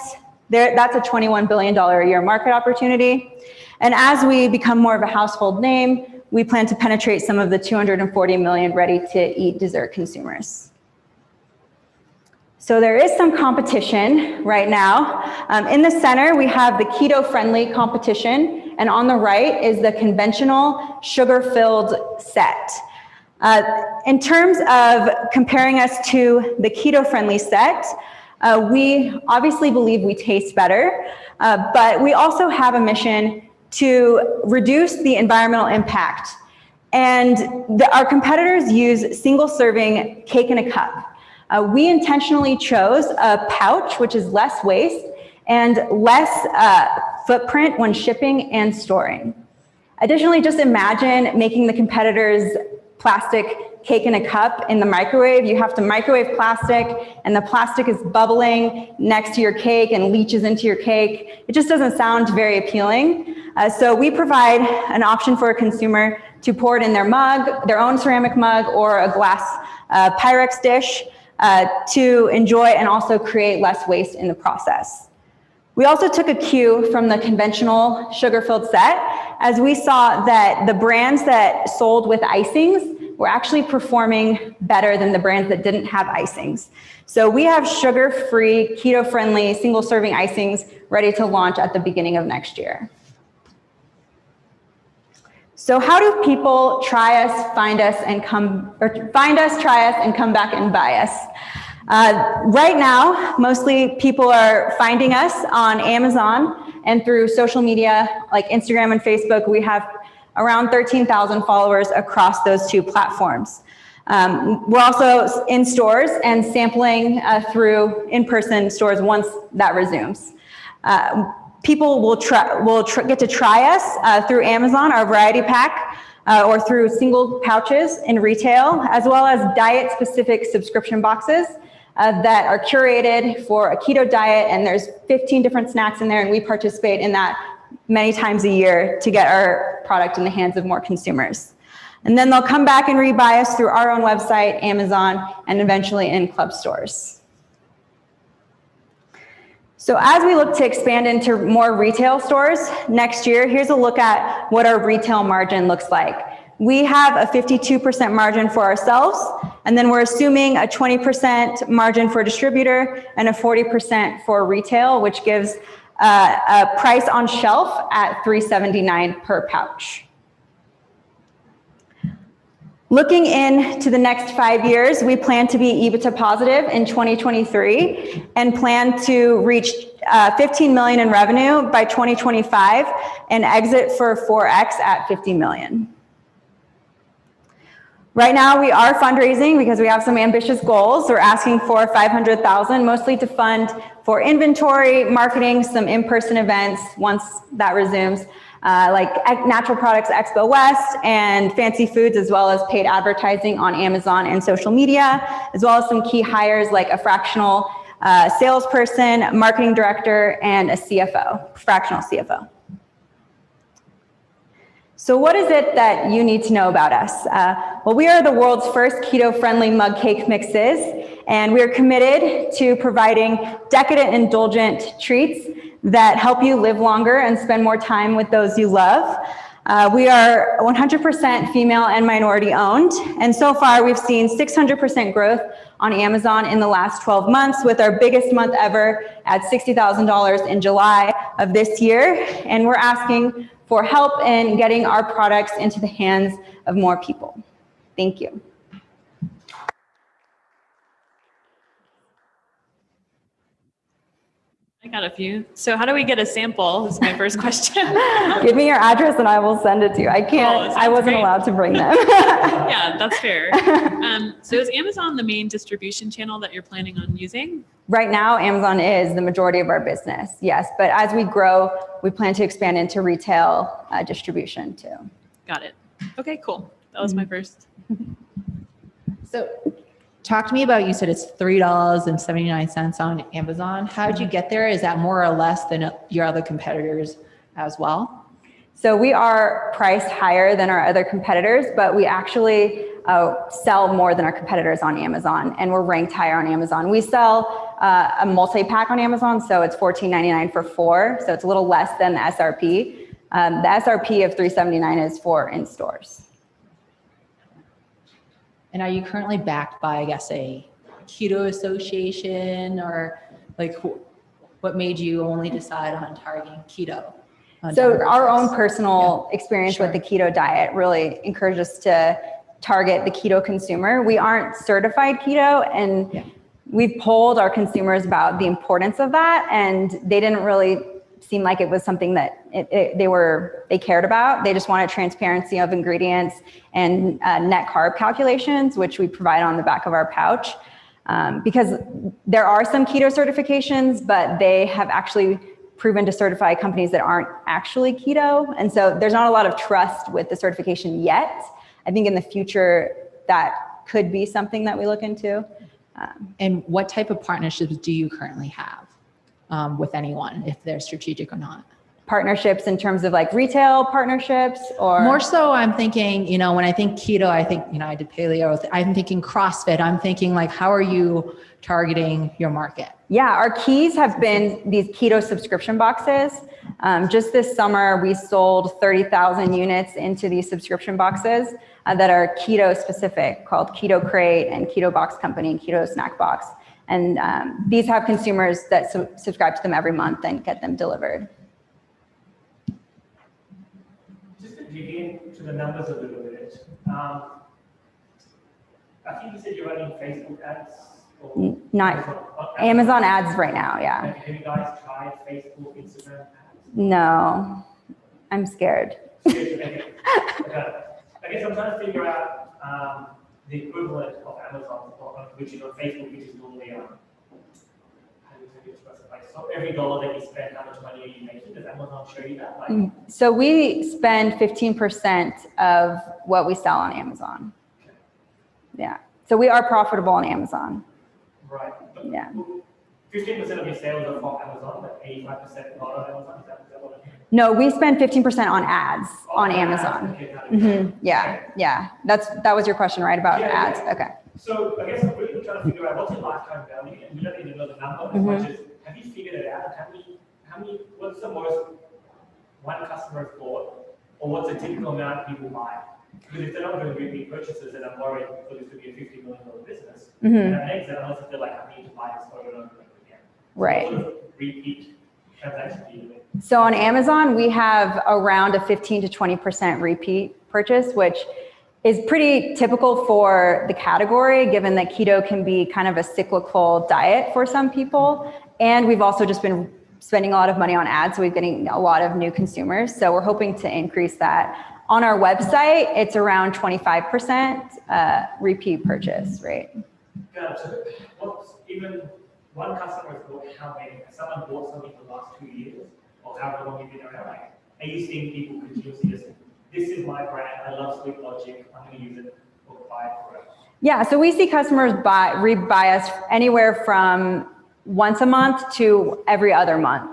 that's a $21 billion a year market opportunity. And as we become more of a household name, we plan to penetrate some of the 240 million ready-to-eat dessert consumers. So there is some competition right now. In the center, we have the keto-friendly competition, and on the right is the conventional sugar-filled set. In terms of comparing us to the keto-friendly set, we obviously believe we taste better, but we also have a mission to reduce the environmental impact. And our competitors use single-serving cake in a cup. We intentionally chose a pouch, which is less waste and less footprint when shipping and storing. Additionally, just imagine making the competitors' plastic cake in a cup in the microwave. You have to microwave plastic, and the plastic is bubbling next to your cake and leaches into your cake. It just doesn't sound very appealing. So we provide an option for a consumer to pour it in their mug, their own ceramic mug, or a glass Pyrex dish, to enjoy and also create less waste in the process. We also took a cue from the conventional sugar-filled set, as we saw that the brands that sold with icings were actually performing better than the brands that didn't have icings. So we have sugar-free, keto-friendly, single-serving icings ready to launch at the beginning of next year. So how do people try us, find us, and find us, try us, and come back and buy us? Right now, mostly people are finding us on Amazon and through social media like Instagram and Facebook. We have around 13,000 followers across those two platforms. We're also in stores and sampling through in-person stores once that resumes. People will get to try us through Amazon, our variety pack, or through single pouches in retail, as well as diet-specific subscription boxes that are curated for a keto diet, and there's 15 different snacks in there, and we participate in that many times a year to get our product in the hands of more consumers. And then they'll come back and rebuy us through our own website, Amazon, and eventually in club stores. So as we look to expand into more retail stores next year, here's a look at what our retail margin looks like. We have a 52% margin for ourselves, and then we're assuming a 20% margin for distributor and a 40% for retail, which gives a price on shelf at $3.79 per pouch. Looking into the next 5 years, we plan to be EBITDA positive in 2023 and plan to reach 15 million in revenue by 2025 and exit for 4X at 50 million. Right now we are fundraising because we have some ambitious goals. We're asking for 500,000, mostly to fund for inventory, marketing, some in-person events once that resumes, like Natural Products Expo West and Fancy Foods, as well as paid advertising on Amazon and social media, as well as some key hires like a fractional salesperson, marketing director, and a CFO, fractional CFO. So what is it that you need to know about us? Well, we are the world's first keto-friendly mug cake mixes, and we are committed to providing decadent, indulgent treats that help you live longer and spend more time with those you love. We are 100% female and minority owned, and so far we've seen 600% growth on Amazon in the last 12 months, with our biggest month ever at $60,000 in July of this year, and we're asking for help in getting our products into the hands of more people. Thank you. I got a few. So how do we get a sample? This is my first question. Give me your address and I will send it to you. I can't, I wasn't allowed to bring them. Yeah, that's fair. So is Amazon the main distribution channel that you're planning on using? Right now, Amazon is the majority of our business, yes. But as we grow, we plan to expand into retail distribution too. Got it. Okay, cool. That was my first. So talk to me about, you said it's $3.79 on Amazon. How did you get there? Is that more or less than your other competitors as well? So we are priced higher than our other competitors, but we actually sell more than our competitors on Amazon, and we're ranked higher on Amazon. We sell a multi-pack on Amazon, so it's $14.99 for 4, so it's a little less than the SRP. The SRP of $3.79 is for in stores. And are you currently backed by, I guess, a keto association, or like what made you only decide on targeting keto? So our own personal experience with the keto diet really encouraged us to target the keto consumer. We aren't certified keto, and we've polled our consumers about the importance of that, and they didn't really seem like it was something that they cared about. They just wanted transparency of ingredients and net carb calculations, which we provide on the back of our pouch. Because there are some keto certifications, but they have actually proven to certify companies that aren't actually keto. And so there's not a lot of trust with the certification yet. I think in the future that could be something that we look into. And what type of partnerships do you currently have with anyone, if they're strategic or not? Partnerships in terms of like retail partnerships, or? More so I'm thinking, you know, when I think keto, I think, you know, I did paleo, I'm thinking CrossFit, I'm thinking like, how are you targeting your market? Yeah, our keys have been these keto subscription boxes. Just this summer, we sold 30,000 units into these subscription boxes that are keto specific, called Keto Crate and Keto Box Company and Keto Snack Box. And these have consumers that subscribe to them every month and get them delivered. Just a dig into the numbers a little bit. I think you said you're running Facebook ads. Or Not Amazon ads right now, yeah. Have you guys tried Facebook, Instagram ads? No, I'm scared. Okay. I guess I'm trying to figure out the equivalent of Amazon, which is on Facebook, which is normally how do you specify? So every dollar that you spend, how much money are you making? Does Amazon show you that? Like, So we spend 15% of what we sell on Amazon. Yeah. So we are profitable on Amazon. right. But Yeah. 15% of your sales are from Amazon, but 85% not on Amazon. Is that what I mean? No, we spend 15% on ads on Oh, Amazon. Okay, got it. Yeah, yeah. That was your question, right? About ads. Okay. So I guess I'm really trying to figure out what's your lifetime value, and we don't need to know the number as much as have you figured it out? How many? What's the most one customer has bought, or what's the typical amount people buy? Because if they're not doing repeat purchases, then I'm worried for this to be a $50 million business. And an exit, unless I feel like I need to buy this over and over again. Right. So what sort of repeat transaction do you make? So on Amazon, we have around a 15 to 20% repeat purchase, which is pretty typical for the category, given that keto can be kind of a cyclical diet for some people. And we've also just been spending a lot of money on ads, so we're getting a lot of new consumers. So we're hoping to increase that. On our website, it's around 25% repeat purchase rate. Yeah, so what's even one customer has bought how many? Has someone bought something in the last 2 years? Or however long you've been around? Like, are you seeing people continuously just, this is my brand, I love Sleep Logic, I'm going to use it or buy it forever? Yeah, so we see customers rebuy us anywhere from once a month to every other month.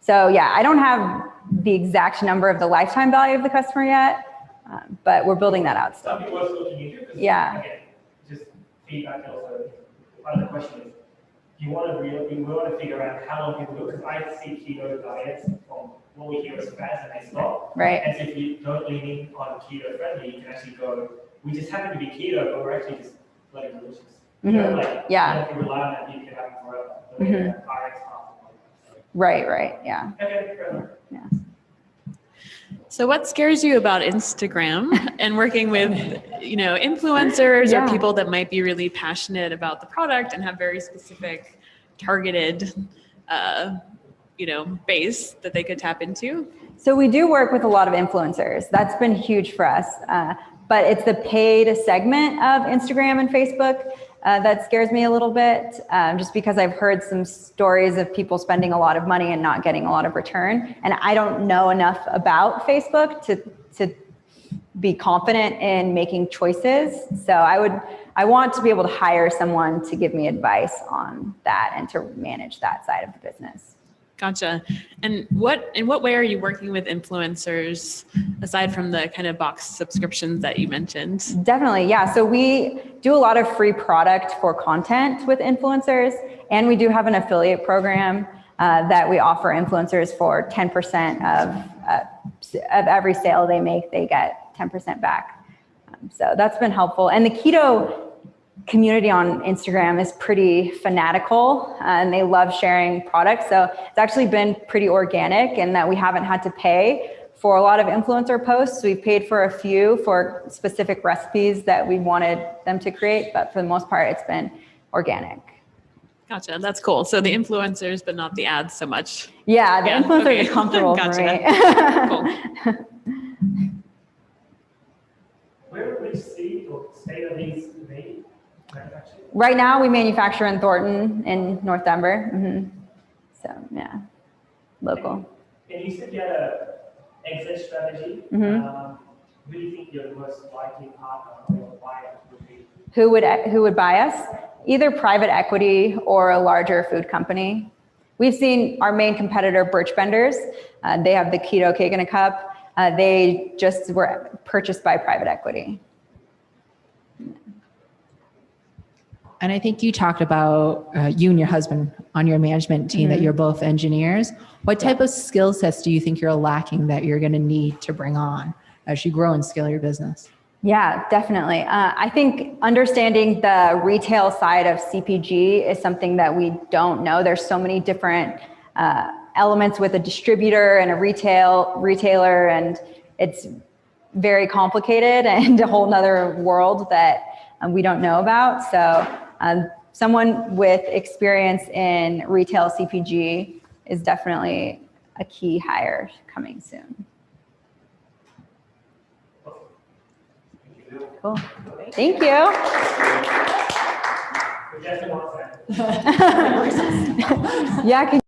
So yeah, I don't have the exact number of the lifetime value of the customer yet, but we're building that out still. Something worth looking into. Yeah. Again, just feedback also. Part of the question is, you want to figure out how long people do it, because I see keto diets from what we hear as fads and they stop. Right. And so if you don't lean in on keto friendly, you can actually go, we just happen to be keto, but we're actually just bloody delicious. You know, like, Yeah. if you rely on that, you can have it forever. But then RX half. Right, yeah. Okay, fair enough. Yeah. So what scares you about Instagram and working with, influencers Yeah. or people that might be really passionate about the product and have very specific targeted, base that they could tap into? So we do work with a lot of influencers. That's been huge for us. But it's the paid segment of Instagram and Facebook that scares me a little bit, just because I've heard some stories of people spending a lot of money and not getting a lot of return. And I don't know enough about Facebook to be confident in making choices. So I want to be able to hire someone to give me advice on that and to manage that side of the business. Gotcha. And in what way are you working with influencers aside from the kind of box subscriptions that you mentioned? Definitely, yeah. So we do a lot of free product for content with influencers, and we do have an affiliate program that we offer influencers for 10% of every sale they make, they get 10% back. So that's been helpful. And the keto community on Instagram is pretty fanatical and they love sharing products. So it's actually been pretty organic in that we haven't had to pay for a lot of influencer posts. We've paid for a few for specific recipes that we wanted them to create, but for the most part, it's been organic. Gotcha. That's cool. So the influencers, but not the ads so much. Yeah, the influencers are comfortable for me. Cool. Which city or state are these made? Right now, we manufacture in Thornton in North Denver. So yeah, local. And you said you had an exit strategy. Who do you think your most likely partner or buyer would be? Who would buy us? Either private equity or a larger food company. We've seen our main competitor, Birch Benders. They have the keto cake in a cup. They just were purchased by private equity. And I think you talked about you and your husband on your management team, that you're both engineers. What type of skill sets do you think you're lacking that you're going to need to bring on as you grow and scale your business? Yeah, definitely. I think understanding the retail side of CPG is something that we don't know. There's so many different elements with a distributor and a retailer, and it's very complicated and a whole nother world that we don't know about. So someone with experience in retail CPG is definitely a key hire coming soon. Cool. Thank you. Yeah.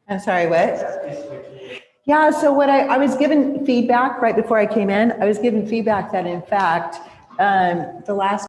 I'm sorry, what? Yeah, so what I was given feedback right before I came in. I was given feedback that in fact, the last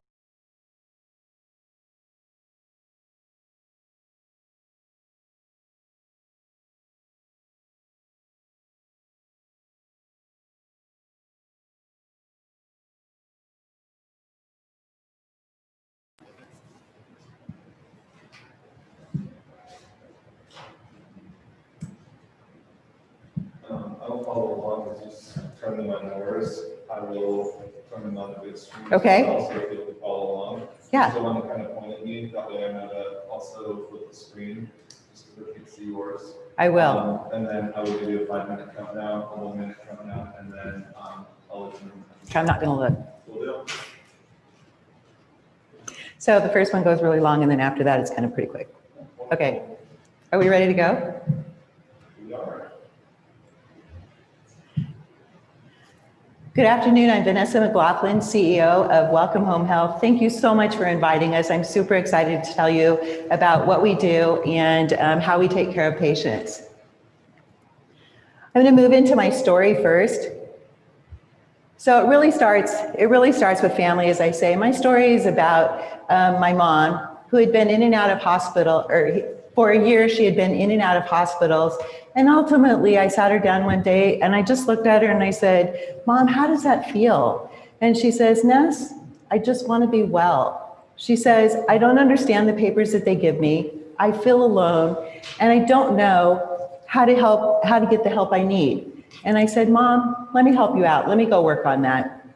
I'll follow along with just turn them on yours. I will turn them on the big screen. Okay. As well, so if you can follow along. Yeah. So one to kind of point at me, that way I know to also flip the screen, just so that you can see yours. I will. And then I will give you a 5-minute countdown, a 1-minute countdown, and then I'll let you know. I'm not gonna look. Will do. So the first one goes really long and then after that it's kind of pretty quick. Okay, are we ready to go? We are. Good afternoon, I'm Vanessa McLaughlin, CEO of Welcome Home Health. Thank you so much for inviting us. I'm super excited to tell you about what we do and how we take care of patients. I'm gonna move into my story first. So it really starts with family, as I say. My story is about my mom, who had been in and out of hospital, or for a year she had been in and out of hospitals. And ultimately I sat her down one day and I just looked at her and I said, Mom, how does that feel? And she says, Ness, I just want to be well. She says, I don't understand the papers that they give me. I feel alone and I don't know how to get the help I need. And I said, Mom, let me help you out. Let me go work on that.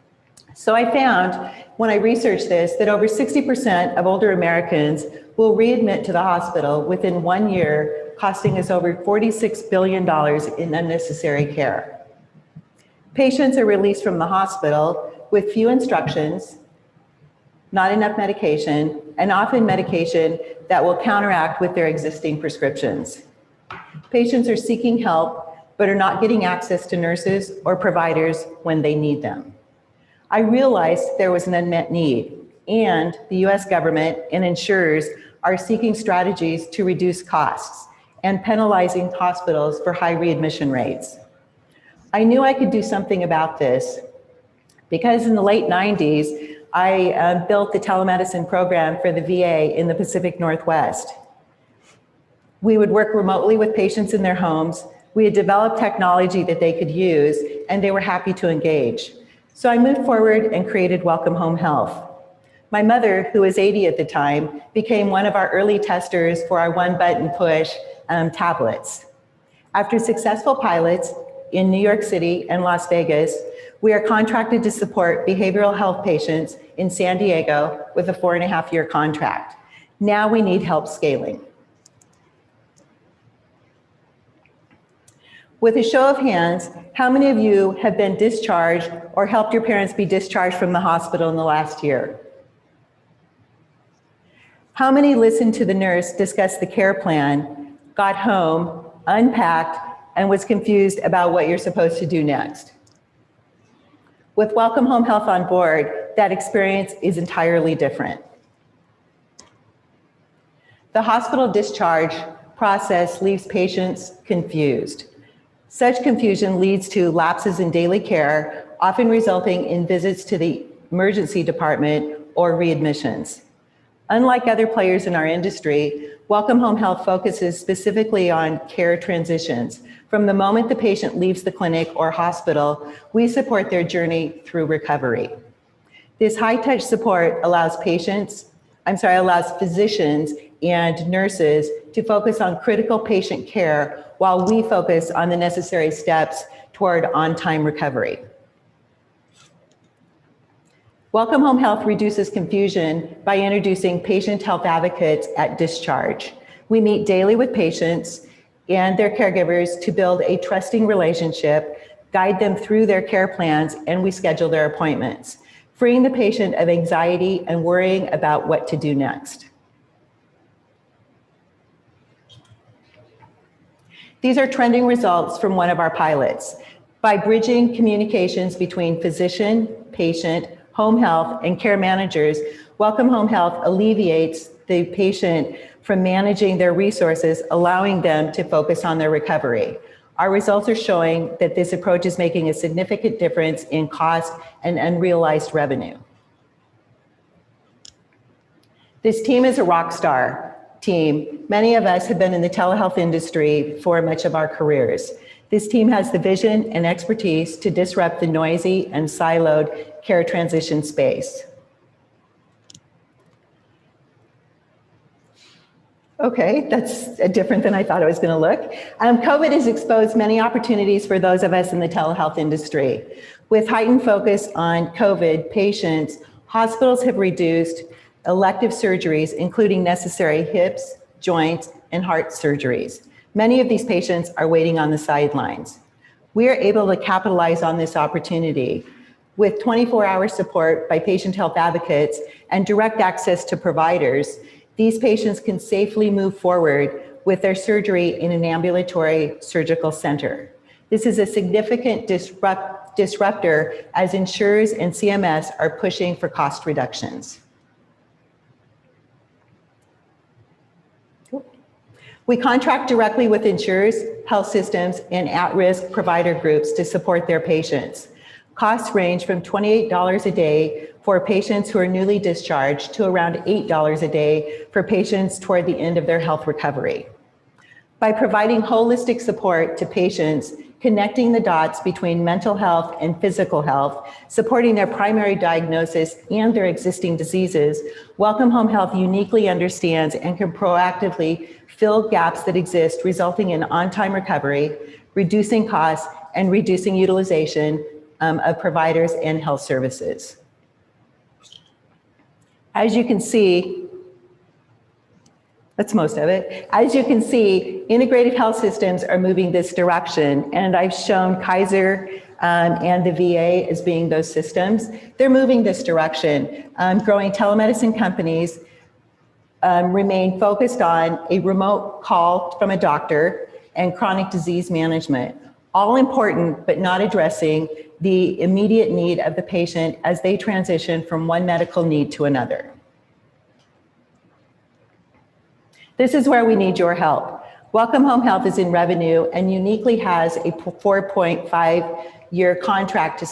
So I found, when I researched this, that over 60% of older Americans will readmit to the hospital within 1 year, costing us over $46 billion in unnecessary care. Patients are released from the hospital with few instructions, not enough medication, and often medication that will counteract with their existing prescriptions. Patients are seeking help, but are not getting access to nurses or providers when they need them. I realized there was an unmet need, and the US government and insurers are seeking strategies to reduce costs and penalizing hospitals for high readmission rates. I knew I could do something about this because in the late 90s, I built the telemedicine program for the VA in the Pacific Northwest. We would work remotely with patients in their homes. We had developed technology that they could use, and they were happy to engage. So I moved forward and created Welcome Home Health. My mother, who was 80 at the time, became one of our early testers for our one-button push tablets. After successful pilots in New York City and Las Vegas, we are contracted to support behavioral health patients in San Diego with a 4.5-year contract. Now we need help scaling. With a show of hands, how many of you have been discharged or helped your parents be discharged from the hospital in the last year? How many listened to the nurse discuss the care plan, got home, unpacked, and was confused about what you're supposed to do next? With Welcome Home Health on board, that experience is entirely different. The hospital discharge process leaves patients confused. Such confusion leads to lapses in daily care, often resulting in visits to the emergency department or readmissions. Unlike other players in our industry, Welcome Home Health focuses specifically on care transitions. From the moment the patient leaves the clinic or hospital, we support their journey through recovery. This high-touch support allows physicians and nurses to focus on critical patient care while we focus on the necessary steps toward on-time recovery. Welcome Home Health reduces confusion by introducing patient health advocates at discharge. We meet daily with patients and their caregivers to build a trusting relationship, guide them through their care plans, and we schedule their appointments, freeing the patient of anxiety and worrying about what to do next. These are trending results from one of our pilots. By bridging communications between physician, patient, home health, and care managers, Welcome Home Health alleviates the patient from managing their resources, allowing them to focus on their recovery. Our results are showing that this approach is making a significant difference in cost and unrealized revenue. This team is a rock star team. Many of us have been in the telehealth industry for much of our careers. This team has the vision and expertise to disrupt the noisy and siloed care transition space. Okay, that's different than I thought it was going to look. COVID has exposed many opportunities for those of us in the telehealth industry. With heightened focus on COVID patients, hospitals have reduced elective surgeries, including necessary hips, joints, and heart surgeries. Many of these patients are waiting on the sidelines. We are able to capitalize on this opportunity with 24-hour support by patient health advocates and direct access to providers. These patients can safely move forward with their surgery in an ambulatory surgical center. This is a significant disruptor as insurers and CMS are pushing for cost reductions. We contract directly with insurers, health systems, and at-risk provider groups to support their patients. Costs range from $28 a day for patients who are newly discharged to around $8 a day for patients toward the end of their health recovery. By providing holistic support to patients, connecting the dots between mental health and physical health, supporting their primary diagnosis and their existing diseases, Welcome Home Health uniquely understands and can proactively fill gaps that exist, resulting in on-time recovery, reducing costs, and reducing utilization of providers and health services. As you can see, that's most of it. As you can see, integrated health systems are moving this direction, and I've shown Kaiser and the VA as being those systems. They're moving this direction. Growing telemedicine companies remain focused on a remote call from a doctor and chronic disease management, all important but not addressing the immediate need of the patient as they transition from one medical need to another. This is where we need your help. Welcome Home Health is in revenue and uniquely has a 4.5-year contract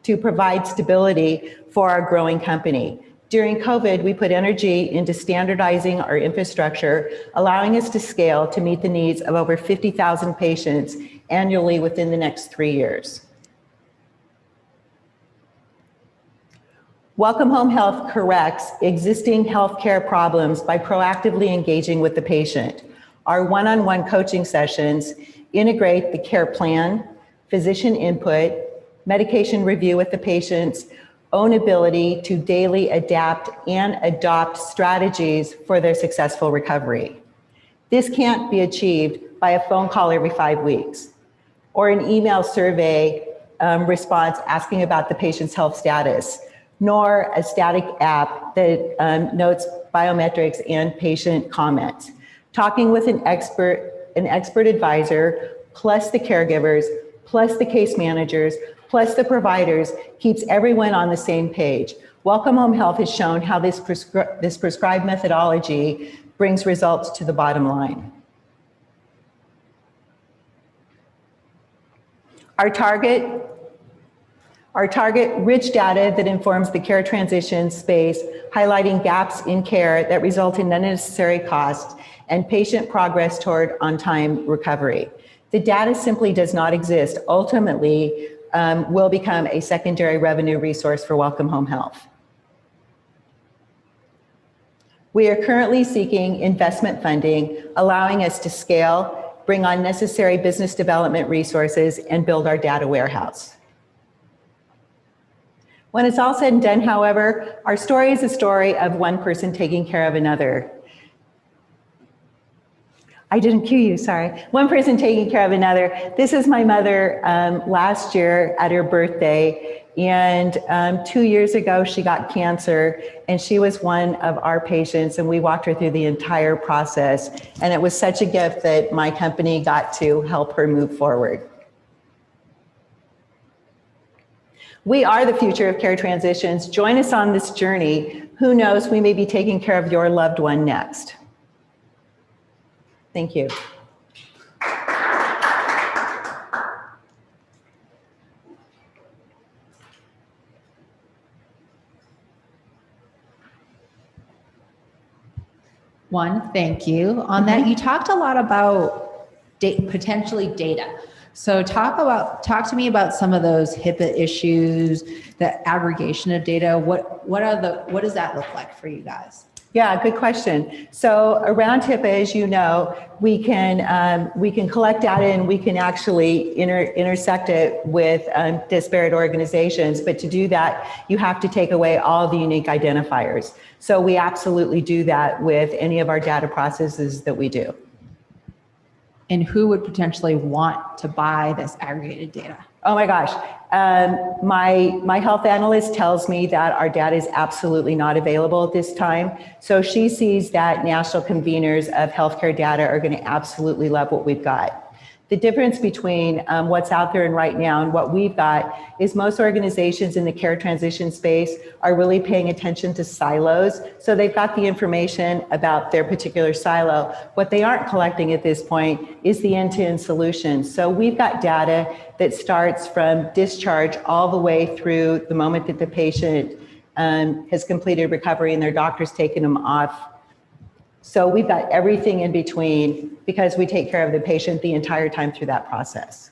to provide stability for our growing company. During COVID, we put energy into standardizing our infrastructure, allowing us to scale to meet the needs of over 50,000 patients annually within the next 3 years. Welcome Home Health corrects existing healthcare problems by proactively engaging with the patient. Our one-on-one coaching sessions integrate the care plan, physician input, medication review with the patient's own ability to daily adapt and adopt strategies for their successful recovery. This can't be achieved by a phone call every 5 weeks or an email survey response asking about the patient's health status, nor a static app that notes biometrics and patient comments. Talking with an expert advisor, plus the caregivers, plus the case managers, plus the providers keeps everyone on the same page. Welcome Home Health has shown how this prescribed methodology brings results to the bottom line. Our target rich data that informs the care transition space, highlighting gaps in care that result in unnecessary costs and patient progress toward on-time recovery. The data simply does not exist. Ultimately, will become a secondary revenue resource for Welcome Home Health. We are currently seeking investment funding, allowing us to scale, bring on necessary business development resources, and build our data warehouse. When it's all said and done, however, our story is a story of one person taking care of another. I didn't cue you, sorry. One person taking care of another. This is my mother last year at her birthday, and 2 years ago she got cancer, and she was one of our patients, and we walked her through the entire process, and it was such a gift that my company got to help her move forward. We are the future of care transitions. Join us on this journey. Who knows, we may be taking care of your loved one next. Thank you. One, thank you. On that, you talked a lot about potentially data. So talk to me about some of those HIPAA issues, the aggregation of data. What does that look like for you guys? Yeah, good question. So around HIPAA, as you know, we can collect data and we can actually intersect it with disparate organizations. But to do that, you have to take away all the unique identifiers. So we absolutely do that with any of our data processes that we do. And who would potentially want to buy this aggregated data? Oh my gosh. My health analyst tells me that our data is absolutely not available at this time. So she sees that national conveners of healthcare data are going to absolutely love what we've got. The difference between what's out there and right now and what we've got is most organizations in the care transition space are really paying attention to silos. So they've got the information about their particular silo. What they aren't collecting at this point is the end-to-end solution. So we've got data that starts from discharge all the way through the moment that the patient has completed recovery and their doctor's taken them off. So we've got everything in between because we take care of the patient the entire time through that process.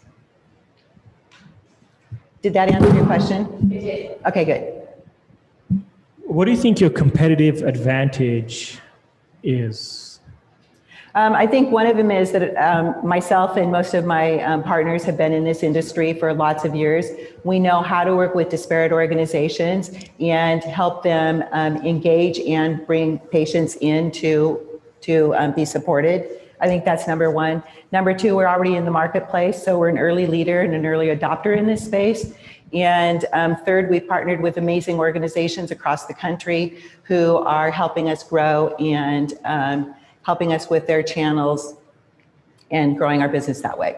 Did that answer your question? It did. Okay, good. What do you think your competitive advantage is? I think one of them is that myself and most of my partners have been in this industry for lots of years. We know how to work with disparate organizations and help them engage and bring patients in to be supported. I think that's number one. Number two, we're already in the marketplace, so we're an early leader and an early adopter in this space. And third, we've partnered with amazing organizations across the country who are helping us grow and helping us with their channels and growing our business that way.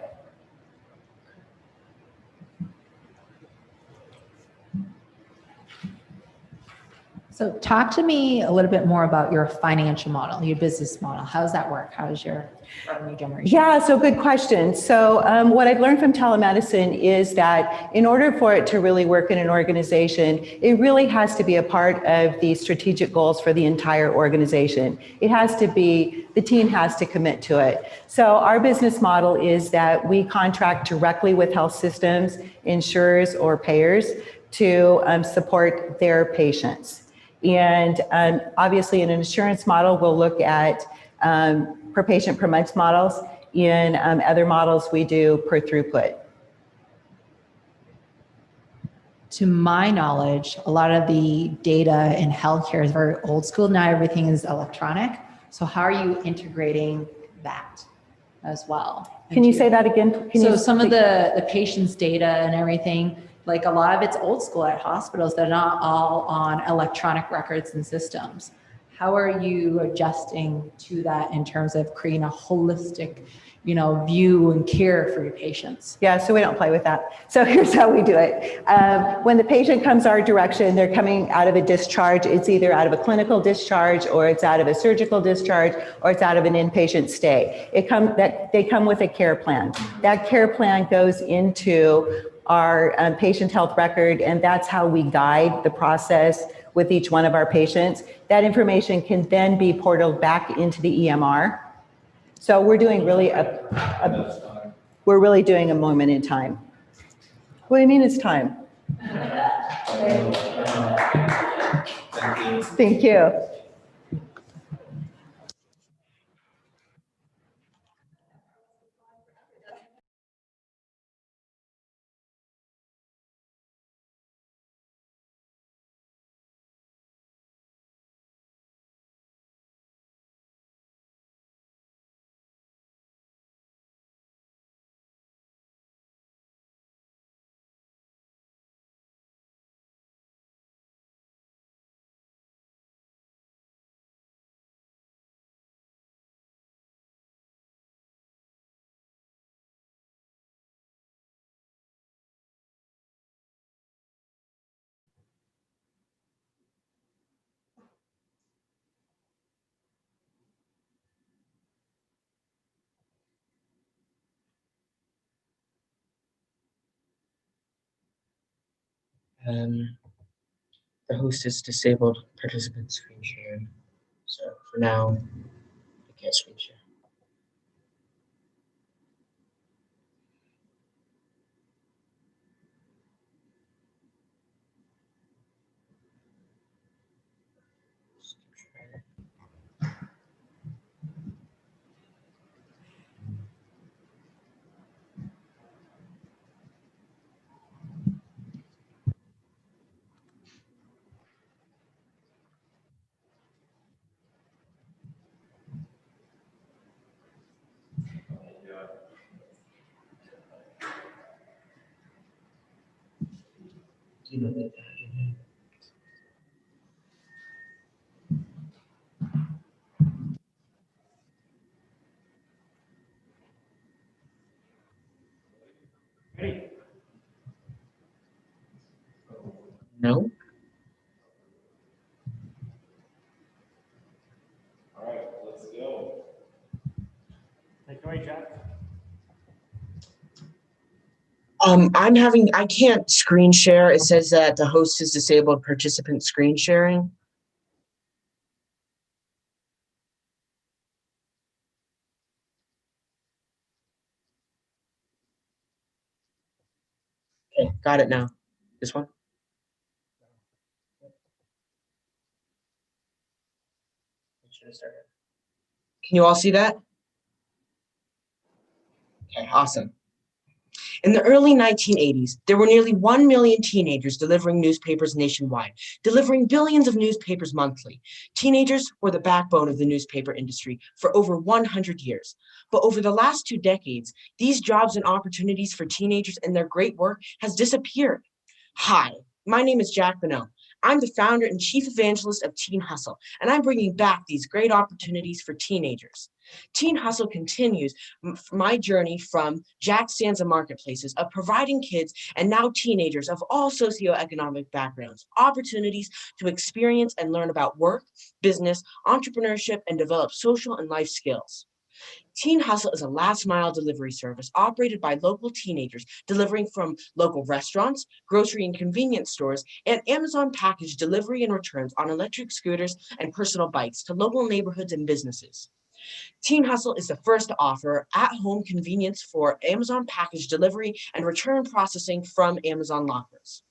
So talk to me a little bit more about your financial model, your business model. How does that work? How is your revenue generation? Yeah, so good question. So what I've learned from telemedicine is that in order for it to really work in an organization, it really has to be a part of the strategic goals for the entire organization. It has to be, the team has to commit to it. So our business model is that we contract directly with health systems, insurers, or payers to support their patients. And obviously in an insurance model, we'll look at per patient per month models. In other models, we do per throughput. To my knowledge, a lot of the data in healthcare is very old school. Now everything is electronic. So how are you integrating that as well? Can you say that again? So some of the patient's data and everything, like a lot of it's old school at hospitals. They're not all on electronic records and systems. How are you adjusting to that in terms of creating a holistic, view and care for your patients? Yeah, so we don't play with that. So here's how we do it. When the patient comes our direction, they're coming out of a discharge. It's either out of a clinical discharge, or it's out of a surgical discharge, or it's out of an inpatient stay. They come with a care plan. That care plan goes into our patient health record, and that's how we guide the process with each one of our patients. That information can then be portaled back into the EMR. So we're doing really we're really doing a moment in time. What do you mean it's time? Thank you. The host has disabled participant screen sharing. So for now, I can't screen share. No? All right, let's go. Take it away, Jack. I can't screen share. It says that the host has disabled participant screen sharing. Okay, got it now. This one? Can you all see that? Okay, awesome. In the early 1980s, there were nearly 1 million teenagers delivering newspapers nationwide, delivering billions of newspapers monthly. Teenagers were the backbone of the newspaper industry for over 100 years. But over the last 2 decades, these jobs and opportunities for teenagers and their great work has disappeared. Hi, my name is Jack Bonneau. I'm the founder and chief evangelist of Teen Hustle, and I'm bringing back these great opportunities for teenagers. Teen Hustle continues my journey from Jack Stanza marketplaces of providing kids and now teenagers of all socioeconomic backgrounds opportunities to experience and learn about work, business, entrepreneurship, and develop social and life skills. Teen Hustle is a last mile delivery service operated by local teenagers delivering from local restaurants, grocery and convenience stores, and Amazon package delivery and returns on electric scooters and personal bikes to local neighborhoods and businesses. Teen Hustle is the first to offer at-home convenience for Amazon package delivery and return processing from Amazon lockers.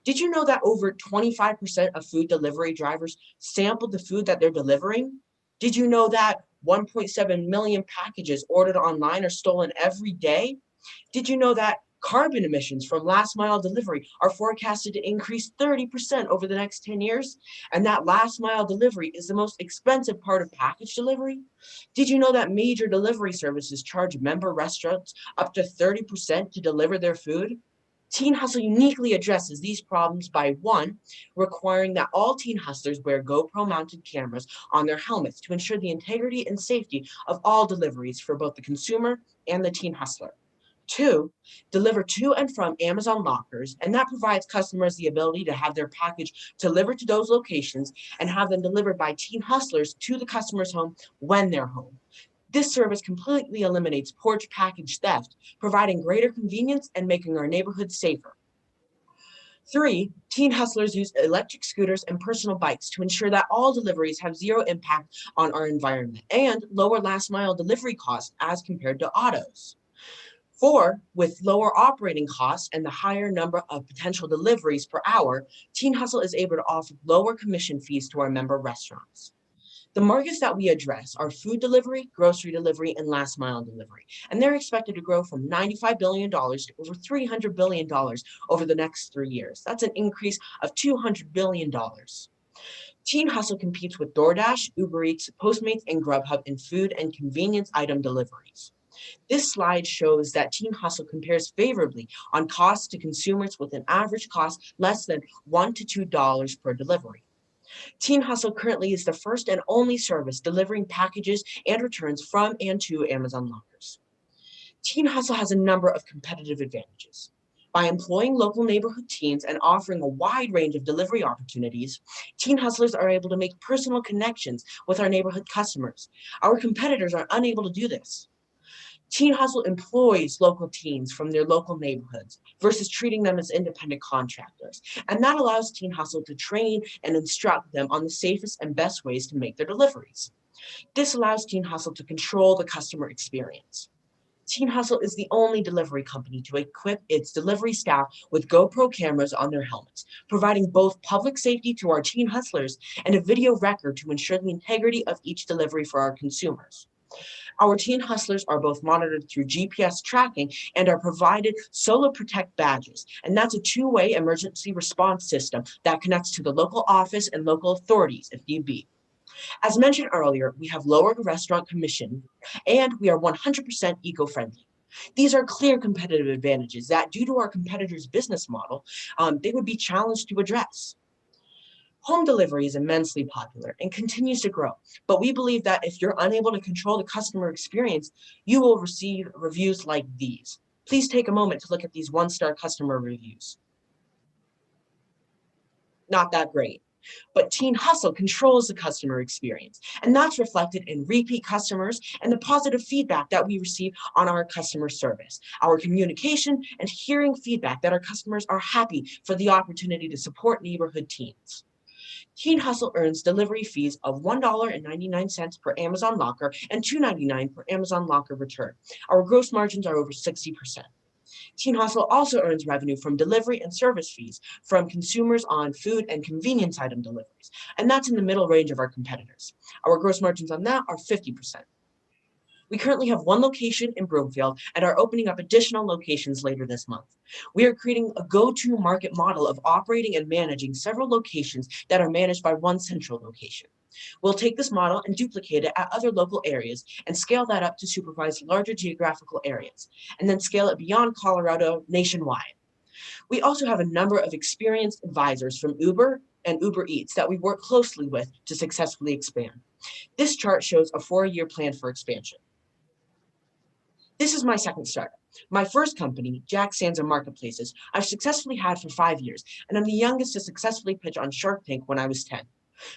Did you know that over 25% of food delivery drivers sampled the food that they're delivering? Did you know that 1.7 million packages ordered online are stolen every day? Did you know that carbon emissions from last mile delivery are forecasted to increase 30% over the next 10 years? And that last mile delivery is the most expensive part of package delivery? Did you know that major delivery services charge member restaurants up to 30% to deliver their food? Teen Hustle uniquely addresses these problems by 1, requiring that all teen hustlers wear GoPro mounted cameras on their helmets to ensure the integrity and safety of all deliveries for both the consumer and the teen hustler. 2, deliver to and from Amazon lockers, and that provides customers the ability to have their package delivered to those locations and have them delivered by teen hustlers to the customer's home when they're home. This service completely eliminates porch package theft, providing greater convenience and making our neighborhoods safer. 3, teen hustlers use electric scooters and personal bikes to ensure that all deliveries have zero impact on our environment and lower last mile delivery costs as compared to autos. 4, with lower operating costs and the higher number of potential deliveries per hour, Teen Hustle is able to offer lower commission fees to our member restaurants. The markets that we address are food delivery, grocery delivery, and last mile delivery, and they're expected to grow from $95 billion to over $300 billion over the next 3 years. That's an increase of $200 billion. Teen Hustle competes with DoorDash, Uber Eats, Postmates, and Grubhub in food and convenience item deliveries. This slide shows that Teen Hustle compares favorably on costs to consumers with an average cost less than $1 to $2 per delivery. Teen Hustle currently is the first and only service delivering packages and returns from and to Amazon lockers. Teen Hustle has a number of competitive advantages. By employing local neighborhood teens and offering a wide range of delivery opportunities, teen hustlers are able to make personal connections with our neighborhood customers. Our competitors are unable to do this. Teen Hustle employs local teens from their local neighborhoods versus treating them as independent contractors. And that allows Teen Hustle to train and instruct them on the safest and best ways to make their deliveries. This allows Teen Hustle to control the customer experience. Teen Hustle is the only delivery company to equip its delivery staff with GoPro cameras on their helmets, providing both public safety to our Teen Hustlers and a video record to ensure the integrity of each delivery for our consumers. Our Teen Hustlers are both monitored through GPS tracking and are provided Solo Protect badges, and that's a two-way emergency response system that connects to the local office and local authorities if need be. As mentioned earlier, we have lowered restaurant commission, and we are 100% eco-friendly. These are clear competitive advantages that, due to our competitors' business model, they would be challenged to address. Home delivery is immensely popular and continues to grow, but we believe that if you're unable to control the customer experience, you will receive reviews like these. Please take a moment to look at these one-star customer reviews. Not that great. But Teen Hustle controls the customer experience, and that's reflected in repeat customers and the positive feedback that we receive on our customer service, our communication, and hearing feedback that our customers are happy for the opportunity to support neighborhood teens. Teen Hustle earns delivery fees of $1.99 per Amazon locker and $2.99 per Amazon locker return. Our gross margins are over 60%. Teen Hustle also earns revenue from delivery and service fees from consumers on food and convenience item deliveries, and that's in the middle range of our competitors. Our gross margins on that are 50%. We currently have one location in Broomfield and are opening up additional locations later this month. We are creating a go-to market model of operating and managing several locations that are managed by one central location. We'll take this model and duplicate it at other local areas and scale that up to supervise larger geographical areas, and then scale it beyond Colorado nationwide. We also have a number of experienced advisors from Uber and Uber Eats that we work closely with to successfully expand. This chart shows a 4-year plan for expansion. This is my second startup. My first company, Jack Sansa Marketplaces, I've successfully had for 5 years, and I'm the youngest to successfully pitch on Shark Tank when I was 10.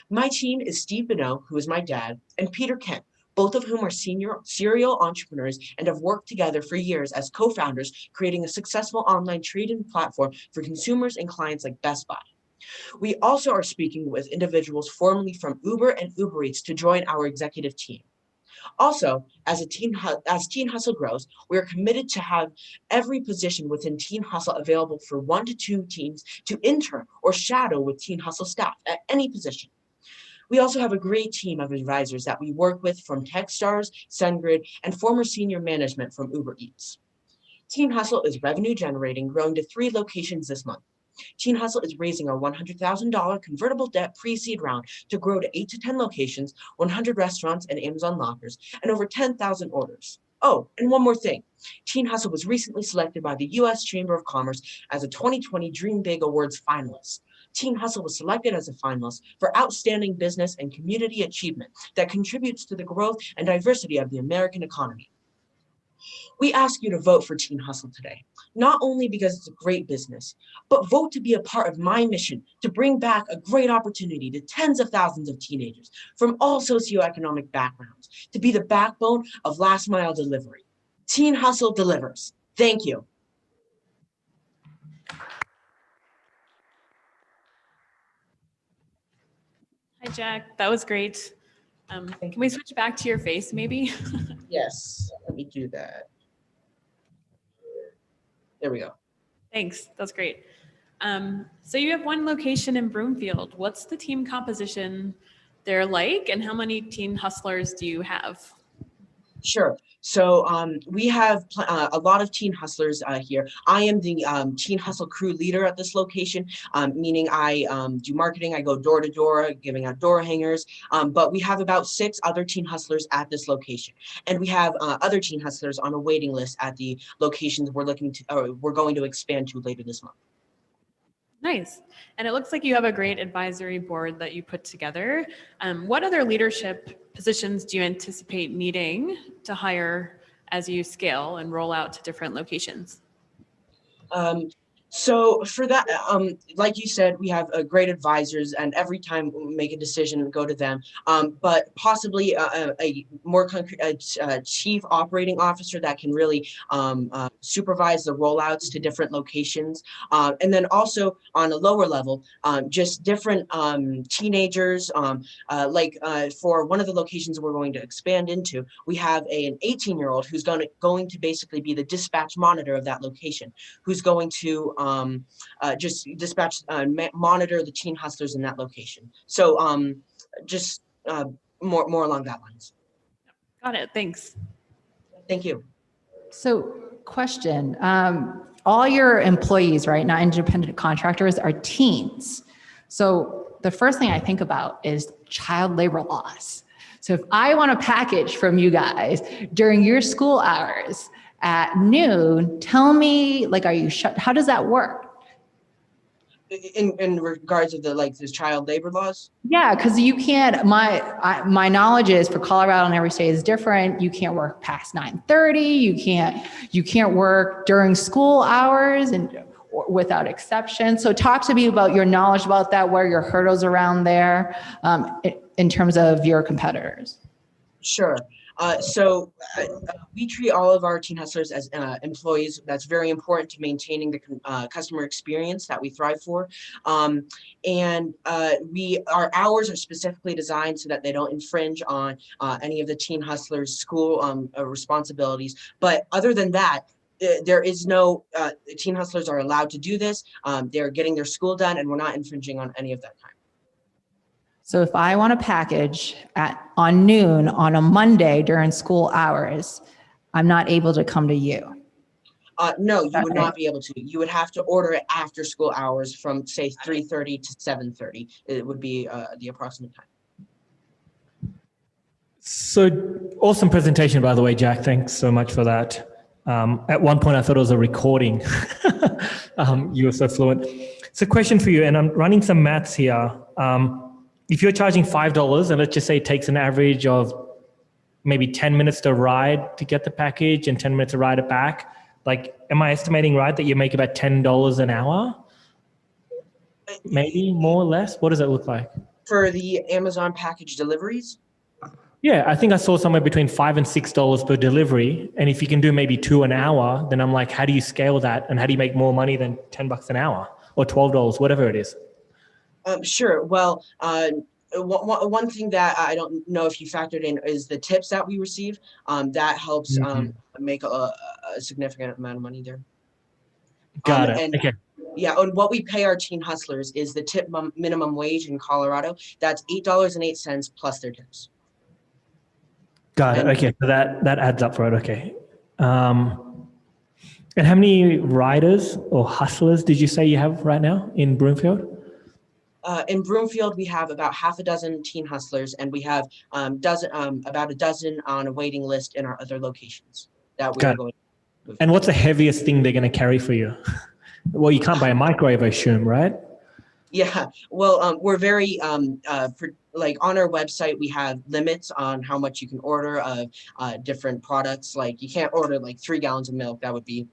My team is Steve Bonneau, who is my dad, and Peter Kent, both of whom are serial entrepreneurs and have worked together for years as co-founders, creating a successful online trading platform for consumers and clients like Best Buy. We also are speaking with individuals formerly from Uber and Uber Eats to join our executive team. Also, as Teen Hustle grows, we are committed to have every position within Teen Hustle available for 1 to 2 teams to intern or shadow with Teen Hustle staff at any position. We also have a great team of advisors that we work with from Techstars, SendGrid, and former senior management from Uber Eats. Teen Hustle is revenue generating, growing to 3 locations this month. Teen Hustle is raising our $100,000 convertible debt pre-seed round to grow to 8 to 10 locations, 100 restaurants and Amazon lockers, and over 10,000 orders. Oh, and one more thing. Teen Hustle was recently selected by the U.S. Chamber of Commerce as a 2020 Dream Big Awards finalist. Teen Hustle was selected as a finalist for outstanding business and community achievement that contributes to the growth and diversity of the American economy. We ask you to vote for Teen Hustle today, not only because it's a great business, but vote to be a part of my mission to bring back a great opportunity to tens of thousands of teenagers from all socioeconomic backgrounds to be the backbone of last mile delivery. Teen Hustle delivers. Thank you. Hi, Jack. That was great. Can we switch back to your face, maybe? Yes, let me do that. There we go. Thanks. That's great. So you have one location in Broomfield. What's the team composition there like, and how many teen hustlers do you have? Sure. So we have a lot of teen hustlers here. I am the teen hustle crew leader at this location, meaning I do marketing. I go door to door, giving out door hangers. But we have about 6 other teen hustlers at this location, and we have other teen hustlers on a waiting list at the locations we're going to expand to later this month. Nice. And it looks like you have a great advisory board that you put together. What other leadership positions do you anticipate needing to hire as you scale and roll out to different locations? So for that, like you said, we have great advisors, and every time we make a decision, go to them. But possibly a more concrete chief operating officer that can really supervise the rollouts to different locations, and then also on a lower level, just different teenagers. For one of the locations we're going to expand into, we have an 18-year-old who's going to basically be the dispatch monitor of that location, who's going to just dispatch, monitor the teen hustlers in that location. So just more along that lines. Got it. Thanks. Thank you. So question, all your employees, right, not independent contractors, are teens. So the first thing I think about is child labor laws. So if I want a package from you guys during your school hours at noon, tell me, like, are you shut? How does that work? In regards of the child labor laws? Yeah, because you can't, my knowledge is for Colorado and every state is different. You can't work past 9:30. You can't work during school hours and without exception. So talk to me about your knowledge about that, what are your hurdles around there in terms of your competitors? Sure. So we treat all of our teen hustlers as employees. That's very important to maintaining the customer experience that we thrive for. And our hours are specifically designed so that they don't infringe on any of the teen hustlers' school responsibilities. But other than that, there is no teen hustlers are allowed to do this. They're getting their school done, and we're not infringing on any of that time. So if I want a package on noon on a Monday during school hours, I'm not able to come to you. No, you would not be able to. You would have to order it after school hours from, say, 3:30 to 7:30. It would be the approximate time. So awesome presentation, by the way, Jack. Thanks so much for that. At one point, I thought it was a recording. You were so fluent. So question for you, and I'm running some maths here. If you're charging $5, and let's just say it takes an average of maybe 10 minutes to ride to get the package and 10 minutes to ride it back, like, am I estimating right that you make about $10 an hour? Maybe more or less? What does it look like? For the Amazon package deliveries? Yeah, I think I saw somewhere between $5 and $6 per delivery. And if you can do maybe 2 an hour, then I'm like, how do you scale that? And how do you make more money than $10 an hour or $12, whatever it is? Sure. Well, one thing that I don't know if you factored in is the tips that we receive. That helps make a significant amount of money there. Got it. And okay. Yeah, and what we pay our teen hustlers is the tip minimum wage in Colorado. That's $8.08 plus their tips. Got it. Okay, so that adds up, right? Okay. And how many riders or hustlers did you say you have right now in Broomfield? In Broomfield, we have about half a dozen teen hustlers, and we have about a dozen on a waiting list in our other locations that we're going. And what's the heaviest thing they're going to carry for you? Well, you can't buy a microwave, I assume, right? Yeah, well, we're very like on our website, we have limits on how much you can order of different products. Like you can't order like 3 gallons of milk; that would be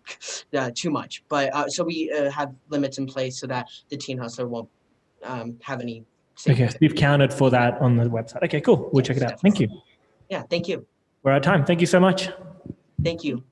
too much. But so we have limits in place so that the teen hustler won't have any. Okay, so you've counted for that on the website. Okay, cool. We'll check it out. Thank you. Yeah, thank you. We're out of time. Thank you so much. Thank you.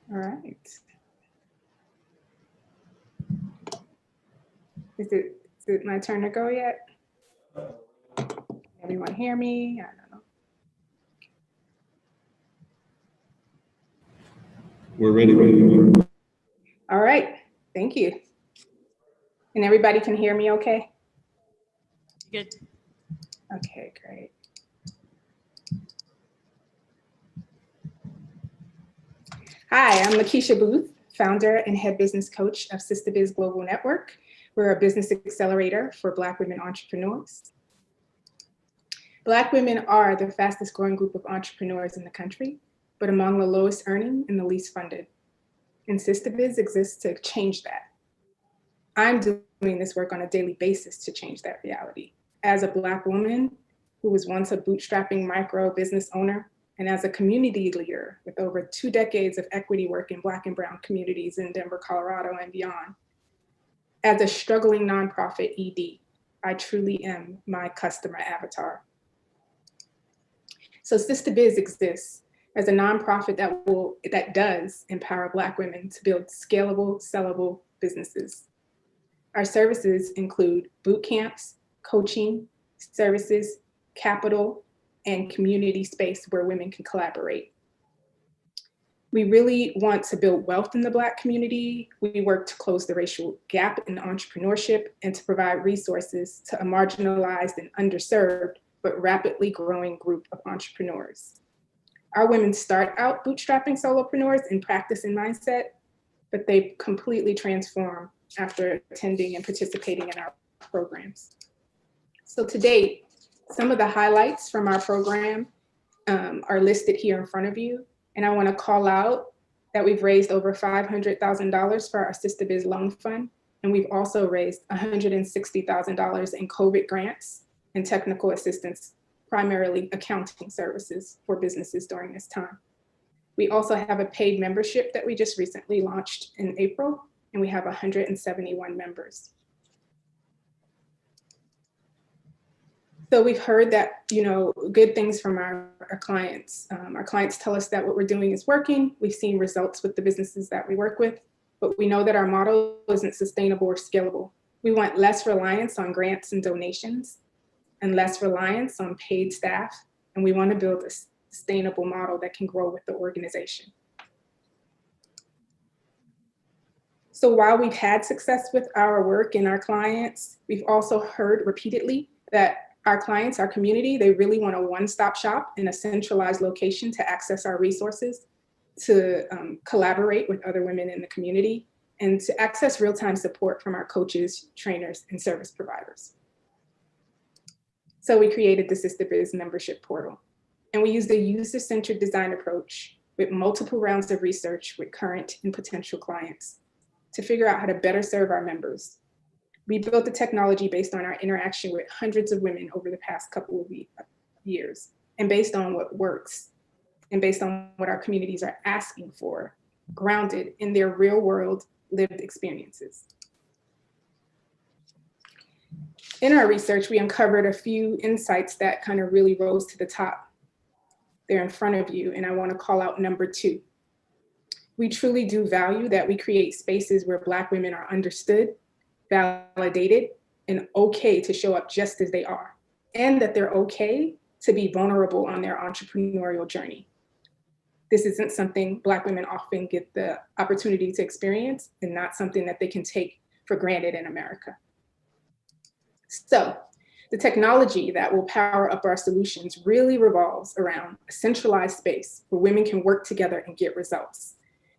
All right. Is it my turn to go yet? Everyone hear me? I don't know. We're ready. All right, thank you. And everybody can hear me okay? Good. Okay, great. Hi, I'm Lakeisha Booth, founder and head business coach of Sister Biz Global Network. We're a business accelerator for Black women entrepreneurs. Black women are the fastest growing group of entrepreneurs in the country, but among the lowest earning and the least funded. And Sister Biz exists to change that. I'm doing this work on a daily basis to change that reality. As a Black woman who was once a bootstrapping micro business owner, and as a community leader with over 2 decades of equity work in Black and Brown communities in Denver, Colorado, and beyond. As a struggling nonprofit ED, I truly am my customer avatar. So Sister Biz exists as a nonprofit that does empower Black women to build scalable, sellable businesses. Our services include boot camps, coaching, services, capital, and community space where women can collaborate. We really want to build wealth in the Black community. We work to close the racial gap in entrepreneurship and to provide resources to a marginalized and underserved, but rapidly growing group of entrepreneurs. Our women start out bootstrapping solopreneurs in practice and mindset, but they completely transform after attending and participating in our programs. So to date, some of the highlights from our program are listed here in front of you. And I want to call out that we've raised over $500,000 for our Sister Biz Loan Fund. And we've also raised $160,000 in COVID grants and technical assistance, primarily accounting services for businesses during this time. We also have a paid membership that we just recently launched in April, and we have 171 members. So we've heard that, good things from our clients. Our clients tell us that what we're doing is working. We've seen results with the businesses that we work with, but we know that our model isn't sustainable or scalable. We want less reliance on grants and donations and less reliance on paid staff. And we want to build a sustainable model that can grow with the organization. So while we've had success with our work and our clients, we've also heard repeatedly that our clients, our community, they really want a one-stop shop in a centralized location to access our resources, to collaborate with other women in the community, and to access real-time support from our coaches, trainers, and service providers. So we created the Sister Biz membership portal, and we used a user-centered design approach with multiple rounds of research with current and potential clients to figure out how to better serve our members. We built the technology based on our interaction with hundreds of women over the past couple of years, and based on what works, and based on what our communities are asking for, grounded in their real world lived experiences. In our research, we uncovered a few insights that kind of really rose to the top. They're in front of you, and I want to call out number 2. We truly do value that we create spaces where Black women are understood, validated, and okay to show up just as they are, and that they're okay to be vulnerable on their entrepreneurial journey. This isn't something Black women often get the opportunity to experience, and not something that they can take for granted in America. So the technology that will power up our solutions really revolves around a centralized space where women can work together and get results.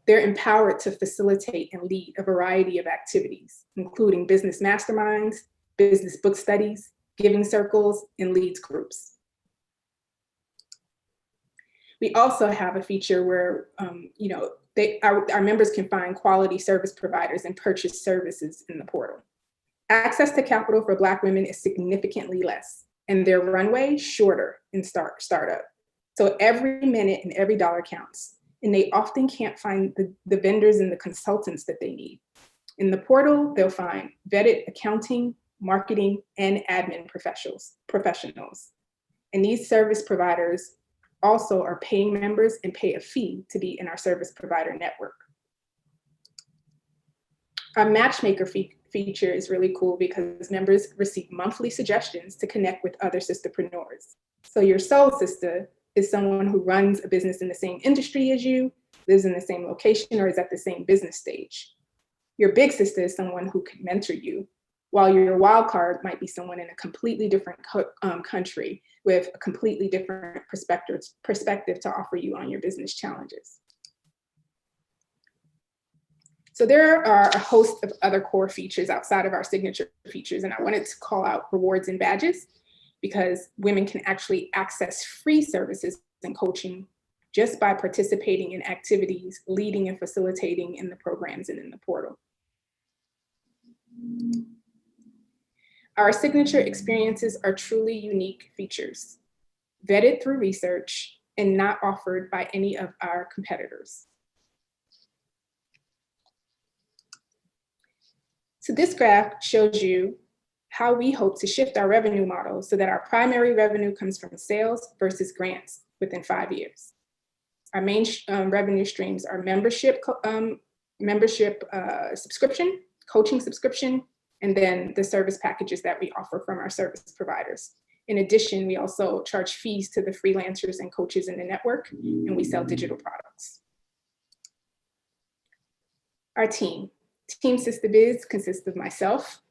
They're empowered to facilitate and lead a variety of activities, including business masterminds, business book studies, giving circles, and leads groups. We also have a feature where our members can find quality service providers and purchase services in the portal. Access to capital for Black women is significantly less, and their runway shorter in startup. So every minute and every dollar counts. And they often can't find the vendors and the consultants that they need. In the portal, they'll find vetted accounting, marketing, and admin professionals. And these service providers also are paying members and pay a fee to be in our service provider network. Our matchmaker feature is really cool because members receive monthly suggestions to connect with other sisterpreneurs. So your soul sister is someone who runs a business in the same industry as you, lives in the same location, or is at the same business stage. Your big sister is someone who can mentor you, while your wild card might be someone in a completely different country with a completely different perspective to offer you on your business challenges. So there are a host of other core features outside of our signature features, and I wanted to call out rewards and badges because women can actually access free services and coaching just by participating in activities, leading and facilitating in the programs and in the portal. Our signature experiences are truly unique features, vetted through research and not offered by any of our competitors. So this graph shows you how we hope to shift our revenue model so that our primary revenue comes from sales versus grants within 5 years. Our main revenue streams are membership subscription, coaching subscription, and then the service packages that we offer from our service providers. In addition, we also charge fees to the freelancers and coaches in the network, and we sell digital products. Our team. Team Sister Biz consists of myself,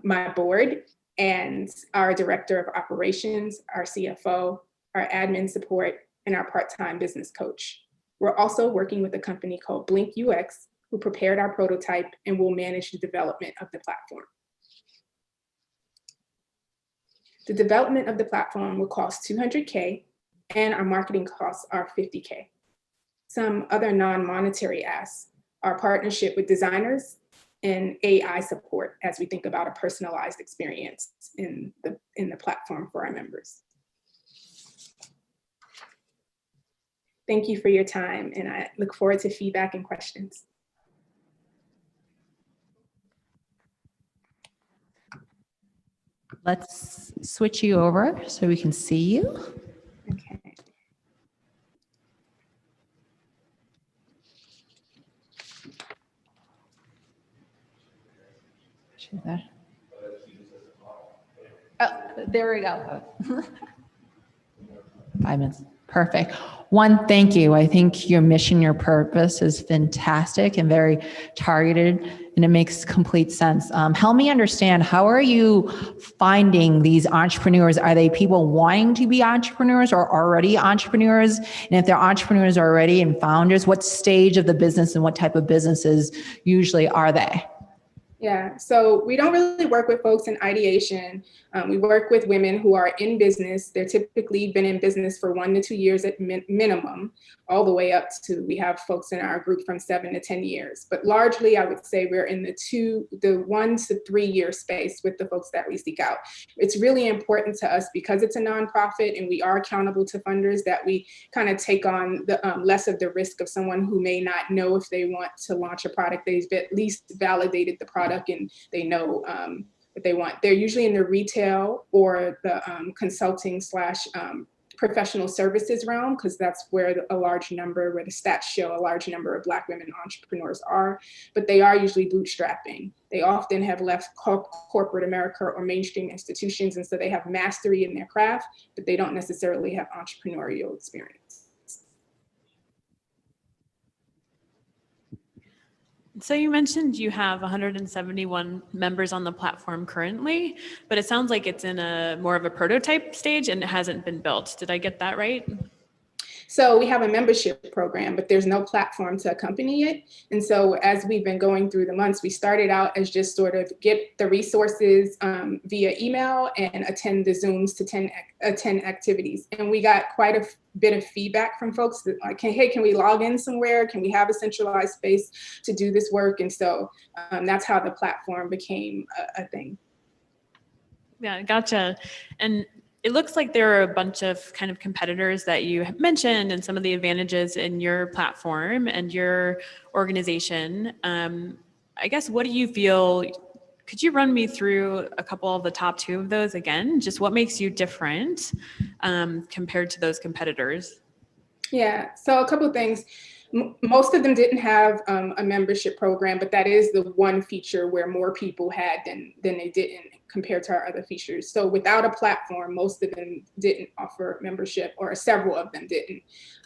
my board, and our director of operations, our CFO, our admin support, and our part-time business coach. We're also working with a company called Blink UX, who prepared our prototype and will manage the development of the platform. The development of the platform will cost $200K, and our marketing costs are $50K. Some other non-monetary asks are partnership with designers and AI support as we think about a personalized experience in the platform for our members. Thank you for your time, and I look forward to feedback and questions. Let's switch you over so we can see you. Okay. Oh, there we go. 5 minutes. Perfect. One, thank you. I think your mission, your purpose is fantastic and very targeted, and it makes complete sense. Help me understand, how are you finding these entrepreneurs? Are they people wanting to be entrepreneurs or already entrepreneurs? And if they're entrepreneurs already and founders, what stage of the business and what type of businesses usually are they? Yeah, so we don't really work with folks in ideation. We work with women who are in business. They're typically been in business for 1 to 2 years at minimum, all the way up to, we have folks in our group from 7 to 10 years. But largely, I would say we're in the 1 to 3 year space with the folks that we seek out. It's really important to us because it's a nonprofit and we are accountable to funders that we kind of take on the less of the risk of someone who may not know if they want to launch a product. They've at least validated the product and they know what they want. They're usually in the retail or the consulting / professional services realm, because that's where the stats show a large number of Black women entrepreneurs are, but they are usually bootstrapping. They often have left corporate America or mainstream institutions, and so they have mastery in their craft, but they don't necessarily have entrepreneurial experience. So you mentioned you have 171 members on the platform currently, but it sounds like it's in a more of a prototype stage and it hasn't been built. Did I get that right? So we have a membership program, but there's no platform to accompany it. And so as we've been going through the months, we started out as just sort of get the resources via email and attend the Zooms to attend activities. And we got quite a bit of feedback from folks that like, hey, can we log in somewhere? Can we have a centralized space to do this work? And so that's how the platform became a thing. Yeah, gotcha. And it looks like there are a bunch of kind of competitors that you have mentioned and some of the advantages in your platform and your organization. I guess, what do you feel Could you run me through a couple of the top 2 of those again? Just what makes you different compared to those competitors? Yeah, so a couple of things. Most of them didn't have a membership program, but that is the one feature where more people had than they didn't compared to our other features. So without a platform, most of them didn't offer membership, or several of them didn't.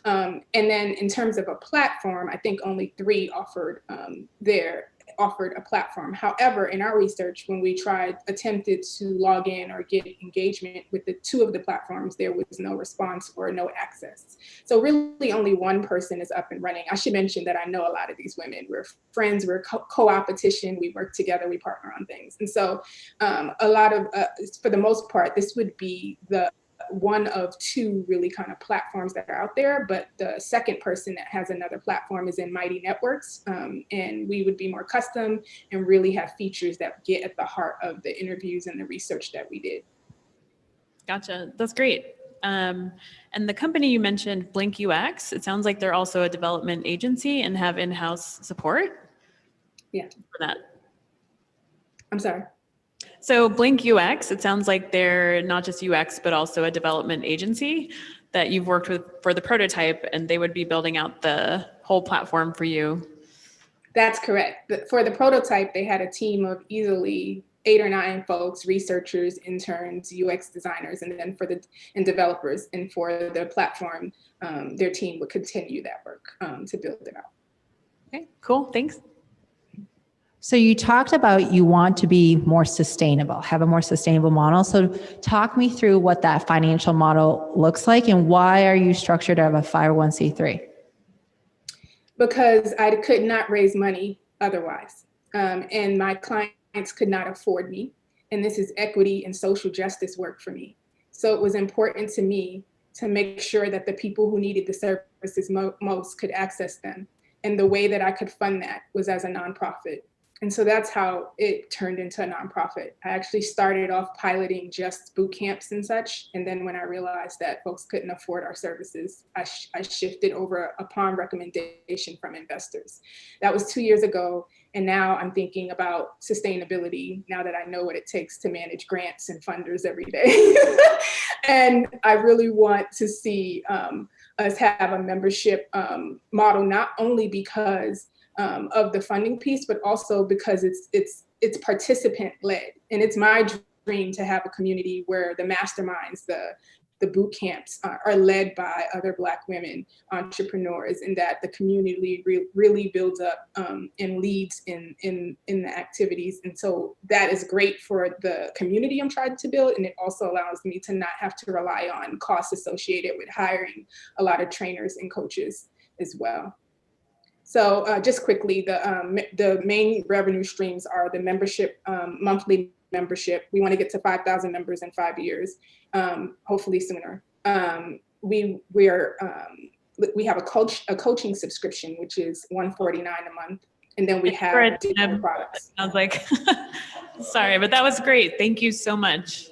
And then in terms of a platform, I think only 3 offered a platform. However, in our research, when we attempted to log in or get engagement with the 2 of the platforms, there was no response or no access. So really only one person is up and running. I should mention that I know a lot of these women. We're friends, we're co-opetition, we work together, we partner on things. And so a lot of, for the most part, this would be the one of 2 really kind of platforms that are out there, but the second person that has another platform is in Mighty Networks, and we would be more custom and really have features that get at the heart of the interviews and the research that we did. Gotcha, that's great. And the company you mentioned, Blink UX, it sounds like they're also a development agency and have in-house support. Yeah. For that. I'm sorry. So Blink UX, it sounds like they're not just UX, but also a development agency that you've worked with for the prototype, and they would be building out the whole platform for you. That's correct. For the prototype, they had a team of easily 8 or 9 folks, researchers, interns, UX designers, and then and developers. And for the platform, their team would continue that work to build it out. Okay, cool, thanks. So you talked about you want to be more sustainable, have a more sustainable model. So talk me through what that financial model looks like, and why are you structured out of a 501c3? Because I could not raise money otherwise. And my clients could not afford me. And this is equity and social justice work for me. So it was important to me to make sure that the people who needed the services most could access them. And the way that I could fund that was as a nonprofit. And so that's how it turned into a nonprofit. I actually started off piloting just boot camps and such. And then when I realized that folks couldn't afford our services, I shifted over upon recommendation from investors. That was 2 years ago. And now I'm thinking about sustainability now that I know what it takes to manage grants and funders every day. And I really want to see us have a membership model, not only because of the funding piece, but also because it's participant led. And it's my dream to have a community where the masterminds, the boot camps are led by other Black women entrepreneurs, and that the community really builds up and leads in the activities. And so that is great for the community I'm trying to build. And it also allows me to not have to rely on costs associated with hiring a lot of trainers and coaches as well. So just quickly, the main revenue streams are the membership, monthly membership. We want to get to 5,000 members in 5 years, hopefully sooner. We have a coaching subscription, which is $149 a month, and then we have digital products. I was like, sorry, but that was great. Thank you so much.